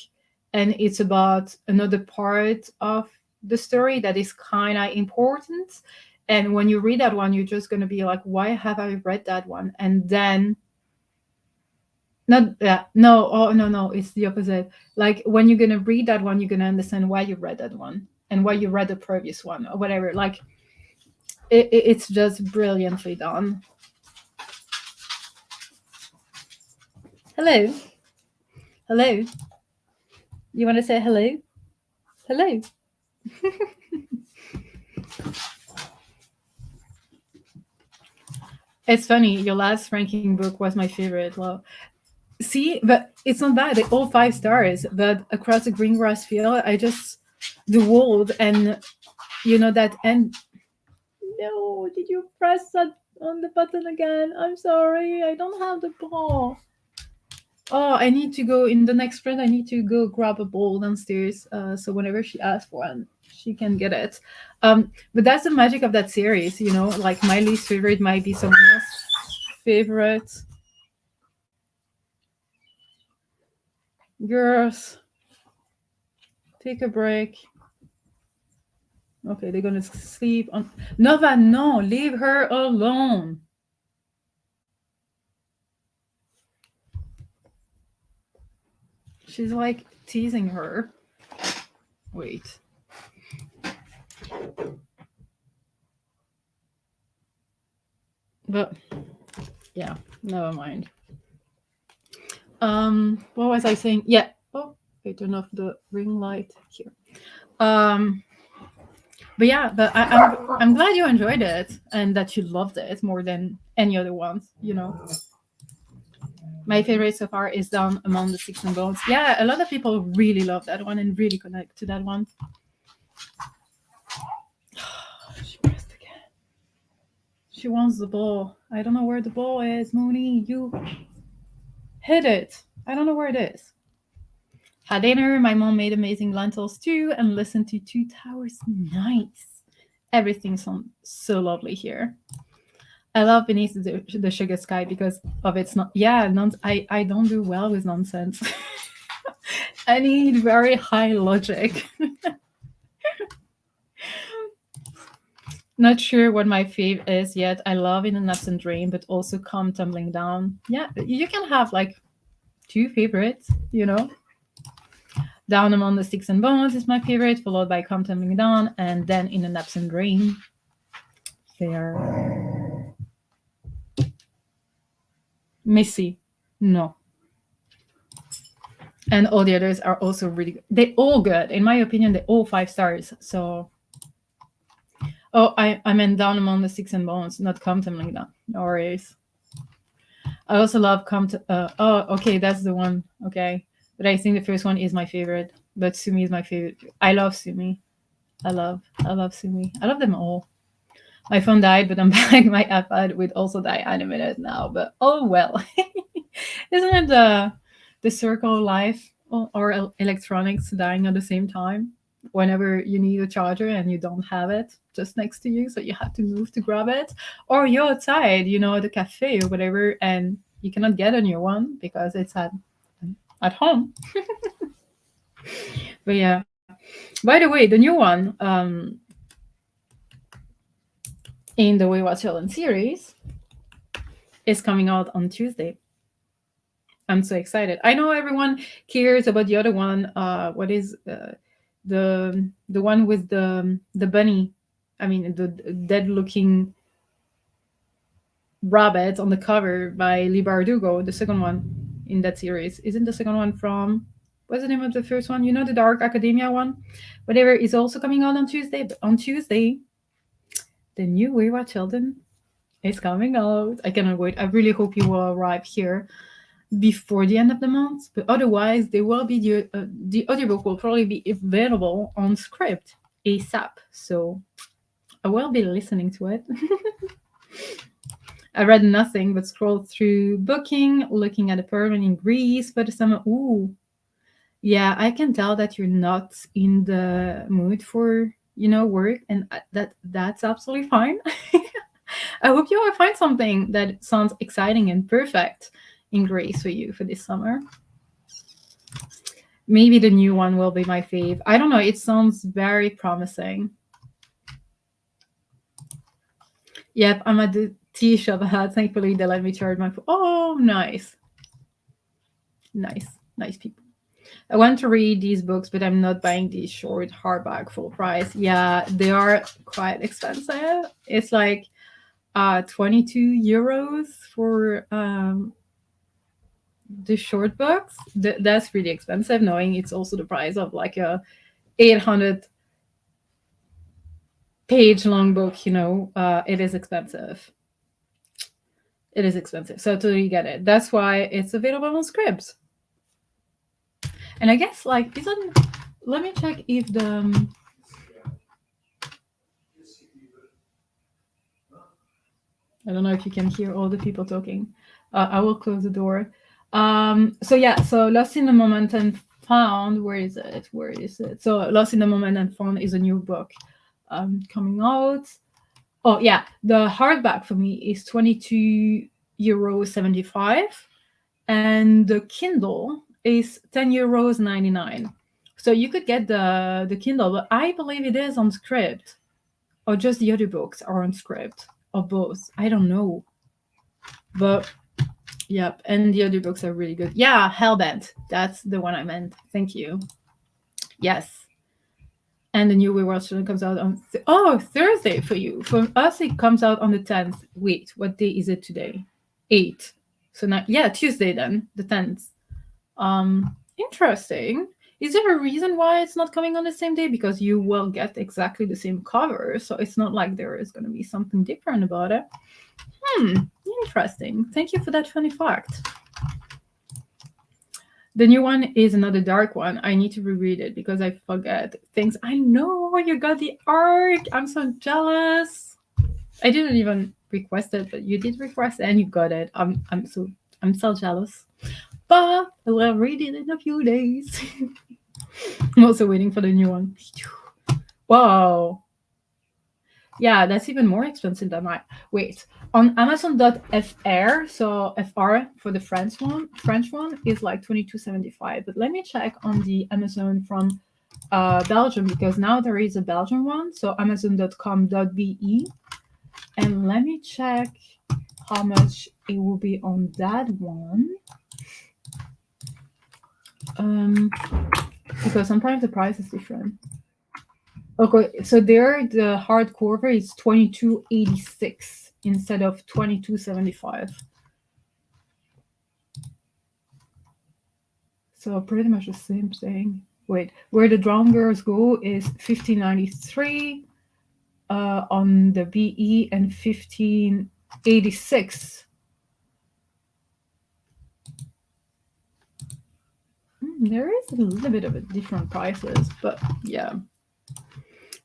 And it's about another part of the story that is kind of important. And when you read that one, you're just going to be like, why have I read that one? And then no, it's the opposite. Like when you're gonna read that one, you're gonna understand why you read that one and why you read the previous one or whatever. Like it's just brilliantly done. Hello. You want to say hello? It's funny, your last ranking book was my favorite. Well, see, but it's not bad. They're all 5 stars. But Across the Green Grass Field, the world and, you know, that end. No, did you press that on the button again? I'm sorry, I don't have the ball. Oh, I need to go in the next sprint. I need to go grab a ball downstairs. So whenever she asks for one, she can get it. But that's the magic of that series, you know. Like my least favorite might be someone else's favorite. Girls, take a break. Okay, they're gonna sleep on. Nova, no, leave her alone. She's like teasing her. Wait. But yeah, never mind. What was I saying? Yeah. Oh, I turn off the ring light here. But yeah, but I'm glad you enjoyed it and that you loved it more than any other ones, you know. My favorite so far is Down Among the Sticks and Bones. Yeah, a lot of people really love that one and really connect to that one. She pressed again. She wants the ball. I don't know where the ball is, Mooney. You. Hit it. I don't know where it is. Had dinner. My mom made amazing lentil stew and listened to Two Towers. Nice. Everything sounds so lovely here. I love Beneath the Sugar Sky because of its not. Yeah, I don't do well with nonsense. I need very high logic. Not sure what my fave is yet. I love In a Nuts and Dream, but also Come Tumbling Down. Yeah, you can have like two favorites, you know. Down Among the Sticks and Bones is my favorite, followed by Come Tumbling Down, and then In a Nuts and Dream. Fair. Missy. No. And all the others are also really good. They're all good. In my opinion, they're all 5 stars. So oh, I meant Down Among the Sticks and Bones, not Come Tumbling Down. No worries. I also love Come to oh, okay, that's the one. Okay. But I think the first one is my favorite. But Sumi is my favorite. I love Sumi. I love Sumi. I love them all. My phone died, but I'm back. My iPad would also die any minute now. But oh well. Isn't it the circle of life or electronics dying at the same time? Whenever you need a charger and you don't have it just next to you, so you have to move to grab it, or you're outside, at the cafe or whatever, and you cannot get a new one because it's at home. But yeah. By the way, the new one in the Wayward Children series is coming out on Tuesday. I'm so excited. I know everyone cares about the other one. What is the one with the bunny? I mean, the dead-looking rabbit on the cover by Lee Bardugo, the second one in that series. Isn't the second one from... What's the name of the first one? The Dark Academia one? Whatever, is also coming out on Tuesday. But on Tuesday, the new Wayward Children is coming out. I cannot wait. I really hope you will arrive here before the end of the month. But otherwise, there will be the audiobook will probably be available on Scribd ASAP. So I will be listening to it. I read nothing but scrolled through Booking, looking at a apartment in Greece for the summer. Ooh. Yeah, I can tell that you're not in the mood for, work, and that's absolutely fine. I hope you will find something that sounds exciting and perfect in Greece for you for this summer. Maybe the new one will be my fave. I don't know. It sounds very promising. Yep, I'm at the tea shop. Thankfully, they let me charge my phone. Oh, nice. Nice people. I want to read these books, but I'm not buying these short hardback full price. Yeah, they are quite expensive. It's like 22 euros for the short books. That's really expensive, knowing it's also the price of like a 800 page long book. It is expensive. It is expensive, so I totally get it. That's why it's available on Scribd. And I guess let me check if the I don't know if you can hear all the people talking. I will close the door. So Lost in the Moment and Found. Where is it? So Lost in the Moment and Found is a new book coming out. Oh yeah, the hardback for me is €22.75, and the Kindle is €10.99. So you could get the Kindle, but I believe it is on Scribd, or just the other books are on Scribd, or both. I don't know, but yep. And the other books are really good. Yeah, Hellbent. That's the one I meant. Thank you. Yes. And the new Wayward Children comes out on Thursday for you. For us, it comes out on the 10th. Wait, what day is it today? 8. So now, yeah, Tuesday then, the 10th. Interesting. Is there a reason why it's not coming on the same day? Because you will get exactly the same cover, so it's not like there is going to be something different about it. Interesting. Thank you for that funny fact. The new one is another dark one. I need to reread it because I forget things. I know you got the arc. I'm so jealous. I didn't even request it, but you did request it and you got it. I'm so jealous. but I'll read it in a few days. I'm also waiting for the new one. Wow. Yeah, that's even more expensive than mine. Wait, on Amazon.fr, so FR for the French one is like 22.75. But let me check on the Amazon from Belgium, because now there is a Belgian one, so amazon.com.be, and let me check how much it will be on that one. Because sometimes the price is different. Okay, so there the hardcover is 22.86 instead of 22.75. So pretty much the same thing. Wait, Where the Drowned Girls Go is 15.93 on the BE and 15.86. There is a little bit of a different prices, but yeah.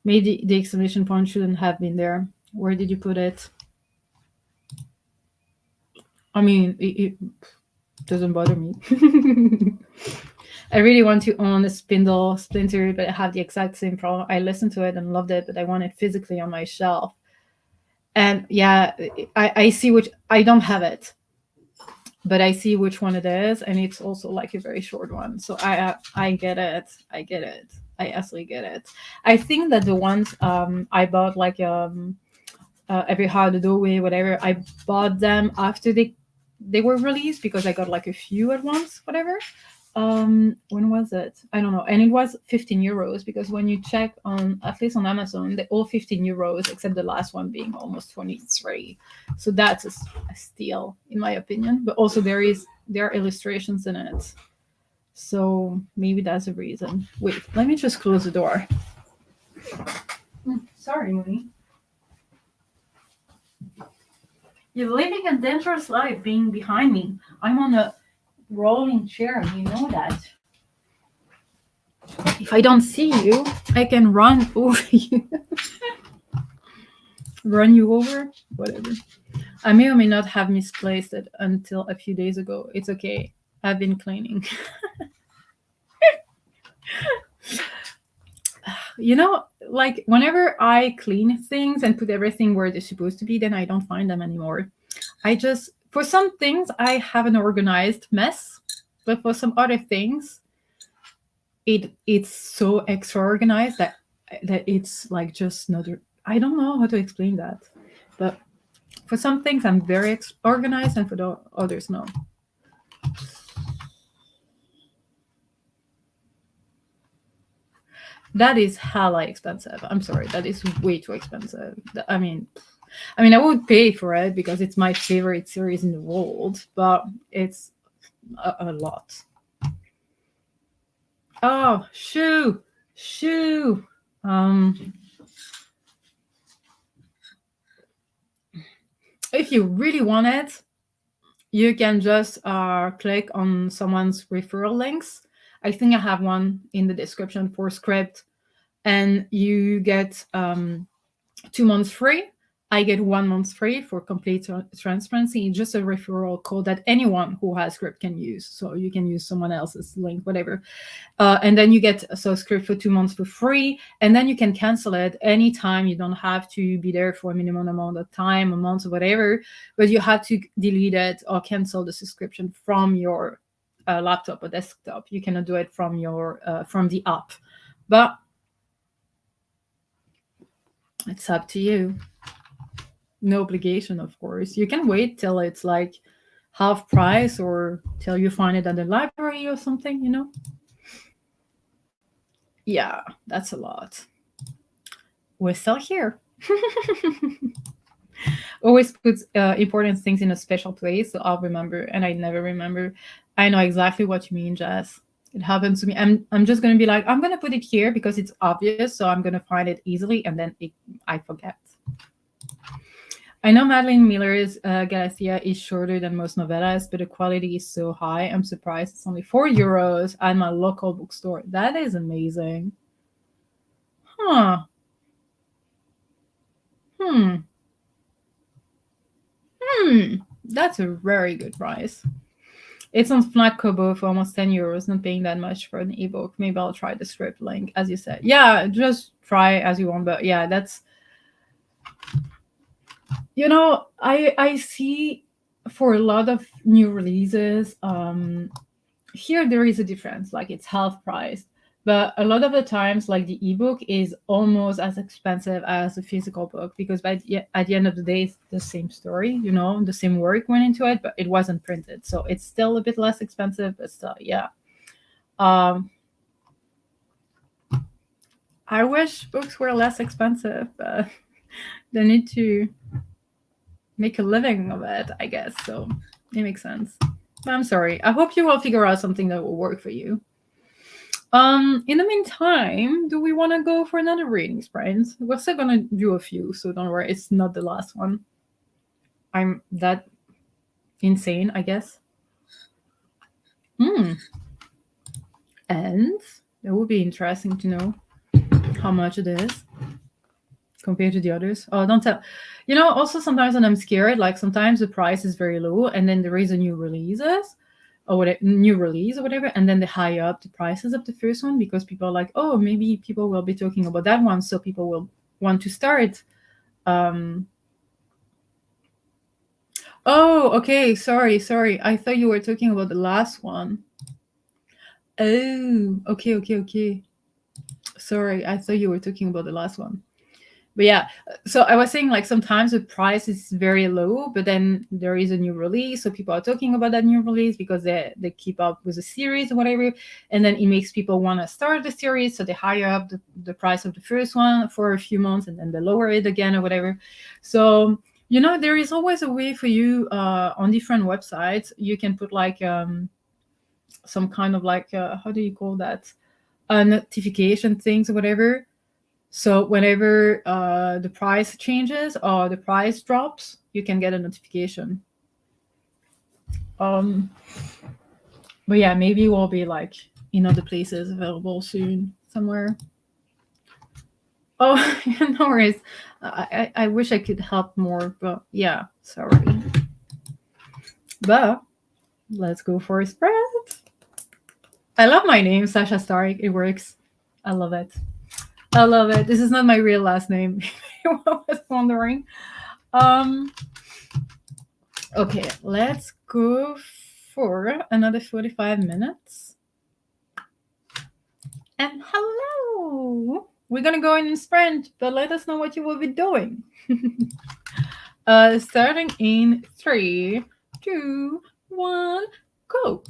Maybe the exclamation point shouldn't have been there. Where did you put it? I mean, it doesn't bother me. I really want to own a Splinter, but I have the exact same problem. I listened to it and loved it, but I want it physically on my shelf. And yeah, I see which, I don't have it, but I see which one it is, and it's also like a very short one. So I get it. I get it. I absolutely get it. I think that the ones I bought, like Every How the Doorway, whatever, I bought them after they were released, because I got like a few at once, whatever. When was it? I don't know. And it was 15 euros, because when you check on, at least on Amazon, they're all 15 euros, except the last one being almost 23. So that's a steal, in my opinion. But also there are illustrations in it. So maybe that's a reason. Wait, let me just close the door. Sorry, Mooney. You're living a dangerous life being behind me. I'm on a rolling chair, you know that. If I don't see you, I can run over you. Run you over? Whatever. I may or may not have misplaced it until a few days ago. It's okay. I've been cleaning. You know, like whenever I clean things and put everything where they're supposed to be, then I don't find them anymore. For some things, I have an organized mess, but for some other things, it's so extra organized that it's like just another. I don't know how to explain that, but for some things I'm very organized, and for the others, no. That is hella expensive. I'm sorry, that is way too expensive. I mean, I would pay for it because it's my favorite series in the world, but it's a lot. Oh, shoo. If you really want it, you can just click on someone's referral links. I think I have one in the description for Scribd, and you get 2 months free. I get 1 month free for complete transparency. It's just a referral code that anyone who has Scribd can use. So you can use someone else's link, whatever. And then you get Scribd for 2 months for free. And then you can cancel it anytime. You don't have to be there for a minimum amount of time, a month or whatever. But you have to delete it or cancel the subscription from your laptop or desktop. You cannot do it from the app. But it's up to you. No obligation, of course. You can wait till it's like half price or till you find it at the library or something, you know? Yeah, that's a lot. We're still here. Always put important things in a special place, so I'll remember, and I never remember. I know exactly what you mean, Jess. It happens to me. I'm just going to be like, I'm going to put it here because it's obvious, so I'm going to find it easily, and then I forget. I know Madeline Miller's Galathea is shorter than most novellas, but the quality is so high. I'm surprised it's only 4 euros at my local bookstore. That is amazing. Huh. That's a very good price. It's on Fnac Kobo for almost 10 euros, not paying that much for an ebook. Maybe I'll try the Scribd link, as you said. Yeah, just try as you want. But yeah, that's, I see for a lot of new releases, here there is a difference, like it's half price. But a lot of the times, like the ebook is almost as expensive as a physical book, because at the end of the day, it's the same story, the same work went into it, but it wasn't printed. So it's still a bit less expensive, but still, yeah. I wish books were less expensive, but they need to make a living of it, I guess. So it makes sense. But I'm sorry. I hope you will figure out something that will work for you. In the meantime, do we want to go for another reading, friends? We're still gonna do a few, so don't worry. It's not the last one. I'm that insane, I guess. And it would be interesting to know how much it is compared to the others. Oh, don't tell. Also sometimes when I'm scared, like sometimes the price is very low, and then there is a new release or whatever, and then they high up the prices of the first one, because people are like, oh, maybe people will be talking about that one, so people will want to start. Oh, okay, sorry. I thought you were talking about the last one. Oh, okay. Sorry, I thought you were talking about the last one. But yeah, so I was saying, like, sometimes the price is very low, but then there is a new release, so people are talking about that new release because they keep up with the series or whatever, and then it makes people want to start the series, so they higher up the price of the first one for a few months, and then they lower it again or whatever. So there is always a way for you on different websites. You can put like some kind of like how do you call that, notification things or whatever. So whenever the price changes or the price drops, you can get a notification. But yeah, maybe we'll be like in other places available soon somewhere. Oh, no worries. I wish I could help more, but yeah, sorry. But let's go for a spread. I love my name, Sasha Stark. It works. I love it. This is not my real last name. I was wondering. Okay, let's go for another 45 minutes. And hello! We're gonna go in sprint, but let us know what you will be doing. Starting in 3, 2, 1, go!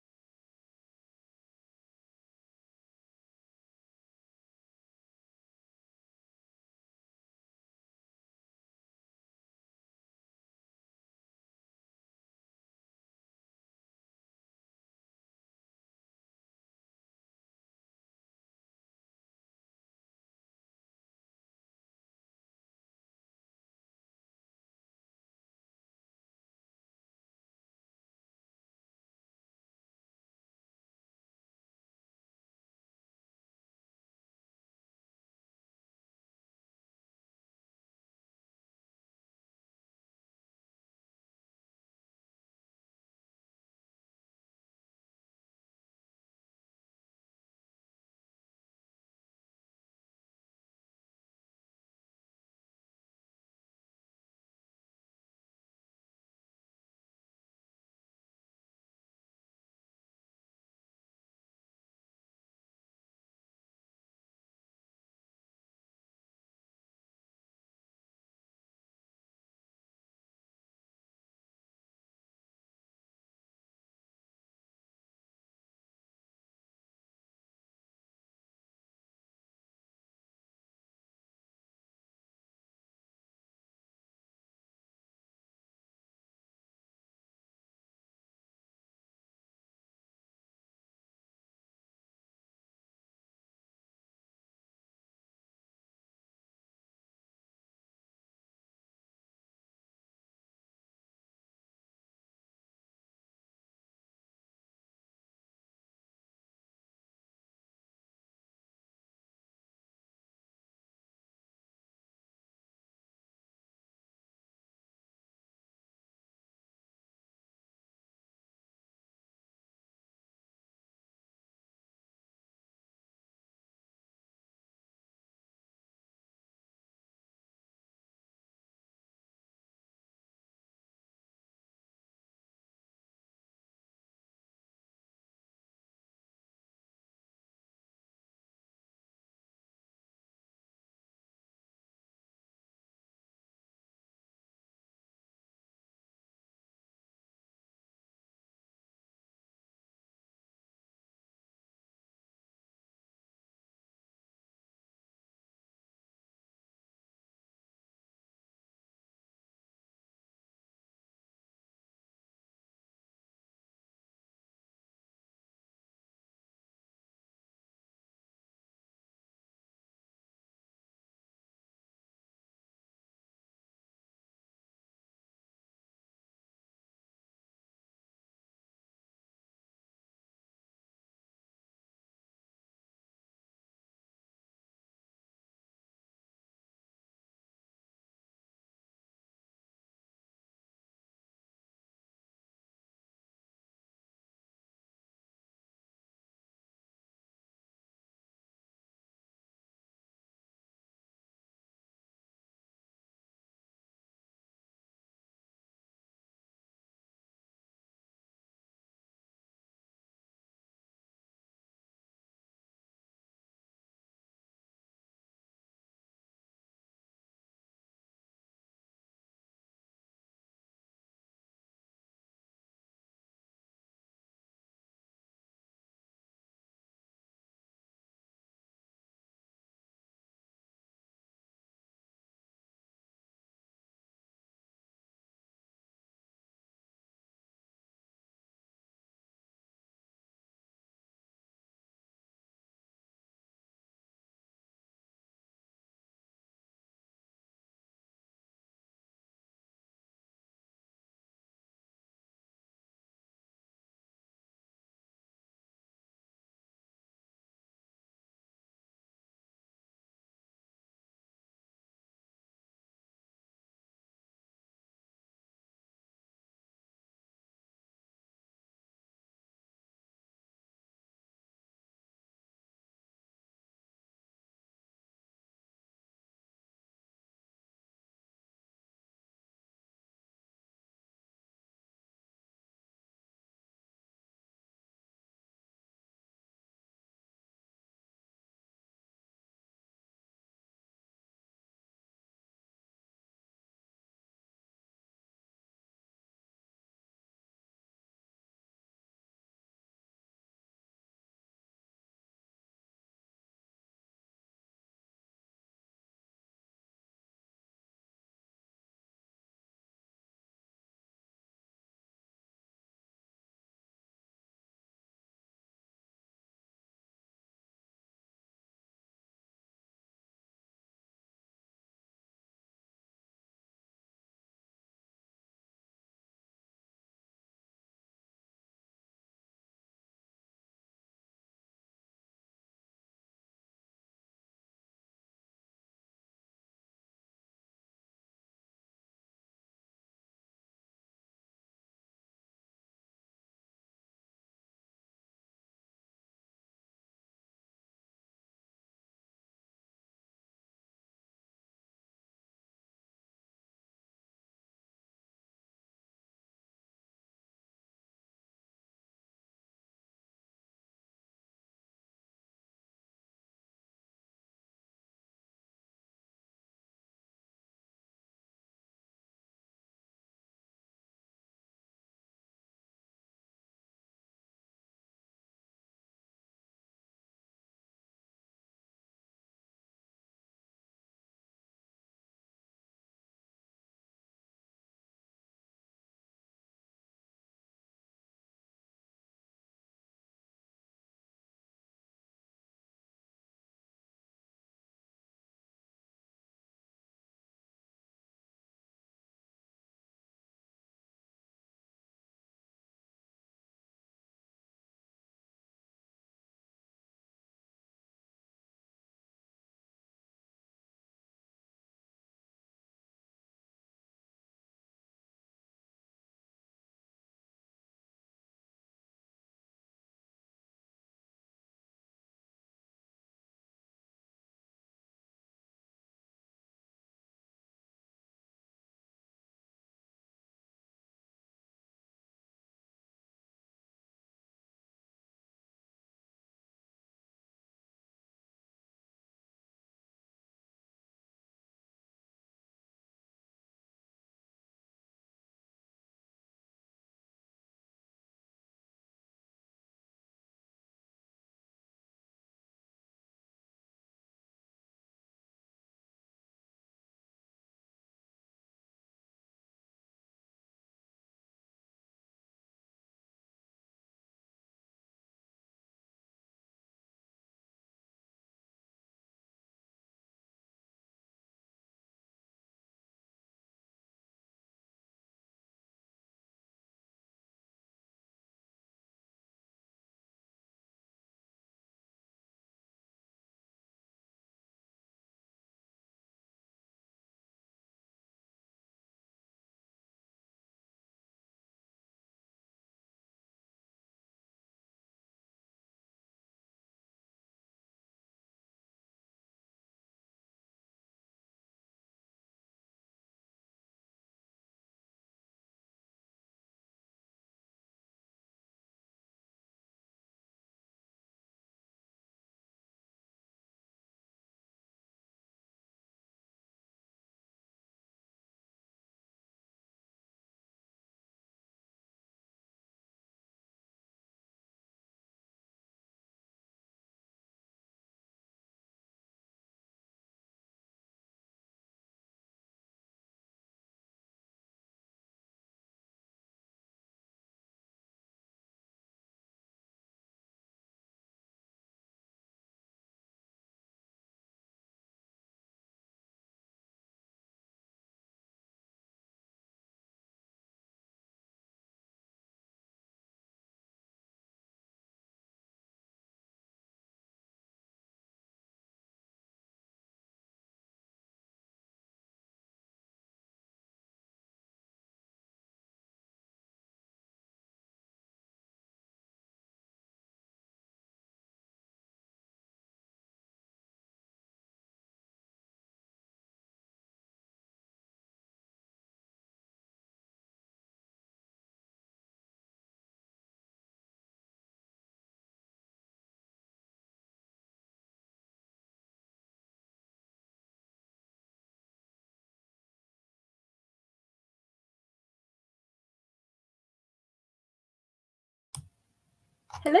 Hello.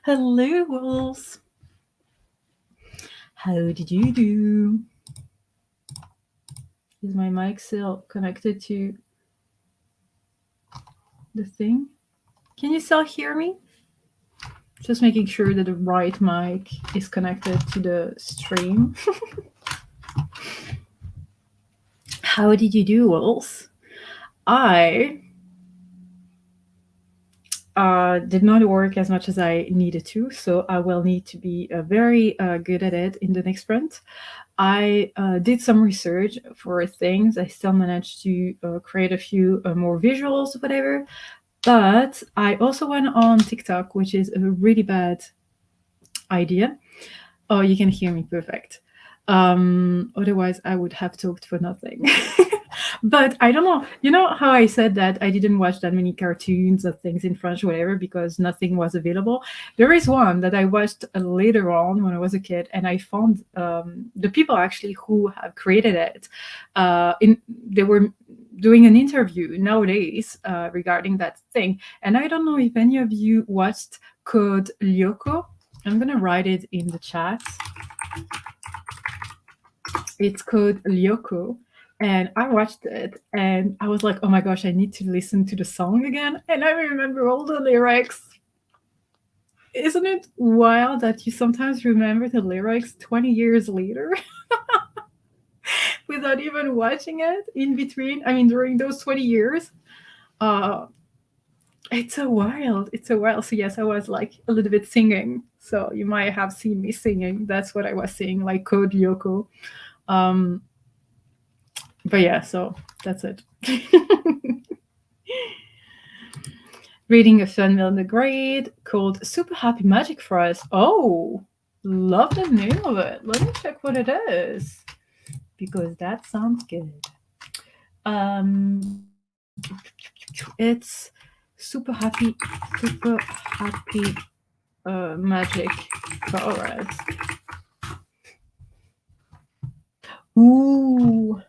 Hello, wolves. How did you do? Is my mic still connected to the thing? Can you still hear me? Just making sure that the right mic is connected to the stream. How did you do, wolves? I did not work as much as I needed to, so I will need to be very good at it in the next sprint. I did some research for things. I still managed to create a few more visuals, whatever. But I also went on TikTok, which is a really bad idea. Oh, you can hear me perfect. Otherwise, I would have talked for nothing. But I don't know. You know how I said that I didn't watch that many cartoons or things in French, whatever, because nothing was available? There is one that I watched later on when I was a kid, and I found the people actually who have created it. They were doing an interview nowadays regarding that thing. And I don't know if any of you watched Code Lyoko. I'm going to write it in the chat. It's called Lyoko. And I watched it and I was like, oh my gosh, I need to listen to the song again. And I remember all the lyrics. Isn't it wild that you sometimes remember the lyrics 20 years later without even watching it in between? I mean, during those 20 years. It's so wild. It's so wild. So yes, I was like a little bit singing. So you might have seen me singing. That's what I was singing, like Code Lyoko. But yeah, so that's it. Reading a fun middle grade called Super Happy Magic for Us. Oh, love the name of it. Let me check what it is, because that sounds good. It's super happy magic for us. Ooh.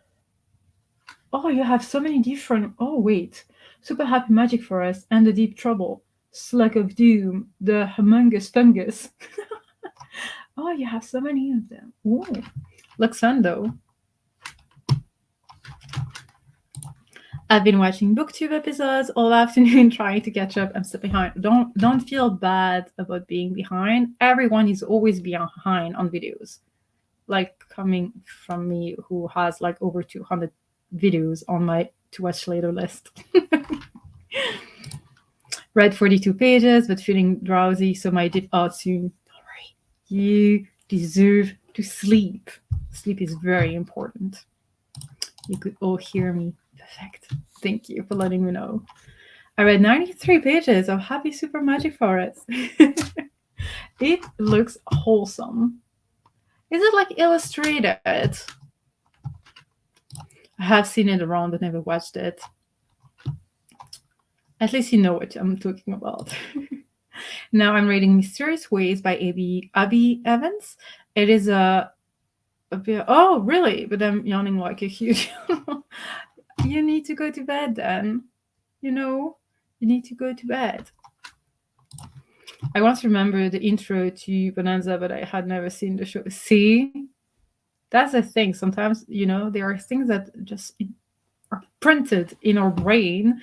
Oh, you have so many different. Oh, wait. Super Happy Magic for Us and The Deep Trouble. Slug of Doom. The Humongous Fungus. Oh, you have so many of them. Ooh. Looks fun, though. I've been watching Booktube episodes all afternoon trying to catch up. I'm still behind. Don't feel bad about being behind. Everyone is always behind on videos. Like coming from me, who has like over 200 videos on my to watch later list. Read 42 pages, but feeling drowsy, so might dip out soon. Don't worry. You deserve to sleep. Sleep is very important. You could all hear me. Perfect. Thank you for letting me know. I read 93 pages of Happy Super Magic Forest. It looks wholesome. Is it like illustrated? I have seen it around but never watched it. At least you know what I'm talking about. Now I'm reading Mysterious Ways by Abby Evans. It is a bit. Oh, really? But I'm yawning like a huge. You need to go to bed then. You know, you need to go to bed. I once remember the intro to Bonanza, but I had never seen the show. See? That's the thing. Sometimes, you know, there are things that just are printed in our brain.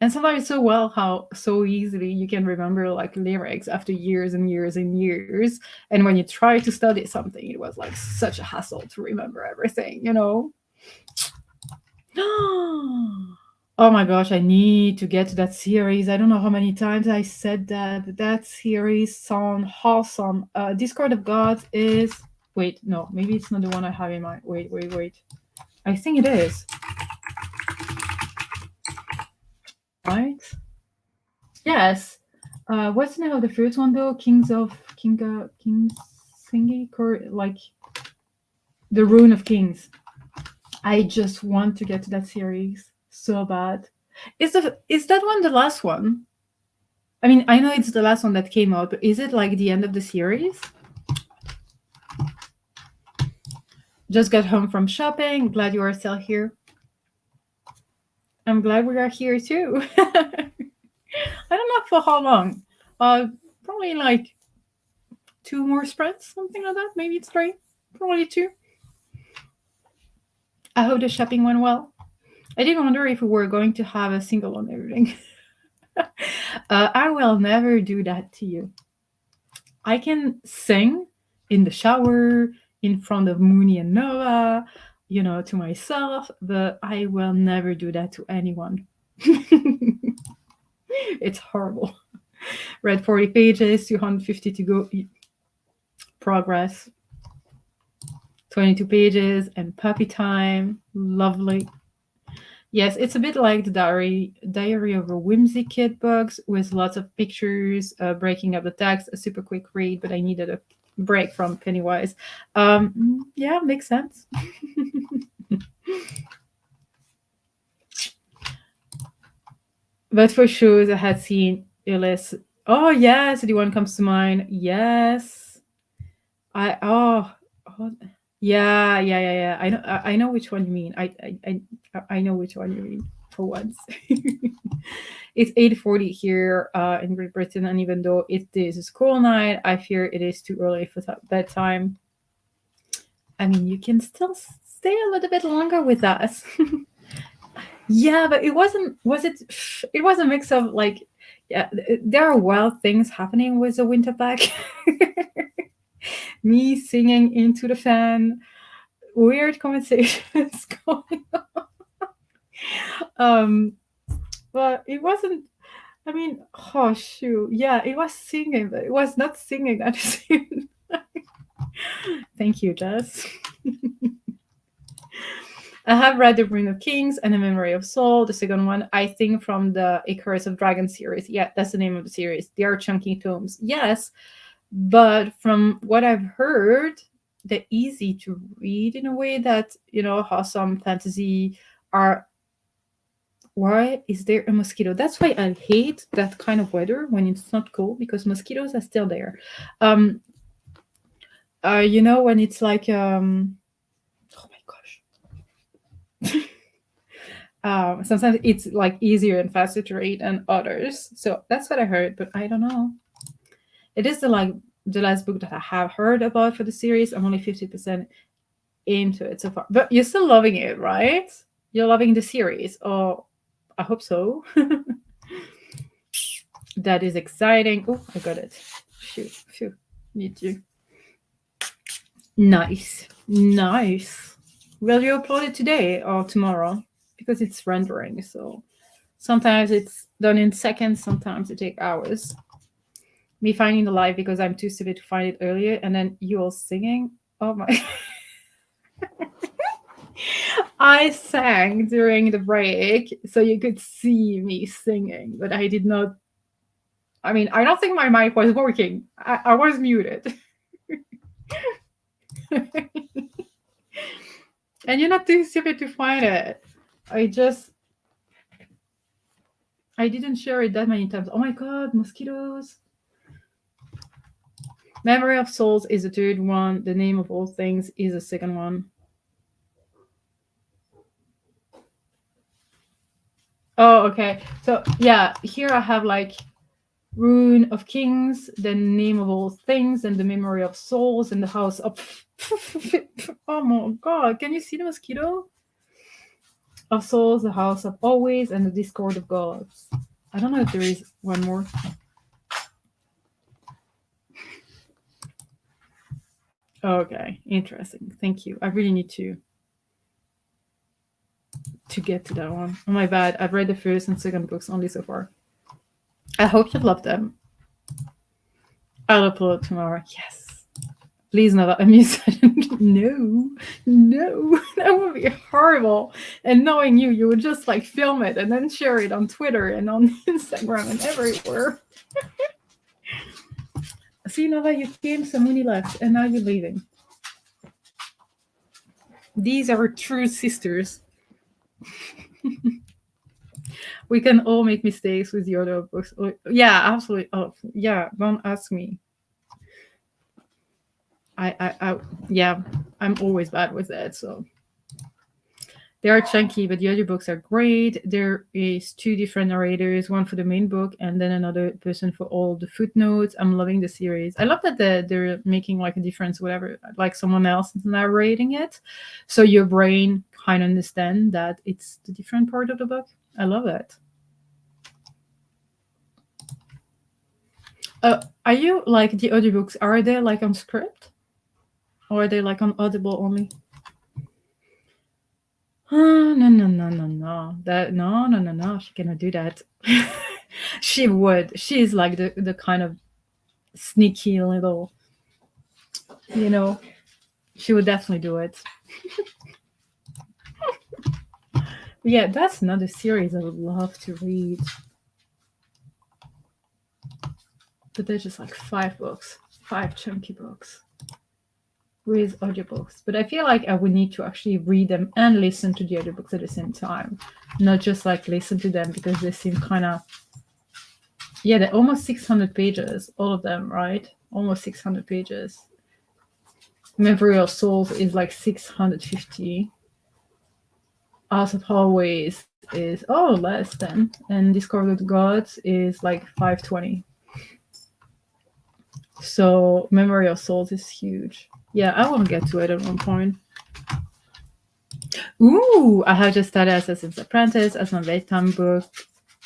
And sometimes so well how so easily you can remember like lyrics after years and years and years. And when you try to study something, it was like such a hassle to remember everything, you know? Oh my gosh, I need to get to that series. I don't know how many times I said that, but that series sounds awesome. Discord of Gods is... Wait, no, maybe it's not the one I have in mind. Wait. I think it is. Right? Yes. What's the name of the first one though? Kings Thingy, like the Rune of Kings. I just want to get to that series so bad. Is that one the last one? I mean, I know it's the last one that came out, but is it like the end of the series? Just got home from shopping. Glad you are still here. I'm glad we are here too. I don't know for how long. Probably like 2 more spreads, something like that. Maybe it's 3. Probably 2. I hope the shopping went well. I did wonder if we were going to have a single on everything. I will never do that to you. I can sing in the shower, in front of Mooney and Noah, to myself, but I will never do that to anyone. It's horrible. Read 40 pages, 250 to go. Progress. 22 pages and puppy time. Lovely. Yes, it's a bit like the Diary of a Whimsy Kid books with lots of pictures, breaking up the text, a super quick read, but I needed a break from Pennywise. Yeah, makes sense. But for shows, I had seen Illis. Oh, yes, the one comes to mind. Yes. Oh, yeah. I know which one you mean. I know which one you mean for once. It's 8:40 here in Great Britain, and even though it is a school night, I fear it is too early for bedtime. I mean, you can still stay a little bit longer with us. Yeah, but it wasn't. Was it? It was a mix of like, yeah, there are wild things happening with the winter pack. Me singing into the fan, weird conversations going on. But it wasn't. I mean, oh shoot, yeah, it was singing, but it was not singing at the same time. Thank you, Jess. I have read The Rune of Kings and The Memory of Soul, the second one, I think from the A Curse of Dragons series. Yeah, that's the name of the series. They are chunky tomes. Yes, but from what I've heard, they're easy to read in a way that, how some fantasy are. Why is there a mosquito? That's why I hate that kind of weather when it's not cold, because mosquitoes are still there. When it's like oh my gosh. Sometimes it's like easier and faster to read than others. So that's what I heard, but I don't know. It is the last book that I have heard about for the series. I'm only 50% into it so far. But you're still loving it, right? You're loving the series. Oh, I hope so. That is exciting. Oh, I got it. Shoot. Need to. Nice. Will you upload it today or tomorrow? Because it's rendering, so sometimes it's done in seconds, sometimes it takes hours. Me finding the live because I'm too stupid to find it earlier, and then you all singing. Oh my. I sang during the break, so you could see me singing, but I did not. I mean, I don't think my mic was working. I was muted. And you're not too stupid to find it. I didn't share it that many times. Oh my god, mosquitoes. Memory of Souls is the third one. The Name of All Things is the second one. Oh, okay. So yeah, here I have like Rune of Kings, the Name of All Things, and the Memory of Souls, and the House of. Oh my god! Can you see the mosquito? Of Souls, the House of Always, and the Discord of Gods. I don't know if there is one more. Okay, interesting. Thank you. I really need to get to that one. Oh my bad. I've read the first and second books only so far. I hope you love them. I'll upload tomorrow. Yes. Please not a musician. No, that would be horrible. And knowing you would just like film it and then share it on Twitter and on Instagram and everywhere. See, Nova, you came, Samuni left, and now you're leaving. These are true sisters. We can all make mistakes with the other books. Oh, yeah, absolutely. Oh, yeah, don't ask me. Yeah, I'm always bad with that. So They are chunky, but the audiobooks are great. There is 2 different narrators, one for the main book and then another person for all the footnotes. I'm loving the series. I love that they're making like a difference, whatever, like someone else is narrating it. So your brain kind of understand that it's the different part of the book. I love it. Are you like the audiobooks? Are they like on Scribd? Or are they like on Audible only? Oh, no. No. She cannot do that. She would. She's like the kind of sneaky little, she would definitely do it. Yeah, that's another series I would love to read. But there's just like 5 books, 5 chunky books with audiobooks. But I feel like I would need to actually read them and listen to the audiobooks at the same time. Not just like listen to them because they seem kind of, yeah, they're almost 600 pages, all of them, right? Almost 600 pages. Memory of Souls is like 650. House of Hallways is, less than. And Discovery of the Gods is like 520. So Memory of Souls is huge. Yeah, I want to get to it at one point. Ooh, I have just started Assassin's Apprentice as my bedtime book.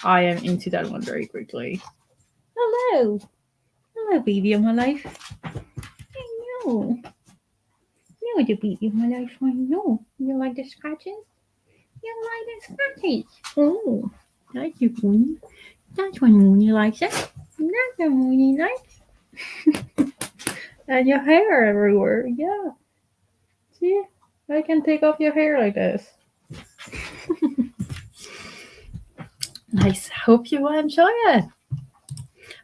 I am into that one very quickly. Hello. Hello, baby of my life. I know. You're the baby of my life. I know. You like the scratches? You like the scratches? Oh, that's you, Mooney. That's what Mooney likes it. That's what Mooney likes. And your hair everywhere. Yeah. See? I can take off your hair like this. Nice. Hope you will enjoy it.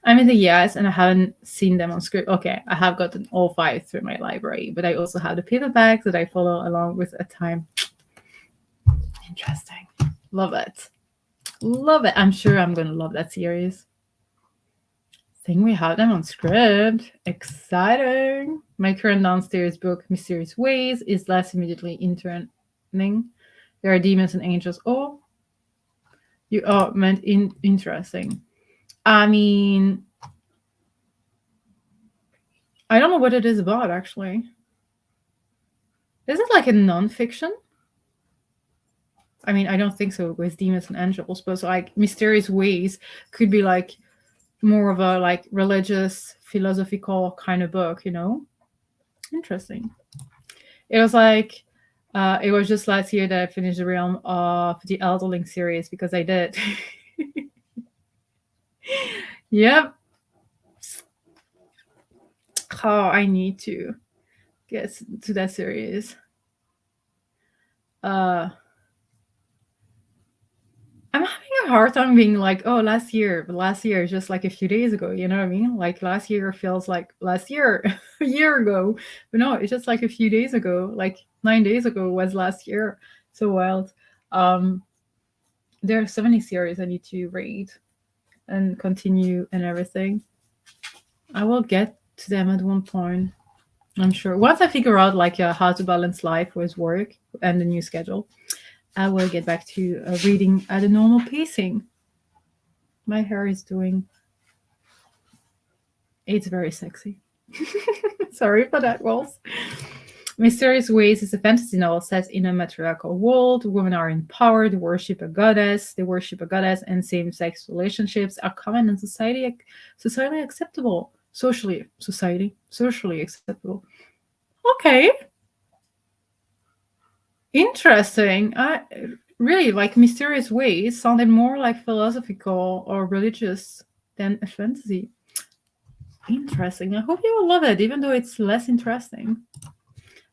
I'm in the US and I haven't seen them on Scribd. Okay, I have gotten all 5 through my library, but I also have the paperbacks that I follow along with a time. Interesting. Love it. Love it. I'm sure I'm going to love that series. Think we have them on Scribd. Exciting. My current downstairs book, Mysterious Ways, is less immediately interning. There are demons and angels. Oh, you meant interesting. I mean, I don't know what it is about, actually. Is it like a non-fiction? I mean, I don't think so with demons and angels, but like Mysterious Ways could be like more of a like religious, philosophical kind of book, Interesting. It was like, it was just last year that I finished the realm of the Elderling series because I did. Yep. Oh, I need to get to that series. I'm having a hard time being like, last year, but last year is just like a few days ago, you know what I mean? Like last year feels like last year, a year ago. But no, it's just like a few days ago, like 9 days ago was last year. So wild. There are so many series I need to read and continue and everything. I will get to them at one point, I'm sure. Once I figure out like how to balance life with work and the new schedule, I will get back to reading at a normal pacing. My hair is doing... It's very sexy. Sorry for that, Rolls. Mysterious Ways is a fantasy novel set in a matriarchal world. Women are empowered, worship a goddess. They worship a goddess, and same-sex relationships are common and socially acceptable. Socially acceptable. Okay. Interesting. I really like Mysterious Ways sounded more like philosophical or religious than a fantasy. Interesting. I hope you will love it, even though it's less interesting.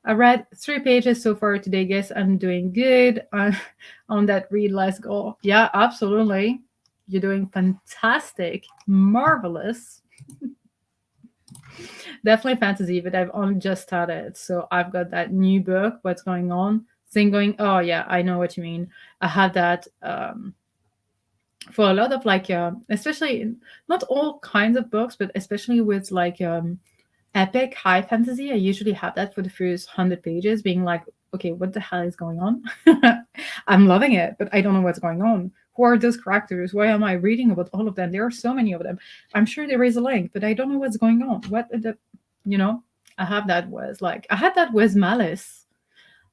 I read 3 pages so far today. Guess I'm doing good on that read. Let's go. Yeah, absolutely. You're doing fantastic. Marvelous. Definitely fantasy, but I've only just started. So I've got that new book, What's Going On, thing going, oh yeah, I know what you mean. I have that for a lot of like, especially, not all kinds of books, but especially with like epic high fantasy, I usually have that for the first 100 pages, being like, okay, what the hell is going on? I'm loving it, but I don't know what's going on. Who are those characters? Why am I reading about all of them? There are so many of them. I'm sure there is a link, but I don't know what's going on. What the, you know, I had that with Malice.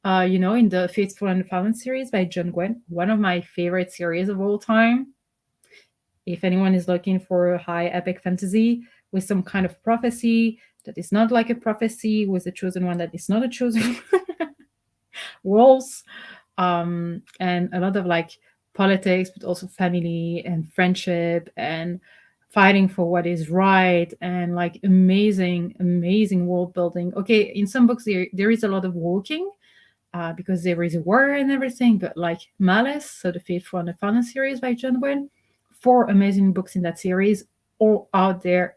In the Faithful and the Fallen series by John Gwynne, one of my favorite series of all time. If anyone is looking for a high epic fantasy with some kind of prophecy that is not like a prophecy, with a chosen one that is not a chosen roles, and a lot of like politics, but also family and friendship and fighting for what is right, and like amazing world building. Okay, in some books there is a lot of walking, because there is a war and everything, but like Malice, so the Faithful and the Fallen series by John Gwynne, 4 amazing books in that series, all out there.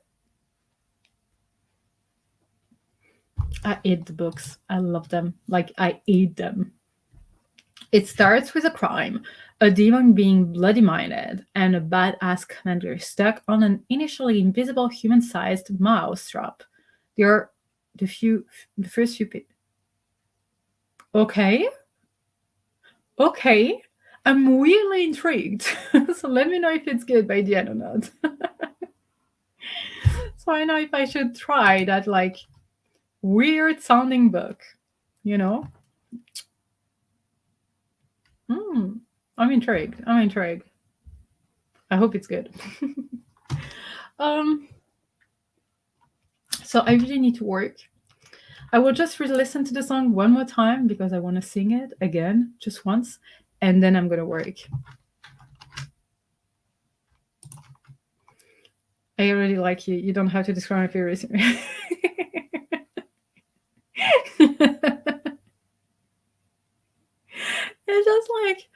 I ate the books. I love them. Like, I ate them. It starts with a crime, a demon being bloody-minded, and a badass commander stuck on an initially invisible human-sized mouse trap. There are the first few pages. Okay. I'm really intrigued. So let me know if it's good by the end or not. So I know if I should try that like weird sounding book, I'm intrigued. I hope it's good. So I really need to work. I will just listen to the song one more time because I want to sing it again, just once, and then I'm going to work. I really like you. You don't have to describe my favorite. It's just like,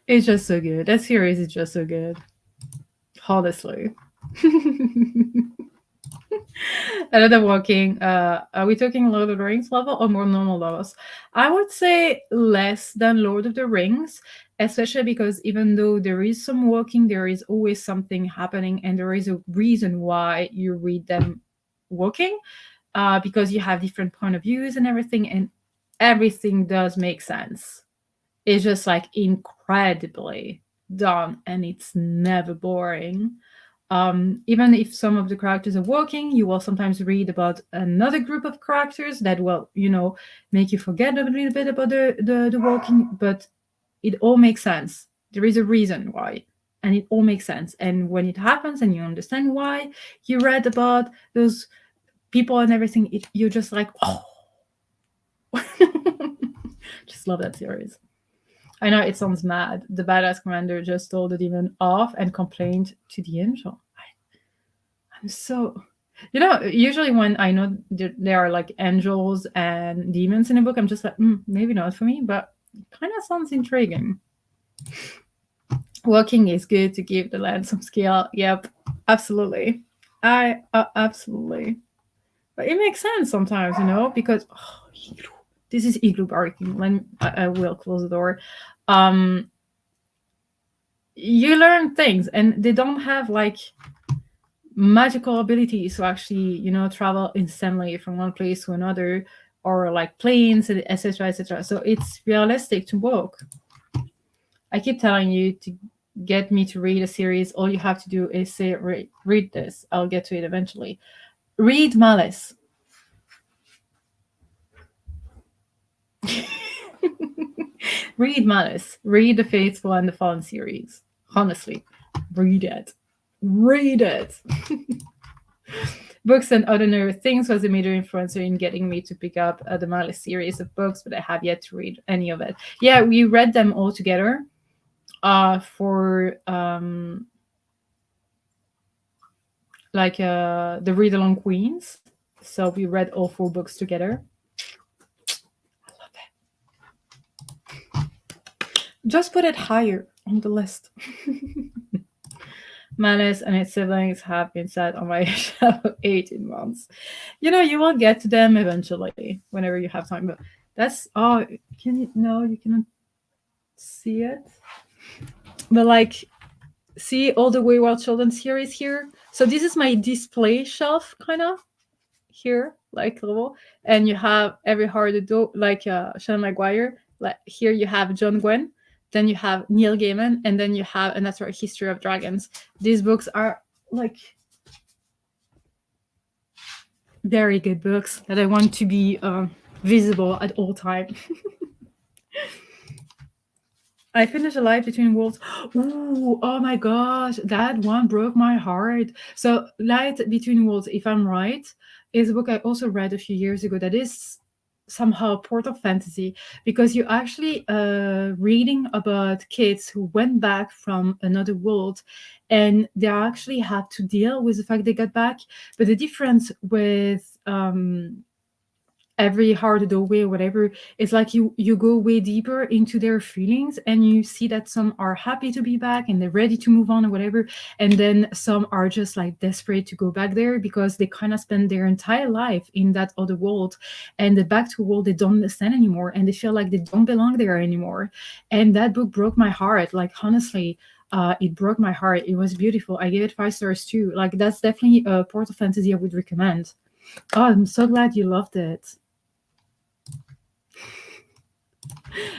it's just so good. That series is just so good. Honestly. Another walking. Are we talking Lord of the Rings level or more normal levels? I would say less than Lord of the Rings, especially because even though there is some walking, there is always something happening, and there is a reason why you read them walking, because you have different point of views and everything does make sense. It's just like incredibly done, and it's never boring. Even if some of the characters are walking, you will sometimes read about another group of characters that will, make you forget a little bit about the walking, but it all makes sense. There is a reason why, and it all makes sense. And when it happens and you understand why you read about those people and everything, you're just like, oh. Just love that series. I know it sounds mad. The badass commander just told the demon off and complained to the angel. I'm so, usually when I know there are like angels and demons in a book, I'm just like, maybe not for me, but it kind of sounds intriguing. Walking is good to give the land some skill. Yep, absolutely. Absolutely. But it makes sense sometimes, because this is igloo barking. I will close the door. You learn things, and they don't have like magical abilities to actually, travel instantly from one place to another, or like planes, etc., etc. So it's realistic to walk. I keep telling you to get me to read a series. All you have to do is say, read this. I'll get to it eventually. Read Malice. Read Malice. Read the Faithful and the Fallen series. Honestly, read it. Books and Other Things was a major influencer in getting me to pick up the Malice series of books, but I have yet to read any of it. Yeah, we read them all together for the Read Along Queens. So we read all 4 books together. I love it. Just put it higher on the list. Malice and its siblings have been set on my shelf for 18 months. You will get to them eventually, whenever you have time. But that's you cannot see it. But like, See all the Wayward Children series here. So this is my display shelf, kind of here, like level, and you have every hard do like Seanan McGuire. Like here you have John Gwen, then you have Neil Gaiman, and then you have A Natural History of Dragons. These books are like very good books that I want to be visible at all time. I finished A Life Between Worlds. Ooh, oh my gosh, that one broke my heart. So, Light Between Worlds, if I'm right, is a book I also read a few years ago that is somehow port of fantasy, because you're actually reading about kids who went back from another world and they actually had to deal with the fact they got back. But the difference with every hard doorway or whatever, it's like you go way deeper into their feelings, and you see that some are happy to be back and they're ready to move on or whatever, and then some are just like desperate to go back there because they kind of spend their entire life in that other world, and the back to world they don't understand anymore, and they feel like they don't belong there anymore. And that book broke my heart, like honestly. It broke my heart. It was beautiful. I gave it 5 stars too. Like, that's definitely a port of fantasy I would recommend. Oh, I'm so glad you loved it.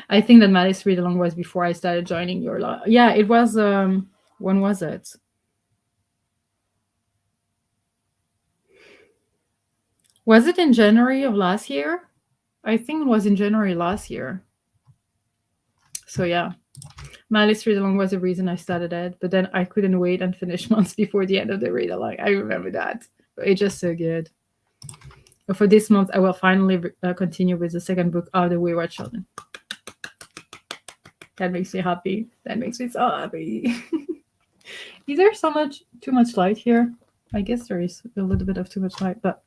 I think that Malice Read Along was before I started joining your yeah, it was when was it? Was it in January of last year? I think it was in January last year. So yeah. Malice Read Along was the reason I started it, but then I couldn't wait and finish months before the end of the read along. I remember that. It's just so good. But for this month, I will finally continue with the second book of the Wayward Children. That makes me happy. That makes me so happy. Is there too much light here? I guess there is a little bit of too much light, but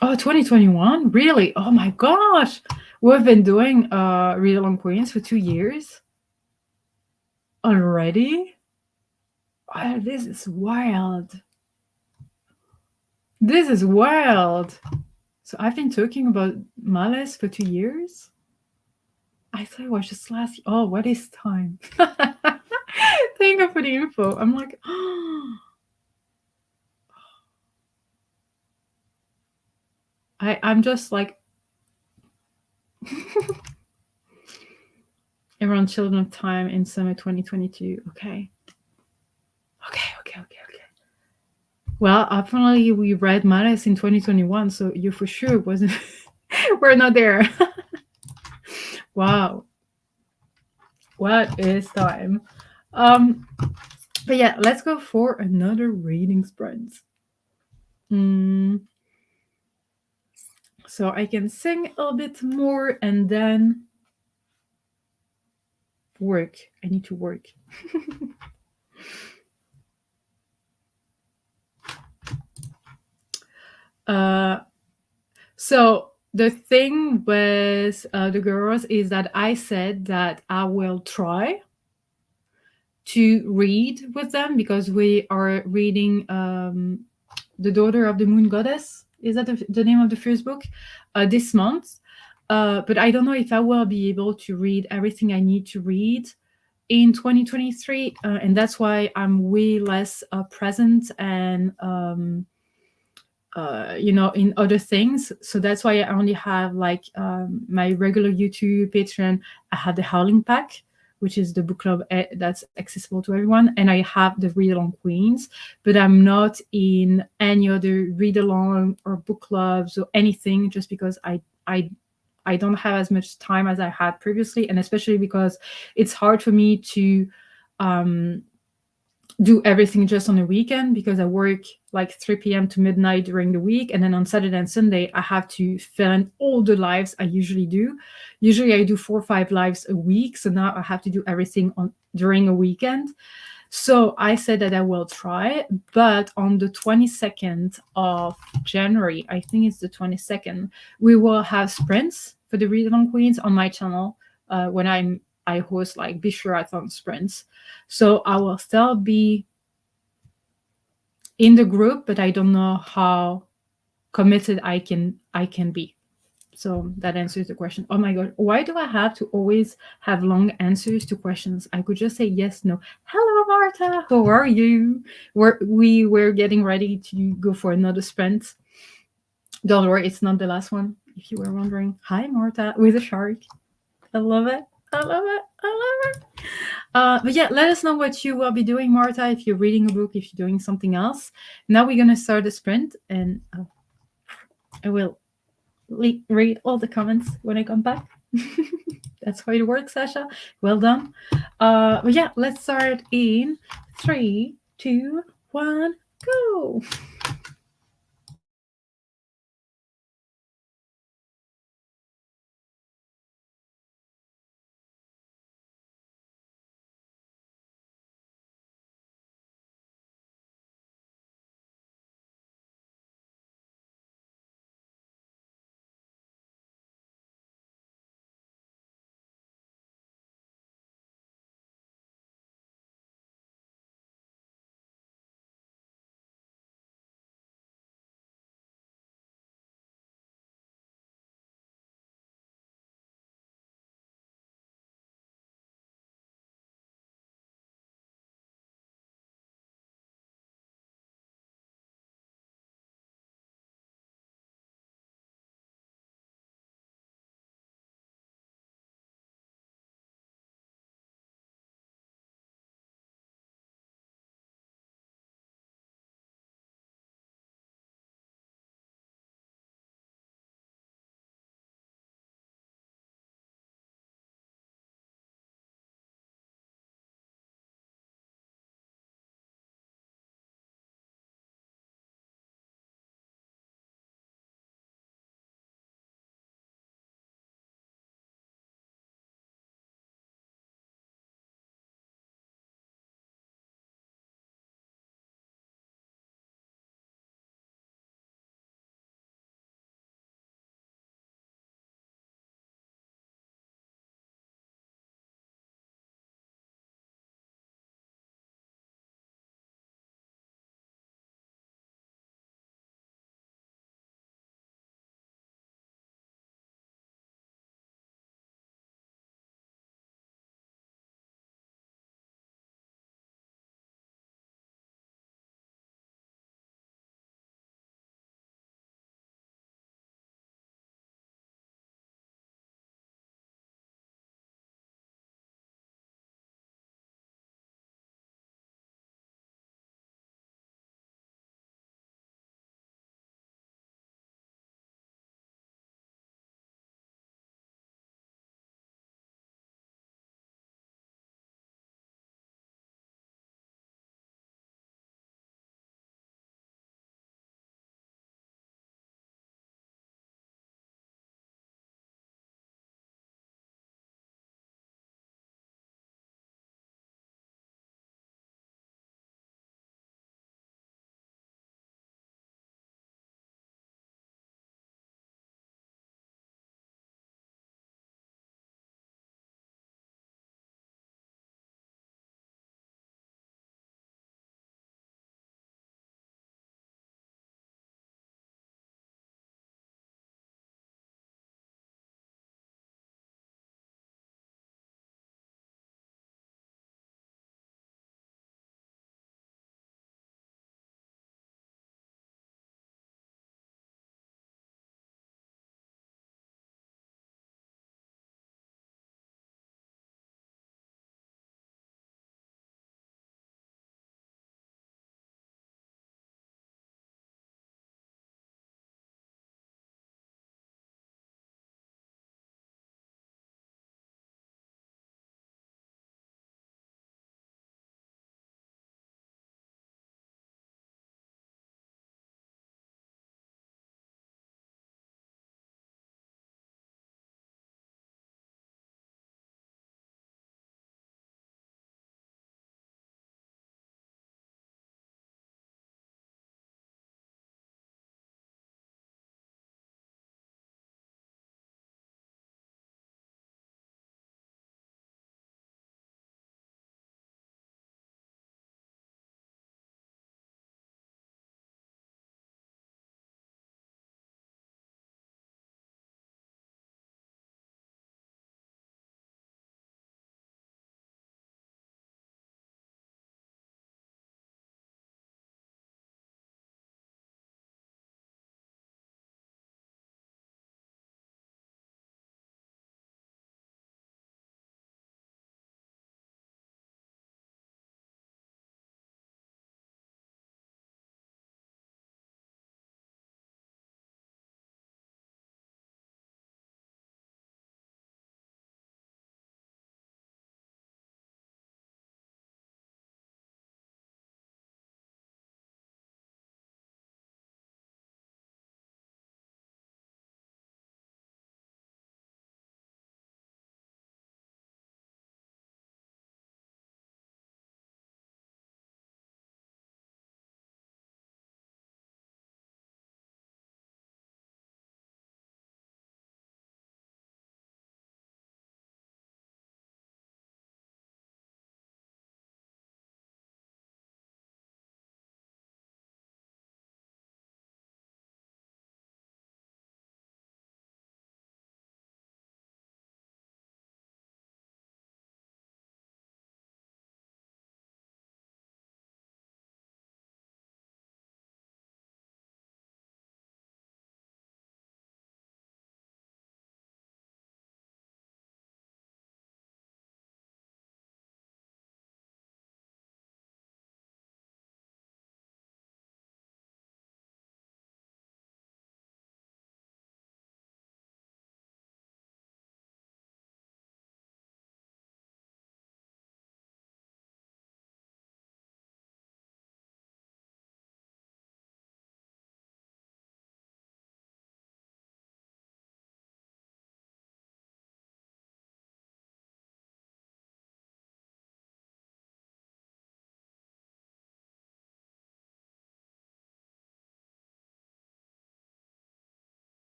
oh, 2021? Really? Oh my gosh. We've been doing Read Along Queens for 2 years already? Oh, this is wild. This is wild. So I've been talking about Malice for 2 years? I thought it was just last year. Oh, what is time? Thank you for the info. I'm like, oh. I'm just like around Children of Time in summer 2022. Okay. Well, apparently we read Malice in 2021, so you for sure wasn't. We're not there. Wow. What is time? But yeah, let's go for another reading sprint. So I can sing a little bit more and then work. I need to work. So the thing with the girls is that I said that I will try to read with them because we are reading The Daughter of the Moon Goddess. Is that the name of the first book? This month. But I don't know if I will be able to read everything I need to read in 2023. And that's why I'm way less present and in other things. So that's why I only have like my regular YouTube, Patreon. I have the Howling Pack, which is the book club that's accessible to everyone, and I have the Read Along Queens, but I'm not in any other read along or book clubs or anything, just because I don't have as much time as I had previously, and especially because it's hard for me to do everything just on the weekend, because I work like 3 p.m. to midnight during the week, and then on Saturday and Sunday I have to fill in all the lives I usually do. Usually I do 4 or 5 lives a week, so now I have to do everything during a weekend. So I said that I will try, but on the 22nd of January, I think it's the 22nd, we will have sprints for the Read Along Queens on my channel when I host like Readathon sprints. So I will still be in the group, but I don't know how committed I can be. So that answers the question. Oh my god, why do I have to always have long answers to questions? I could just say yes, no. Hello, Marta. How are you? We were getting ready to go for another sprint. Don't worry, it's not the last one. If you were wondering, hi, Marta, with a shark. I love it. I love it. I love it. But yeah, let us know what you will be doing, Marta, if you're reading a book, if you're doing something else. Now we're going to start the sprint, and I will read all the comments when I come back. That's how it works, Sasha. Well done. But yeah, let's start in 3, 2, 1, go.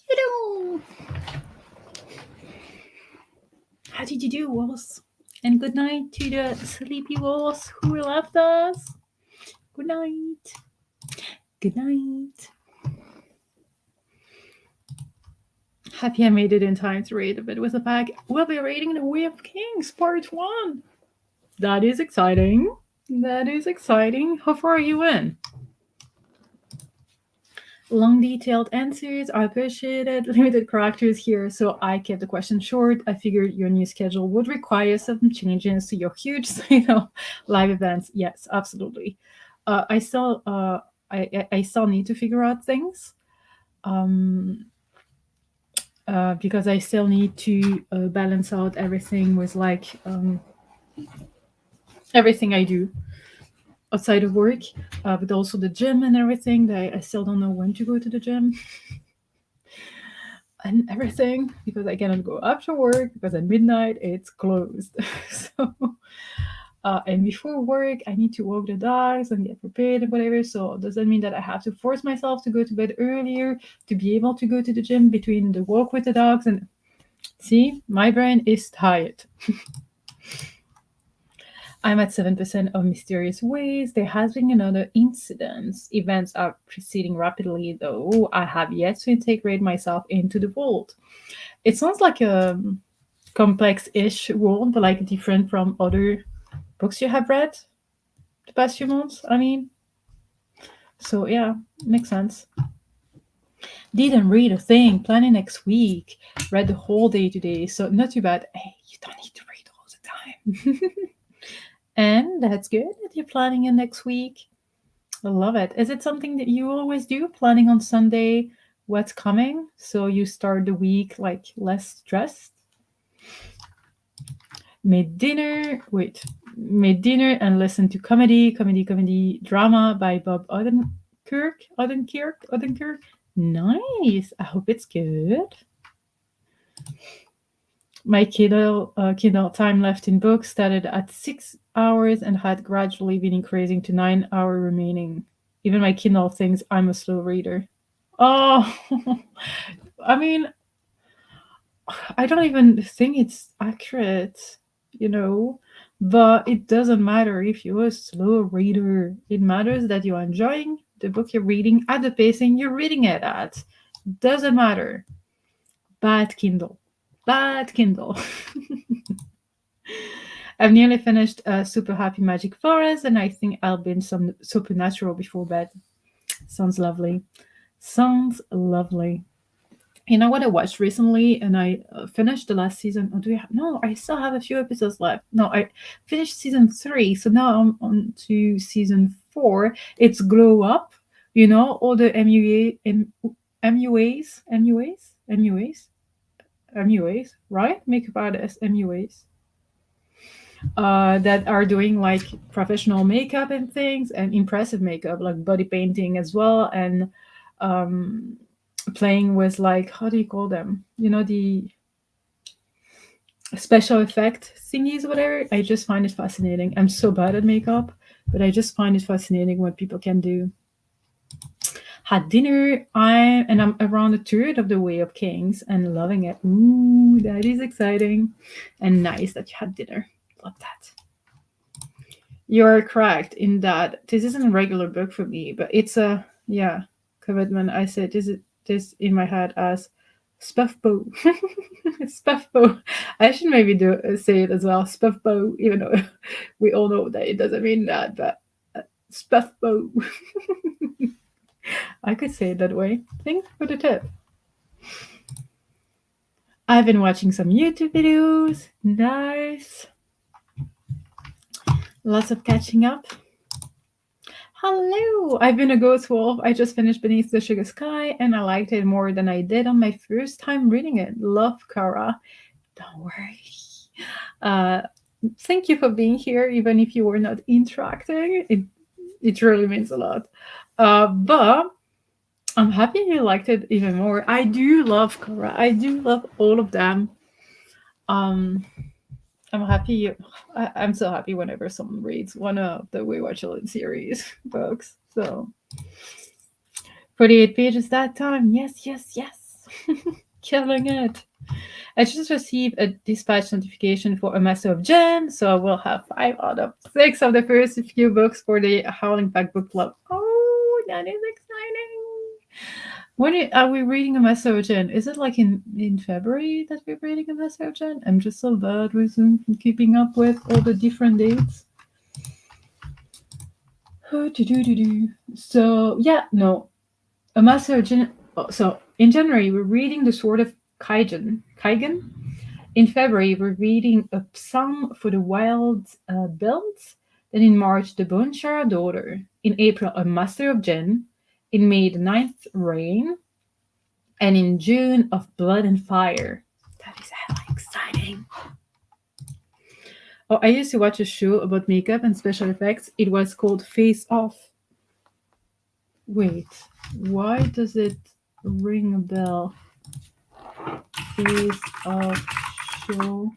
Hello. How did you do, Wolves? And good night to the sleepy wolves who left us. Good night. Good night. Happy I made it in time to read a bit with the pack. We'll be reading The Way of Kings, Part 1. That is exciting. That is exciting. How far are you in? Long, detailed answers are appreciated. Limited characters here, so I kept the question short. I figured your new schedule would require some changes to your huge live events. Yes, absolutely. I still need to figure out things. Because I still need to balance out everything with everything I do outside of work, but also the gym and everything. That I still don't know when to go to the gym and everything because I cannot go after work because at midnight it's closed. So and before work I need to walk the dogs and get prepared and whatever. So does that mean that I have to force myself to go to bed earlier to be able to go to the gym between the walk with the dogs? And see, my brain is tired. I'm at 7% of mysterious ways. There has been another incident. Events are proceeding rapidly, though. I have yet to integrate myself into the world. It sounds like a complex-ish world, but like different from other books you have read the past few months. I mean, so yeah, makes sense. Didn't read a thing. Planning next week. Read the whole day today, so not too bad. Hey, you don't need to read all the time. And that's good that you're planning it next week. I love it. Is it something that you always do? Planning on Sunday what's coming, so you start the week like less stressed? Made dinner and listen to comedy drama by Bob Odenkirk. Nice. I hope it's good. My Kindle time left in books started at 6 hours and had gradually been increasing to 9 hours remaining. Even my Kindle thinks I'm a slow reader. Oh, I mean, I don't even think it's accurate, but it doesn't matter if you're a slow reader. It matters that you're enjoying the book you're reading at the pacing you're reading it at. Doesn't matter. Bad Kindle. I've nearly finished Super Happy Magic Forest, and I think I'll binge some Supernatural before bed. Sounds lovely. You know what I watched recently, and I finished the last season. Oh, no, I still have a few episodes left. No, I finished season 3, so now I'm on to season 4. It's Glow Up. All the MUAs, right? Makeup artists, MUAs. That are doing like professional makeup and things and impressive makeup, like body painting as well, and playing with like, how do you call them? The special effect thingies, whatever. I just find it fascinating. I'm so bad at makeup, but I just find it fascinating what people can do. Had dinner. I'm around a third of the way of Kings and loving it. Ooh, that is exciting and nice that you had dinner. Love that. You're correct in that this isn't a regular book for me, but it's a commitment. I said this in my head as Spuffbo. Spuffbo. I should maybe say it as well, Spuffbo, even though we all know that it doesn't mean that, but Spuffbo. I could say it that way. Thanks for the tip. I've been watching some YouTube videos. Nice. Lots of catching up. Hello! I've been a ghost wolf. I just finished Beneath the Sugar Sky, and I liked it more than I did on my first time reading it. Love, Kara. Don't worry. Thank you for being here, even if you were not interacting. It really means a lot. But I'm happy you liked it even more. I do love Kara. I do love all of them. I'm happy. I'm so happy whenever someone reads one of the Wayward Children series books. So 48 pages that time. Yes. Killing it. I just received a dispatch notification for a Master of Jen, so I will have 5 out of 6 of the first few books for the Howling Pack book club. Oh, that is exciting! When are we reading a Master of Jen? Is it like in February that we're reading a Master of Jen? I'm just so bad with keeping up with all the different dates. So yeah, no, a Master of Jen. So in January we're reading the Sword of Kaigen. In February, we're reading a psalm for the wild builds. Then in March, the Boneshire Daughter. In April, a Master of Jen. In May, the Ninth Reign. And in June, of Blood and Fire. That is hella exciting. Oh, I used to watch a show about makeup and special effects. It was called Face Off. Wait, why does it ring a bell? Face Off show.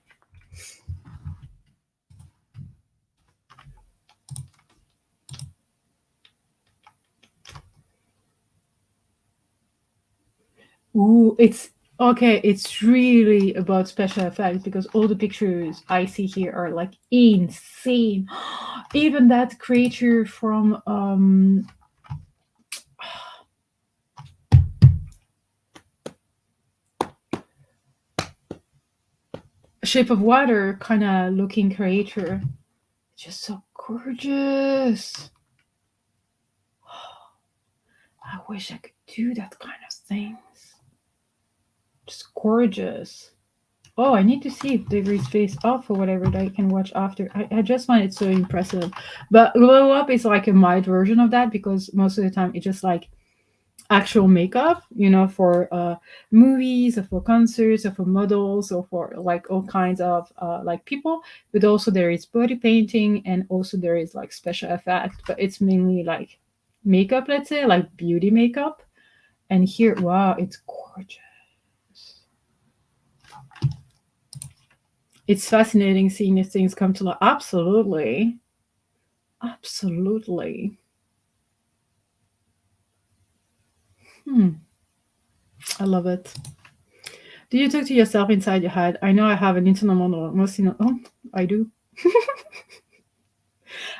Ooh, it's okay. It's really about special effects because all the pictures I see here are like insane. Even that creature from Shape of Water kind of looking creature, just so gorgeous. I wish I could do that kind of things. Just gorgeous. Oh, I need to see if there is Face Off or whatever that I can watch after. I just find it so impressive. But Glow Up is like a mild version of that because most of the time it's just like actual makeup, for movies or for concerts or for models or for like all kinds of like people. But also there is body painting and also there is like special effect. But it's mainly like makeup, let's say, like beauty makeup. And here, wow, it's gorgeous. It's fascinating seeing these things come to life. Absolutely. Absolutely. I love it. Do you talk to yourself inside your head? I know I have an internal monologue. I do.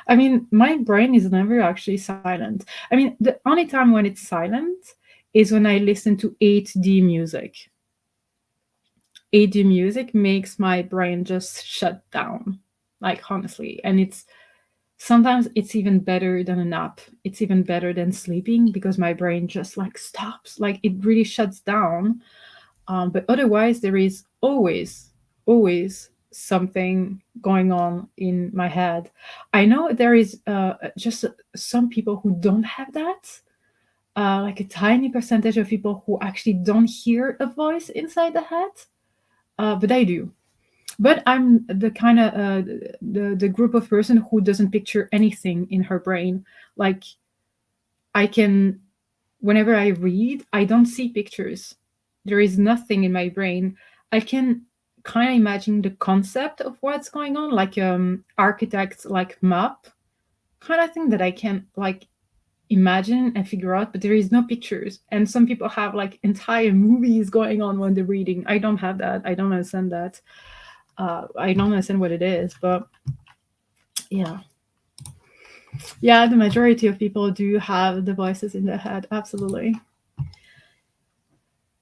I mean, my brain is never actually silent. I mean, the only time when it's silent is when I listen to 8D music. 8D music makes my brain just shut down, like honestly. And sometimes it's even better than a nap. It's even better than sleeping because my brain just like stops, like it really shuts down. But otherwise, there is always something going on in my head. I know there is just some people who don't have that, like a tiny percentage of people who actually don't hear a voice inside the head, but I do. But I'm the kind of the group of person who doesn't picture anything in her brain. Like I can, whenever I read, I don't see pictures. There is nothing in my brain. I can kind of imagine the concept of what's going on, like architect's like map kind of thing that I can like imagine and figure out, but there is no pictures. And some people have like entire movies going on when they're reading. I don't have that. I don't understand that. I don't understand what it is, but yeah. Yeah, the majority of people do have the voices in their head. Absolutely.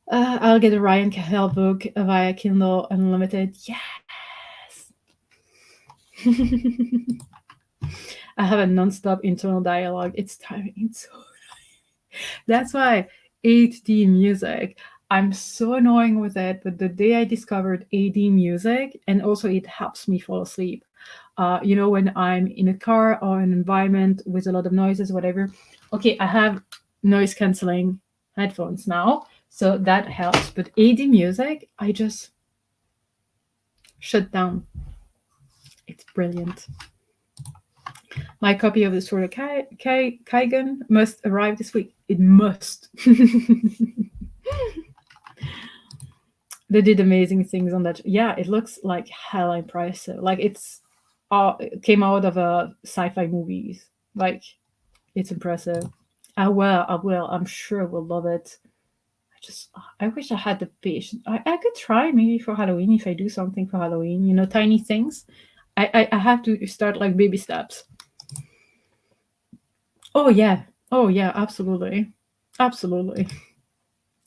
I'll get a Ryan Cahill book via Kindle Unlimited. Yes. I have a non-stop internal dialogue. It's tiring. It's so That's why 8D music. I'm so annoying with it, but the day I discovered AD music, and also it helps me fall asleep. When I'm in a car or an environment with a lot of noises, whatever. Okay, I have noise canceling headphones now, so that helps. But AD music, I just shut down. It's brilliant. My copy of the Sword of Kaigen must arrive this week. It must. They did amazing things on that. Yeah, it looks like hella impressive. Like it came out of a sci-fi movies. Like it's impressive. I will. I'm sure we'll love it. I I wish I had the patience. I could try maybe for Halloween if I do something for Halloween, you know, tiny things. I have to start like baby steps. Oh yeah. Oh yeah, absolutely. Absolutely.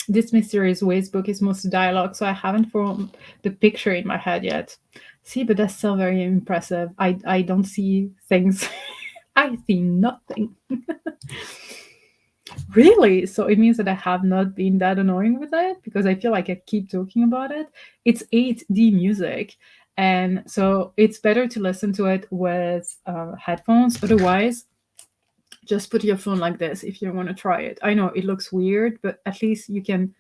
This Mysterious Ways book is mostly dialogue, so I haven't formed the picture in my head yet. See, but that's still very impressive. I don't see things. I see nothing. Really? So it means that I have not been that annoying with it because I feel like I keep talking about it. It's 8D music. And so it's better to listen to it with headphones. Otherwise, just put your phone like this if you want to try it. I know it looks weird, but at least you can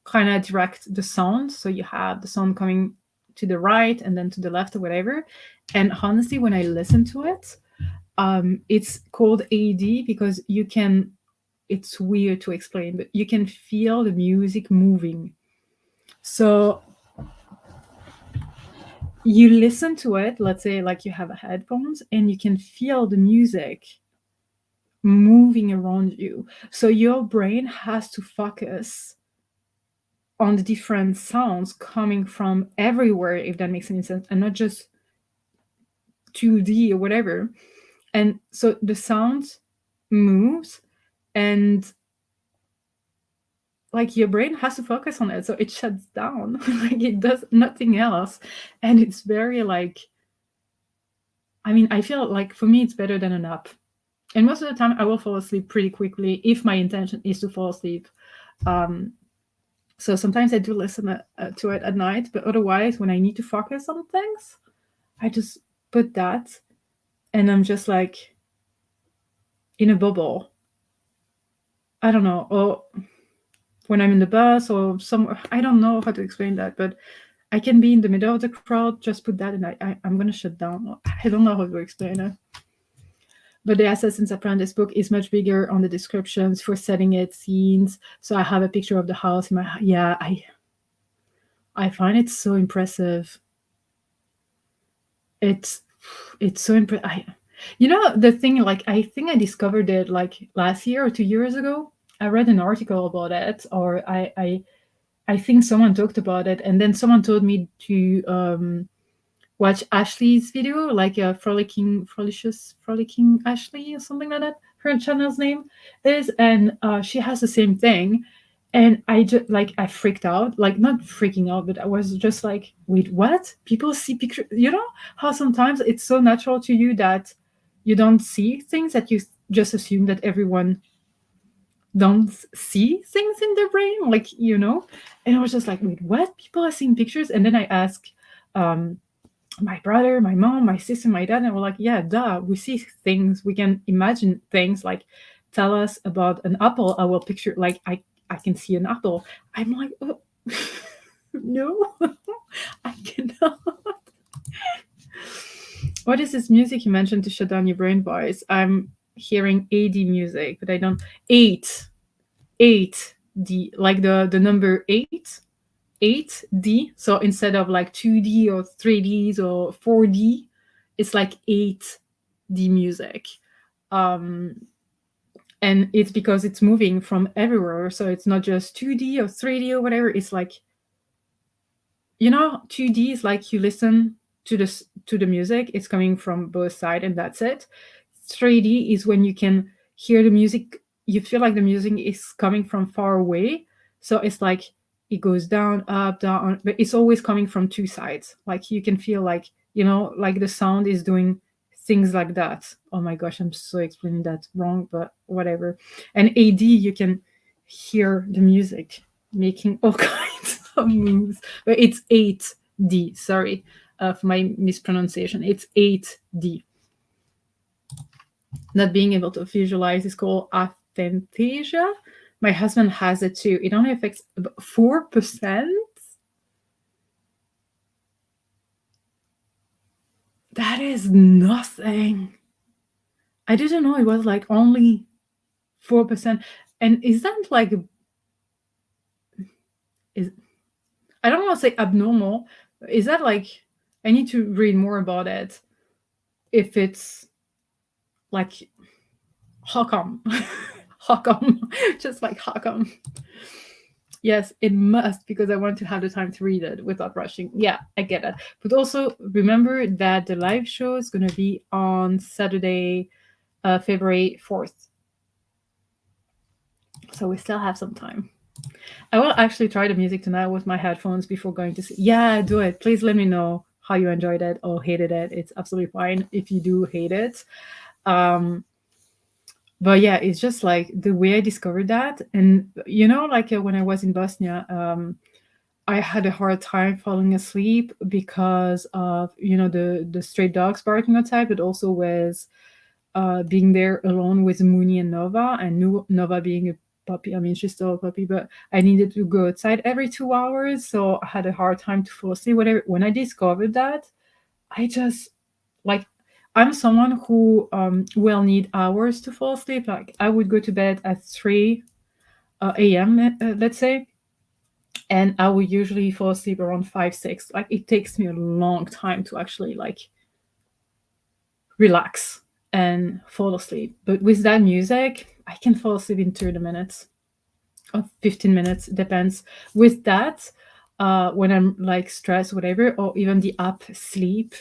kind of direct the sound. So you have the sound coming to the right and then to the left or whatever. And honestly, when I listen to it, it's called AD because you can, it's weird to explain, but you can feel the music moving. So you listen to it, let's say like you have headphones, and you can feel the music moving around you. So your brain has to focus on the different sounds coming from everywhere, if that makes any sense, and not just 2D or whatever. And so the sound moves, and like your brain has to focus on it, so it shuts down. Like it does nothing else. And it's very like, I mean, I feel like for me it's better than a nap. And most of the time I will fall asleep pretty quickly if my intention is to fall asleep. So sometimes I do listen to it at night, but otherwise when I need to focus on things, I just put that, and I'm just like in a bubble. I don't know. Or when I'm in the bus or somewhere, I don't know how to explain that, but I can be in the middle of the crowd, just put that, and I'm going to shut down. I don't know how to explain it. But the Assassin's Apprentice book is much bigger on the descriptions for setting it, scenes. So I have a picture of the house in my, yeah, I find it so impressive. It's so impressive. You know, the thing, like, I think I discovered it like last year or 2 years ago. I read an article about it, or I think someone talked about it, and then someone told me to watch Ashley's video, like a frolicking Ashley or something like that. Her channel's name is, and she has the same thing. And I just like I freaked out, like not freaking out, but I was just like, wait, what? People see pictures. You know how sometimes it's so natural to you that you don't see things, that you just assume that everyone don't see things in their brain, like, you know. And I was just like, wait, what? People are seeing pictures. And then I asked my brother, my mom, my sister, my dad, and we're like, yeah, duh, we see things, we can imagine things. Like, tell us about an apple, I will picture, like, I can see an apple. I'm like, oh, no, I cannot. What is this music you mentioned to shut down your brain voice? I'm hearing AD music, but I don't. 8D, like the number 8D. So instead of like 2D or 3Ds or 4D, it's like 8D music. And it's because it's moving from everywhere. So it's not just 2D or 3D or whatever. It's like, you know, 2D is like you listen to the music, it's coming from both sides and that's it. 3D is when you can hear the music, you feel like the music is coming from far away. So it's like it goes down, up, down, but it's always coming from two sides. Like you can feel like, you know, like the sound is doing things like that. Oh my gosh, I'm so explaining that wrong, but whatever. And AD, you can hear the music making all kinds of moves, but it's 8D. Sorry for my mispronunciation. It's 8D. Not being able to visualize is called aphantasia. My husband has it too. It only affects about 4%. That is nothing. I didn't know it was like only 4%. And is that like, I don't want to say abnormal. Is that like, I need to read more about it. If it's like, how come? How come? Just like, how come? Yes, it must, because I want to have the time to read it without rushing. Yeah, I get it. But also remember that the live show is going to be on Saturday, February 4th. So we still have some time. I will actually try the music tonight with my headphones before going to sleep. Yeah, do it. Please let me know how you enjoyed it or hated it. It's absolutely fine if you do hate it. Um, but yeah, it's just like the way I discovered that. And, like when I was in Bosnia, I had a hard time falling asleep because of the stray dogs barking outside, but also with being there alone with Mooney and Nova, and Nova being a puppy. I mean, she's still a puppy, but I needed to go outside every 2 hours, so I had a hard time to fall asleep. Whatever. When I discovered that, I just like I'm someone who will need hours to fall asleep. Like I would go to bed at 3 a.m. Let's say, and I will usually fall asleep around 5, 6. Like it takes me a long time to actually like relax and fall asleep. But with that music, I can fall asleep in 30 minutes or 15 minutes, depends. With that, when I'm like stressed, whatever, or even the app Sleep,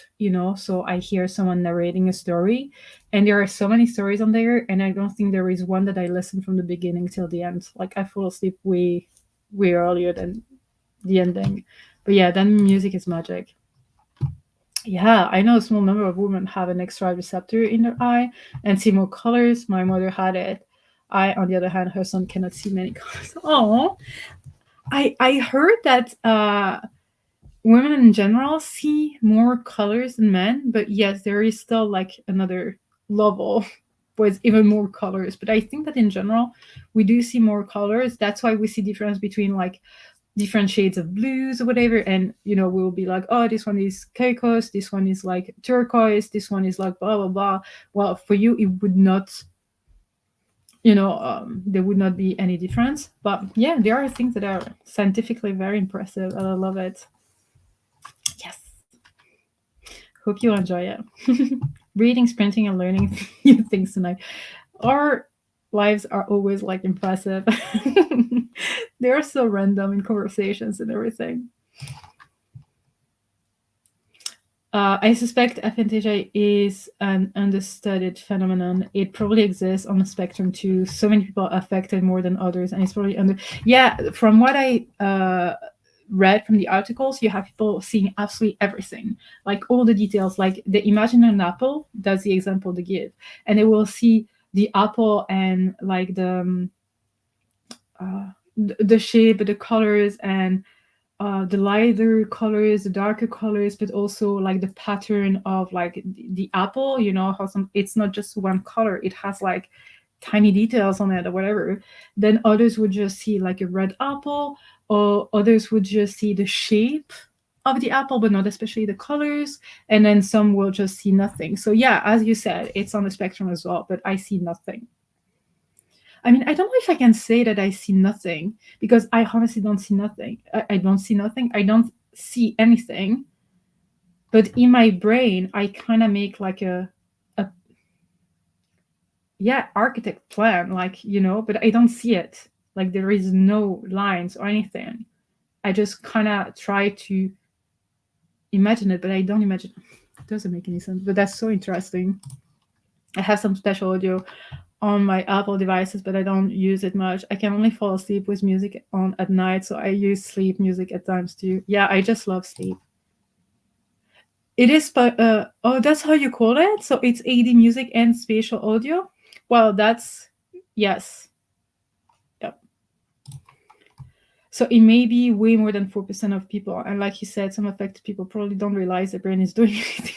so I hear someone narrating a story, and there are so many stories on there, and I don't think there is one that I listen from the beginning till the end. Like I fall asleep way, way earlier than the ending. But yeah, then music is magic. Yeah, I know a small number of women have an extra receptor in their eye and see more colors. My mother had it. I, on the other hand, her son cannot see many colors. Oh, I heard that women in general see more colors than men, but yes, there is still like another level with even more colors. But I think that in general, we do see more colors. That's why we see difference between like different shades of blues or whatever, and we'll be like, oh, this one is Caicos, this one is like turquoise, this one is like blah blah blah. Well, for you it would not, there would not be any difference. But yeah, there are things that are scientifically very impressive, and I love it. Yes, hope you enjoy it. Reading, sprinting, and learning new things tonight. Our lives are always like impressive. They are so random in conversations and everything. I suspect FNTJ is an understudied phenomenon. It probably exists on the spectrum too. So many people are affected more than others, and it's probably under. Yeah, from what I read from the articles, you have people seeing absolutely everything, like all the details. Like they imagine an apple. That's the example they give, and they will see the apple and like the shape, the colors, and the lighter colors, the darker colors, but also like the pattern of like the apple. How it's not just one color; it has like tiny details on it or whatever. Then others would just see like a red apple, or others would just see the shape of the apple, but not especially the colors. And then some will just see nothing. So yeah, as you said, it's on the spectrum as well. But I see nothing. I mean, I don't know if I can say that I see nothing, because I honestly don't see nothing. I don't see nothing. I don't see anything. But in my brain, I kind of make like a yeah, architect plan, like, but I don't see it. Like there is no lines or anything. I just kind of try to imagine it, but I don't imagine. It doesn't make any sense. But that's so interesting. I have some special audio on my Apple devices, but I don't use it much. I can only fall asleep with music on at night, so I use sleep music at times too. Yeah, I just love sleep. It is, but oh, that's how you call it. So it's AD music and spatial audio. Well, that's yes, yep. So it may be way more than 4% of people, and like you said, some affected people probably don't realize their brain is doing anything.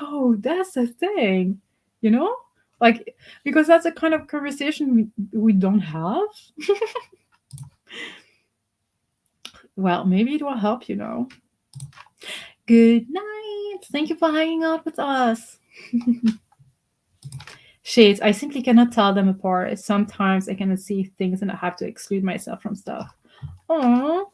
No, that's the thing, you know. Like, because that's a kind of conversation we don't have. Well, maybe it will help, Good night. Thank you for hanging out with us. Shades, I simply cannot tell them apart. Sometimes I cannot see things and I have to exclude myself from stuff. Oh,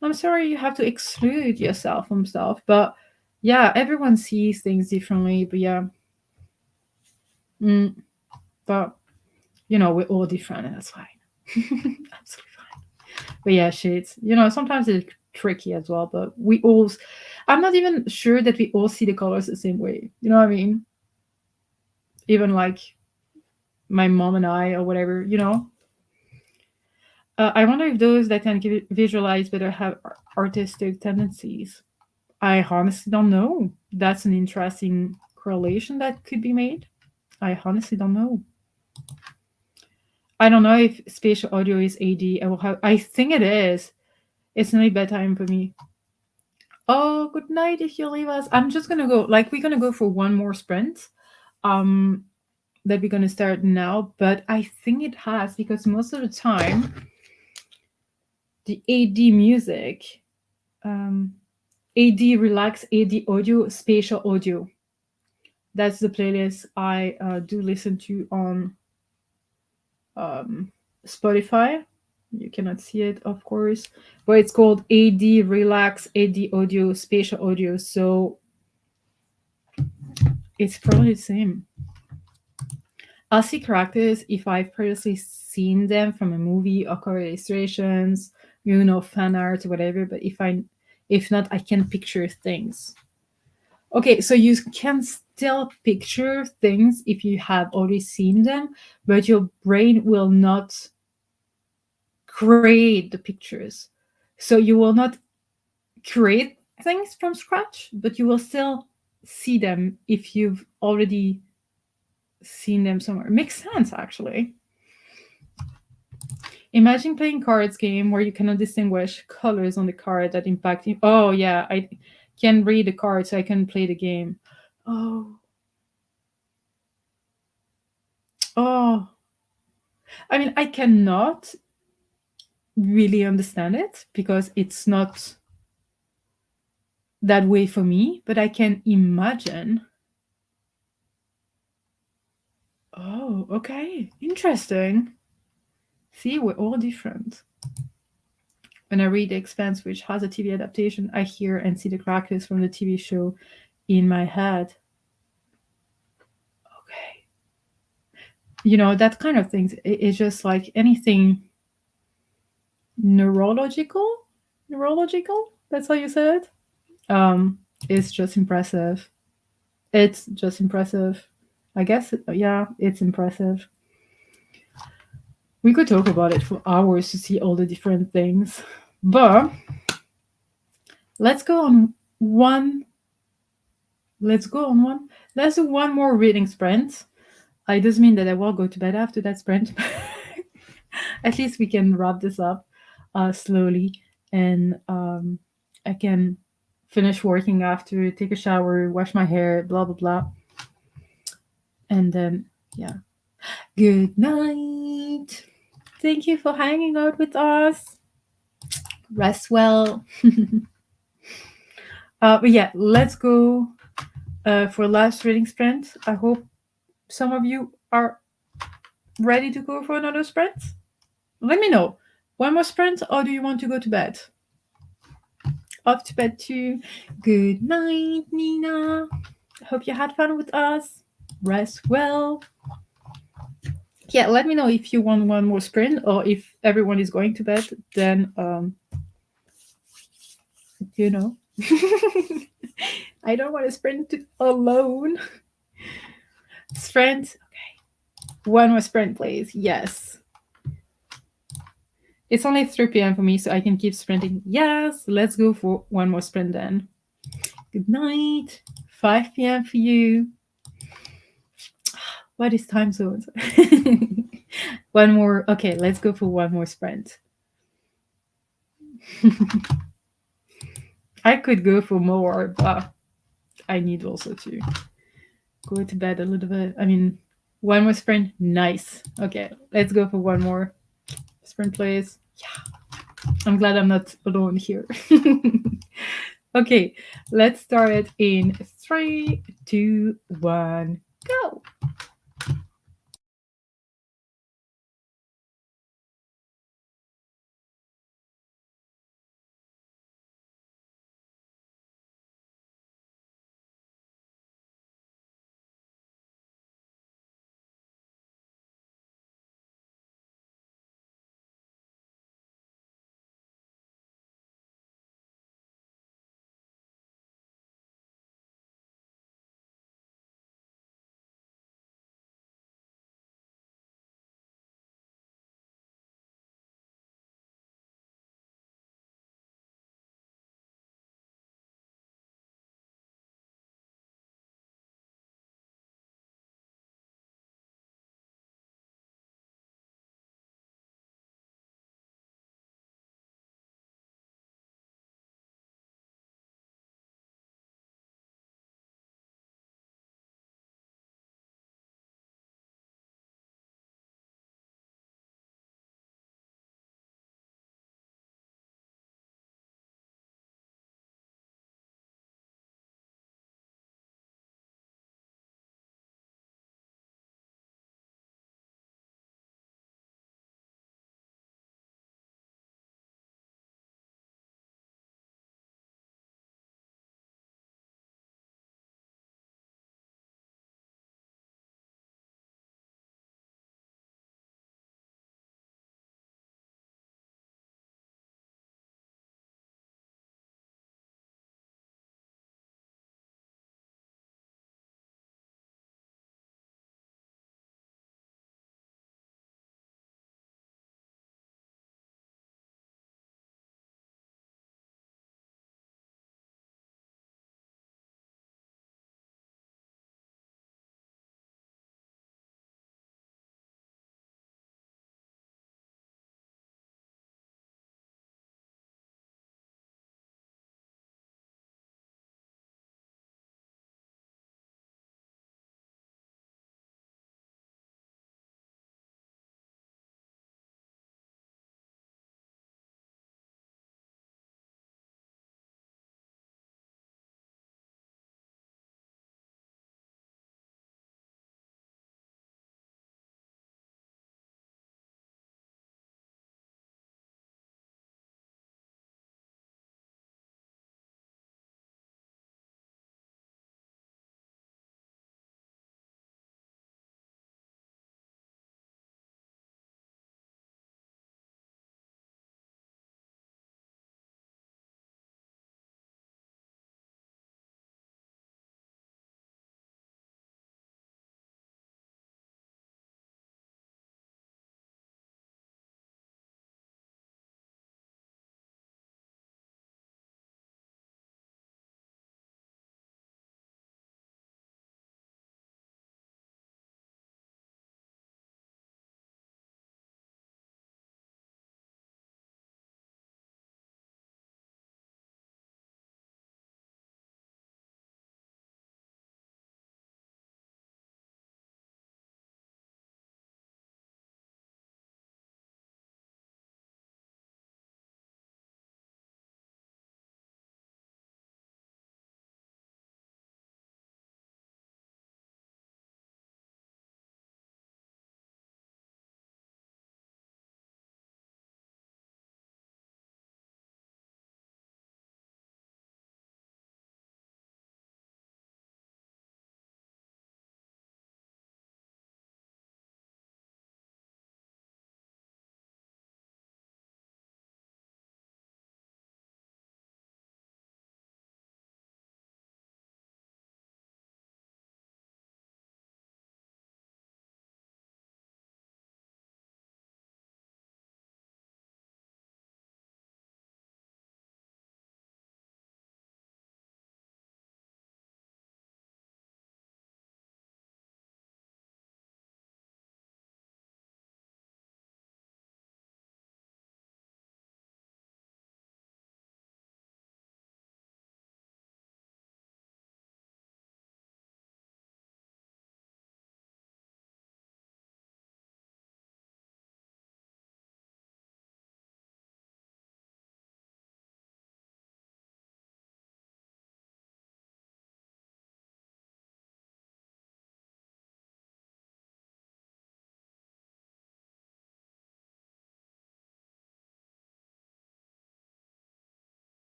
I'm sorry you have to exclude yourself from stuff. But yeah, everyone sees things differently. But yeah. But we're all different, and that's fine. Absolutely fine. But yeah, shades. Sometimes it's tricky as well. But we all, I'm not even sure that we all see the colors the same way. You know what I mean? Even like my mom and I, or whatever. I wonder if those that can visualize better have artistic tendencies. I honestly don't know. That's an interesting correlation that could be made. I honestly don't know. I don't know if spatial audio is AD. I think it is. It's nearly bedtime for me. Oh, good night if you leave us. I'm just gonna go. Like, we're gonna go for one more sprint. Um, that we're gonna start now. But I think it has, because most of the time the AD music, um, AD relax, AD audio, spatial audio. That's the playlist I do listen to on um, Spotify. You cannot see it, of course, but it's called AD Relax, AD Audio, Spatial Audio. So it's probably the same. I'll see characters if I've previously seen them from a movie or cover illustrations, fan art or whatever. But if not, I can picture things. Okay, so you can still picture things if you have already seen them, but your brain will not create the pictures. So you will not create things from scratch, but you will still see them if you've already seen them somewhere. Makes sense, actually. Imagine playing cards game where you cannot distinguish colors on the card that impact you. Oh yeah, I can read the card, so I can play the game. Oh, oh. I mean, I cannot really understand it because it's not that way for me, but I can imagine. Oh, okay. Interesting. See, we're all different. When I read The Expanse, which has a TV adaptation, I hear and see the characters from the TV show in my head. Okay. That kind of things. It's just like anything neurological. Neurological? That's how you say it? Um, it's just impressive. It's just impressive. I guess, yeah, it's impressive. We could talk about it for hours to see all the different things. But let's go on one. Let's go on one. Let's do one more reading sprint. It does mean that I will go to bed after that sprint. At least we can wrap this up slowly, and I can finish working after, take a shower, wash my hair, blah blah blah, and then yeah. Good night. Thank you for hanging out with us. Rest well. But yeah, let's go for last reading sprint. I hope some of you are ready to go for another sprint. Let me know. One more sprint, or do you want to go to bed? Off to bed too. Good night, Nina. Hope you had fun with us. Rest well. Yeah, let me know if you want one more sprint, or if everyone is going to bed, then you know. I don't want to sprint alone. Sprint. Okay. One more sprint, please. Yes. It's only 3 p.m. for me, so I can keep sprinting. Yes. Let's go for one more sprint then. Good night. 5 p.m. for you. What is time zones? One more. Okay, let's go for one more sprint. I could go for more, but I need also to go to bed a little bit. I mean, one more sprint. Nice. Okay, let's go for one more sprint, please. Yeah. I'm glad I'm not alone here. Okay, let's start it in 3, 2, 1, go.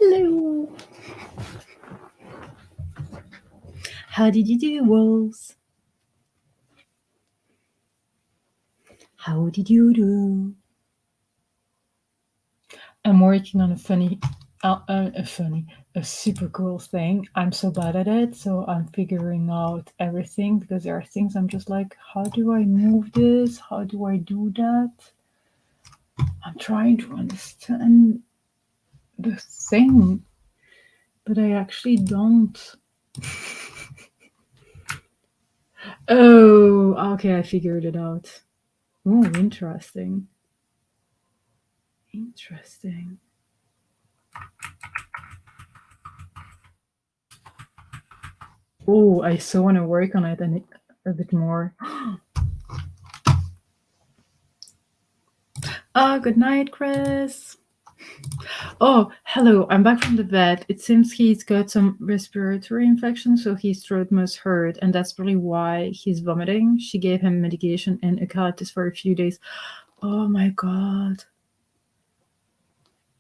Hello. How did you do, wolves? How did you do? I'm working on a super cool thing. I'm so bad at it, so I'm figuring out everything because there are things I'm just like, how do I move this? How do I do that? I'm trying to understand the thing, but I actually don't. Oh, okay, I figured it out. Oh, interesting. Interesting. Oh, I so want to work on it and a bit more. Oh, good night, Chris. Oh, hello. I'm back from the vet. It seems he's got some respiratory infection, so his throat must hurt, and that's probably why he's vomiting. She gave him medication and eucalyptus for a few days. Oh my god.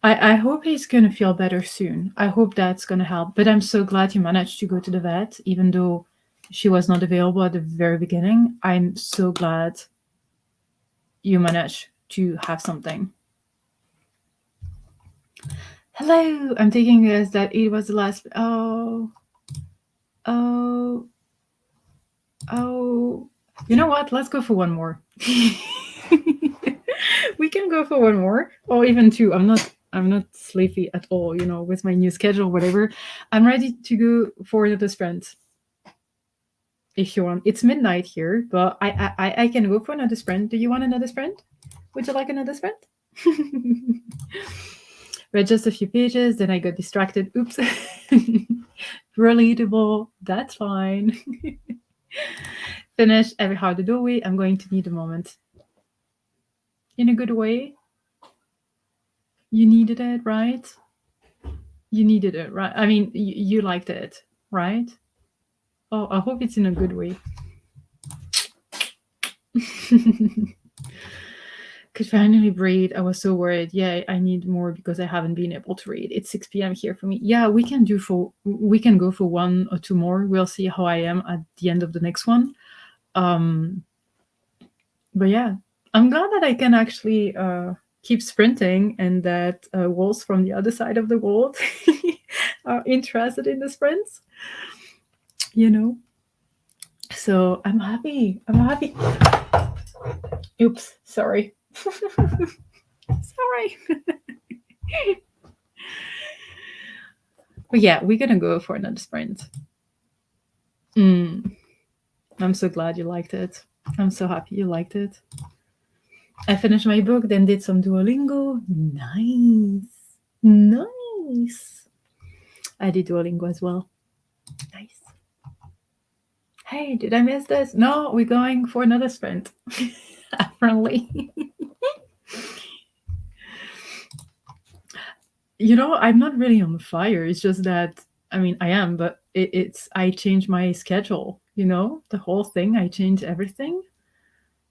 I hope he's going to feel better soon. I hope that's going to help. But I'm so glad you managed to go to the vet, even though she was not available at the very beginning. I'm so glad you managed to have something. Hello, I'm taking this that it was the last. Oh. You know what? Let's go for one more. We can go for one more, or even two. I'm not sleepy at all. You know, with my new schedule, whatever. I'm ready to go for another sprint. If you want, it's midnight here, but I can go for another sprint. Do you want another sprint? Would you like another sprint? Read just a few pages, then I got distracted. Oops. Relatable. That's fine. Finish every how the doorway. I'm going to need a moment. In a good way. You needed it, right? You needed it, right? I mean, you liked it, right? Oh, I hope it's in a good way. Could finally read. I was so worried. Yeah, I need more because I haven't been able to read. It's 6 p.m. here for me. Yeah, we can go for one or two more. We'll see how I am at the end of the next one. But yeah, I'm glad that I can actually keep sprinting and that wolves from the other side of the world are interested in the sprints. You know, so I'm happy. Oops, sorry. Sorry. But yeah, we're gonna go for another sprint. I'm so glad you liked it. I'm so happy you liked it. I finished my book, then did some Duolingo. Nice. I did Duolingo as well. Nice. Hey, did I miss this? No, we're going for another sprint. Apparently. You know, I'm not really on fire. It's just that, I mean, I am, but I changed my schedule, you know, the whole thing. I changed everything.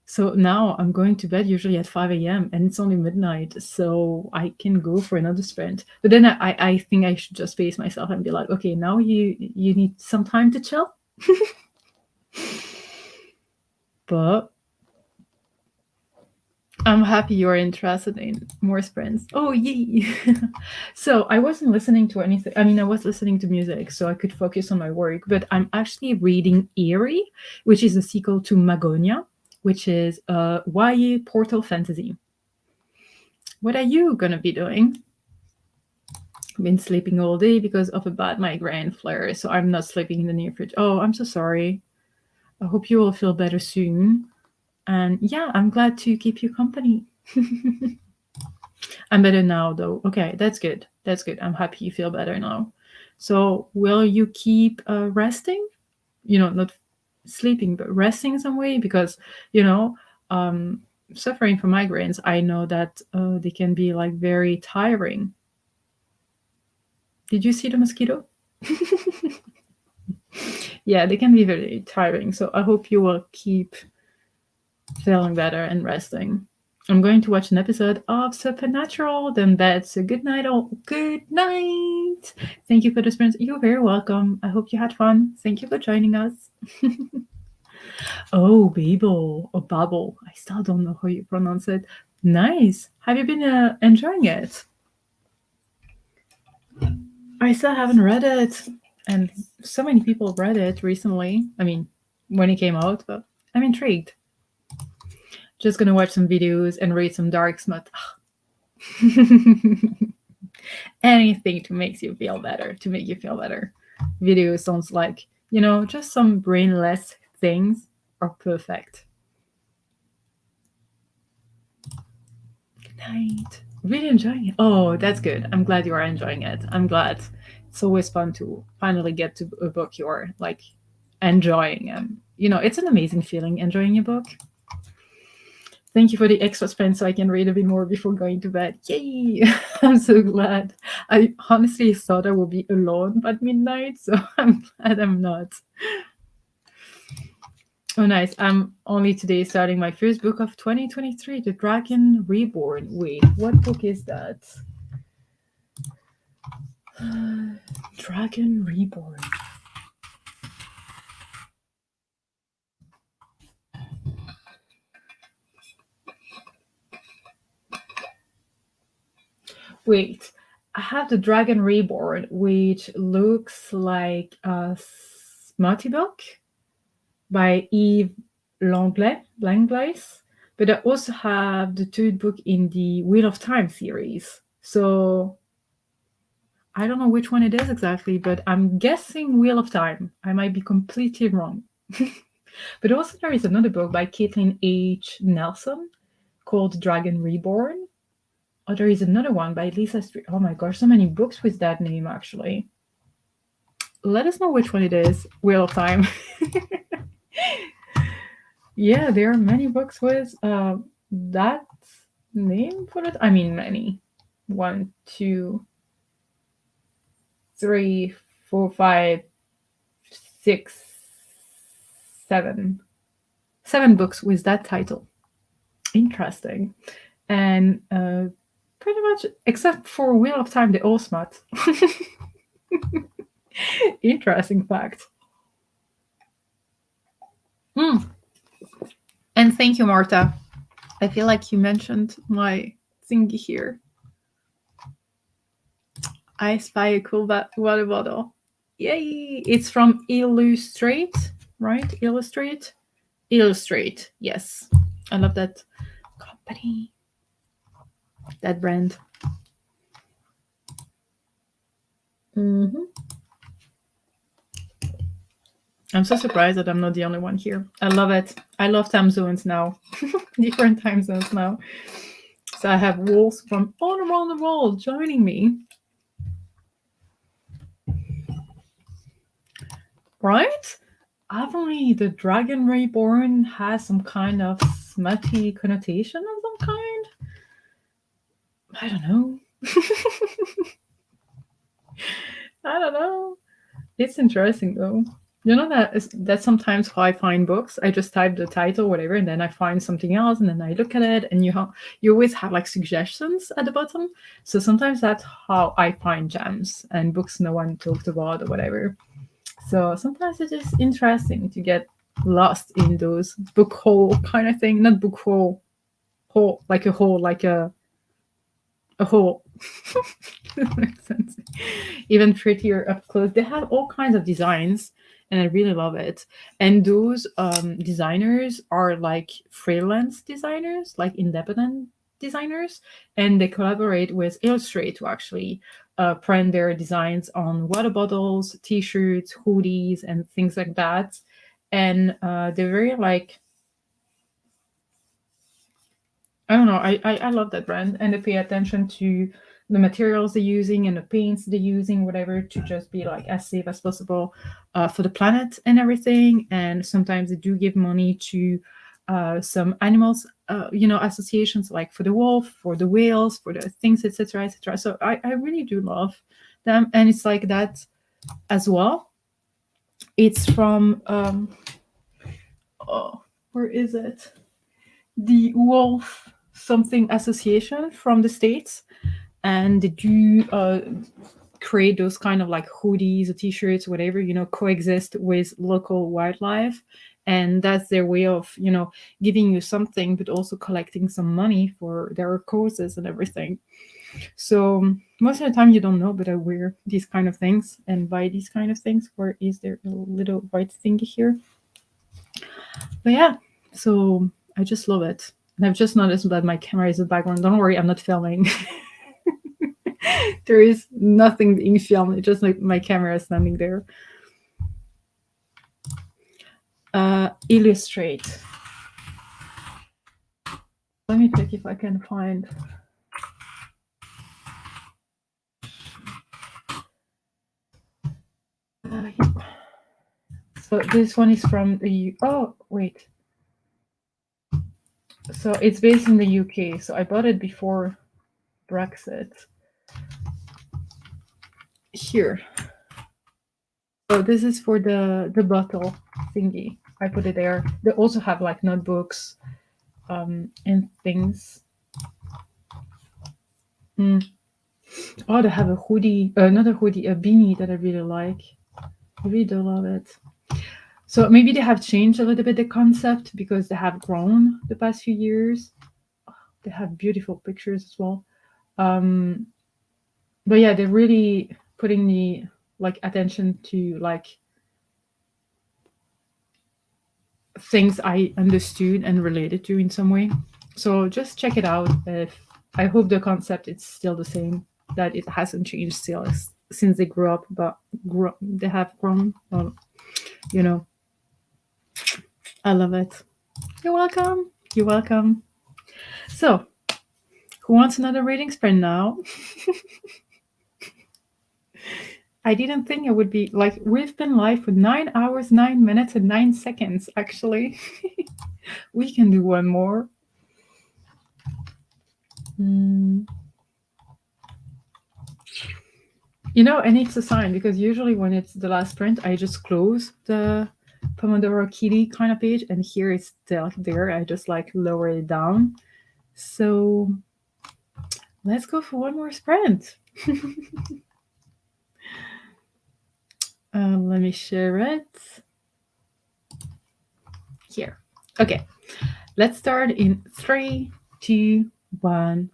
So now I'm going to bed usually at 5 a.m. and it's only midnight, so I can go for another sprint. But then I think I should just pace myself and be like, okay, now you need some time to chill. But I'm happy you're interested in more sprints. Oh, yay! So I wasn't listening to anything. I mean, I was listening to music, so I could focus on my work. But I'm actually reading Eerie, which is a sequel to Magonia, which is a YA portal fantasy. What are you gonna be doing? I've been sleeping all day because of a bad migraine flare, so I'm not sleeping in the near future. Oh, I'm so sorry. I hope you will feel better soon. And yeah, I'm glad to keep you company. I'm better now, though. Okay, that's good. That's good. I'm happy you feel better now. So will you keep resting? You know, not sleeping, but resting some way? Because, you know, suffering from migraines, I know that they can be like very tiring. Did you see the mosquito? Yeah, they can be very tiring. So I hope you will keep feeling better and resting. I'm going to watch an episode of Supernatural. Then that's a good night. Oh, good night. Thank you for the experience. You're very welcome. I hope you had fun. Thank you for joining us. Oh, Babel or Babel. I still don't know how you pronounce it. Nice. Have you been enjoying it? I still haven't read it, and so many people read it recently. I mean, when it came out, but I'm intrigued. Just gonna watch some videos and read some dark smut. Anything to make you feel better, to make you feel better. Video sounds like, just some brainless things are perfect. Good night. Really enjoying it. Oh, that's good. I'm glad you are enjoying it. I'm glad. It's always fun to finally get to a book you're like enjoying. And, it's an amazing feeling enjoying your book. Thank you for the extra spend so I can read a bit more before going to bed. Yay! I'm so glad. I honestly thought I would be alone by midnight, so I'm glad I'm not. Oh, nice. I'm only today starting my first book of 2023, The Dragon Reborn. Wait, what book is that? Dragon Reborn. Wait, I have The Dragon Reborn, which looks like a smutty book by Yves Langlaise, but I also have the third book in the Wheel of Time series. So I don't know which one it is exactly, but I'm guessing Wheel of Time. I might be completely wrong. But also there is another book by Caitlin H. Nelson called Dragon Reborn. Oh, there is another one by Lisa Street. Oh my gosh, so many books with that name, actually. Let us know which one it is. Wheel of Time. Yeah, there are many books with that name for it. I mean, many. 1, 2, 3, 4, 5, 6, 7. 7 books with that title. Interesting. And pretty much, except for Wheel of Time, they all smut. Interesting fact. And thank you, Marta. I feel like you mentioned my thingy here. I spy a cool water bottle. Yay! It's from Illustrate, right? Illustrate? Illustrate, yes. I love that company. That brand. Mm-hmm. I'm so surprised that I'm not the only one here. I love it. I love time zones now. Different time zones now. So I have wolves from all around the world joining me. Right? Apparently, the Dragon Reborn has some kind of smutty connotation of some kind. I don't know. I don't know. It's interesting though. You know that's sometimes how I find books. I just type the title, whatever, and then I find something else, and then I look at it, and you always have like suggestions at the bottom. So sometimes that's how I find gems and books no one talked about or whatever. So sometimes it is interesting to get lost in those book hole kind of thing. Not book hole like a hole, like a hole. That makes sense. Even prettier up close. They have all kinds of designs, and I really love it. And those designers are like freelance designers, like independent designers, and they collaborate with Illustrate to actually print their designs on water bottles, t-shirts, hoodies, and things like that. And they're very like, I don't know, I love that brand, and they pay attention to the materials they're using and the paints they're using, whatever, to just be like as safe as possible for the planet and everything. And sometimes they do give money to some animals, associations, like for the wolf, for the whales, for the things, etc., etc. So I really do love them, and it's like that as well. It's from where is it? The wolf something association from the States, and they do create those kind of like hoodies or t-shirts, whatever, coexist with local wildlife. And that's their way of, giving you something, but also collecting some money for their causes and everything. So most of the time you don't know, but I wear these kind of things and buy these kind of things. Where is there a little white thingy here? But yeah, so I just love it. And I've just noticed that my camera is in the background. Don't worry, I'm not filming. There is nothing being filmed. It's just like my camera is standing there. Illustrate. Let me check if I can find. So this one is from the oh wait. So it's based in the UK. So I bought it before Brexit. Here. So this is for the bottle thingy. I put it there. They also have like notebooks and things. Oh, they have a hoodie, not a hoodie, a beanie that I really like. I really do love it. So maybe they have changed a little bit the concept because they have grown the past few years. They have beautiful pictures as well. But yeah, they're really putting the like attention to like things I understood and related to in some way. So just check it out. If I hope the concept is still the same, that it hasn't changed still since they grew up, but they have grown. Well, I love it. You're welcome. You're welcome. So, who wants another reading sprint now? I didn't think it would be like we've been live for 9 hours, 9 minutes, and 9 seconds, actually. We can do one more. And it's a sign because usually when it's the last print, I just close the Pomodoro Kitty kind of page, and here it's still there. I just like lower it down. So let's go for one more sprint. Let me share it. Here. Okay. Let's start in 3, 2, 1,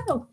go.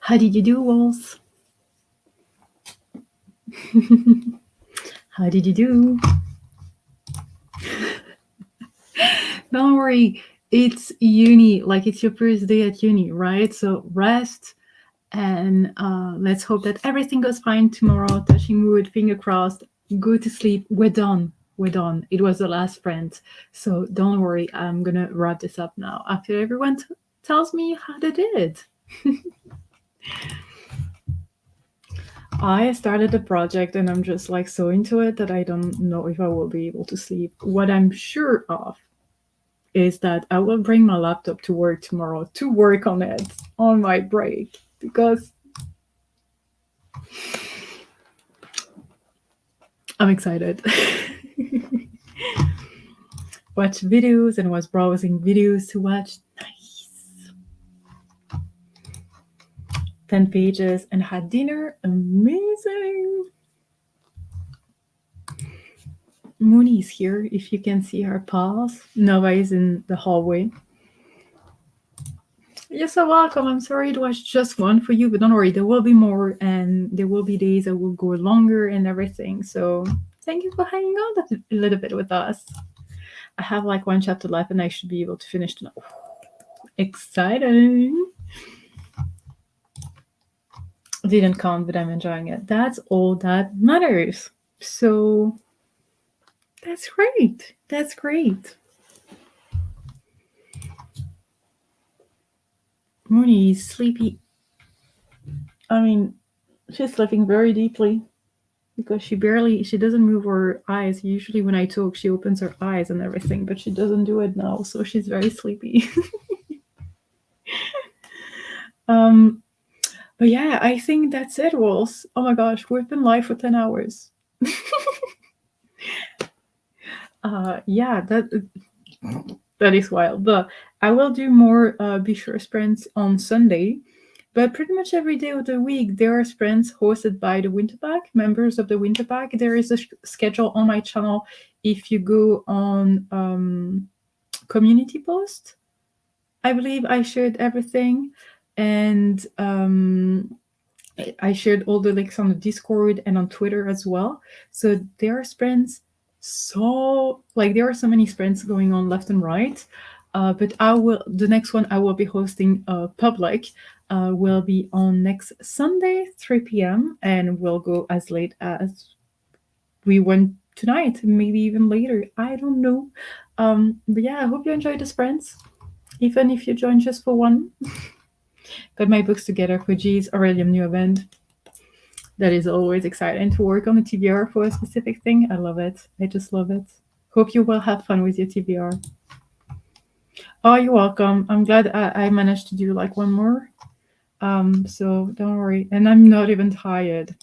How did you do, Walls? How did you do? Don't worry, it's uni, like it's your first day at uni, right? So rest, and let's hope that everything goes fine tomorrow. Touching wood, finger crossed. Go to sleep. We're done. We're done. It was the last sprint. So don't worry, I'm gonna wrap this up now after everyone tells me how they did. I started a project and I'm just like so into it that I don't know if I will be able to sleep. What I'm sure of is that I will bring my laptop to work tomorrow to work on it on my break, because I'm excited. Watch videos and was browsing videos to watch. Nice. 10 pages and had dinner. Amazing. Mooney's here, if you can see her paws. Nova is in the hallway. You're so welcome. I'm sorry it was just one for you, but don't worry, there will be more, and there will be days that will go longer and everything. So thank you for hanging out a little bit with us. I have like one chapter left and I should be able to finish tonight. Exciting. Didn't count, but I'm enjoying it. That's all that matters. So that's great. That's great. Mooney's sleepy. I mean, she's sleeping very deeply because she doesn't move her eyes. Usually when I talk, she opens her eyes and everything, but she doesn't do it now, so she's very sleepy. But yeah, I think that's it, Walls. Oh my gosh, we've been live for 10 hours. Yeah, that is wild. But I will do more Be Sure sprints on Sunday. But pretty much every day of the week, there are sprints hosted by the Winter Pack, members of the Winter Pack. There is a schedule on my channel. If you go on community post, I believe I shared everything. And I shared all the links on the Discord and on Twitter as well. So there are sprints. So there are so many sprints going on left and right. But the next one I will be hosting public will be on next Sunday, 3 p.m. and will go as late as we went tonight, maybe even later. I don't know. But yeah, I hope you enjoyed the sprints, even if you joined just for one. Got my books together for G's Aurelium new event. That is always exciting to work on a TBR for a specific thing. I love it. I just love it. Hope you will have fun with your TBR. Oh, you're welcome. I'm glad I managed to do like one more. So don't worry. And I'm not even tired.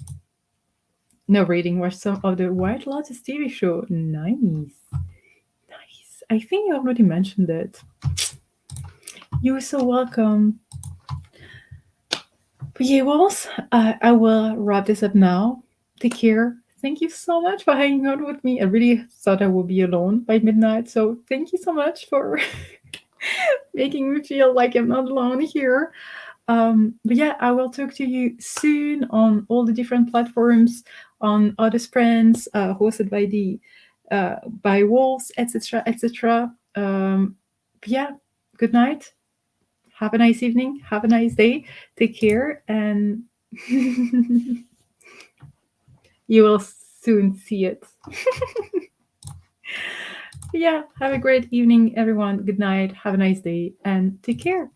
No reading. Watch some of the White Lotus TV show. Nice. Nice. I think you already mentioned it. You're so welcome. But yeah, Walls, I will wrap this up now. Take care. Thank you so much for hanging out with me. I really thought I would be alone by midnight. So thank you so much for making me feel like I'm not alone here. But yeah, I will talk to you soon on all the different platforms, on other sprints hosted by Wolves, etc., etc. But yeah, good night. Have a nice evening. Have a nice day. Take care, and you will soon see it. Yeah, have a great evening, everyone. Good night. Have a nice day, and take care.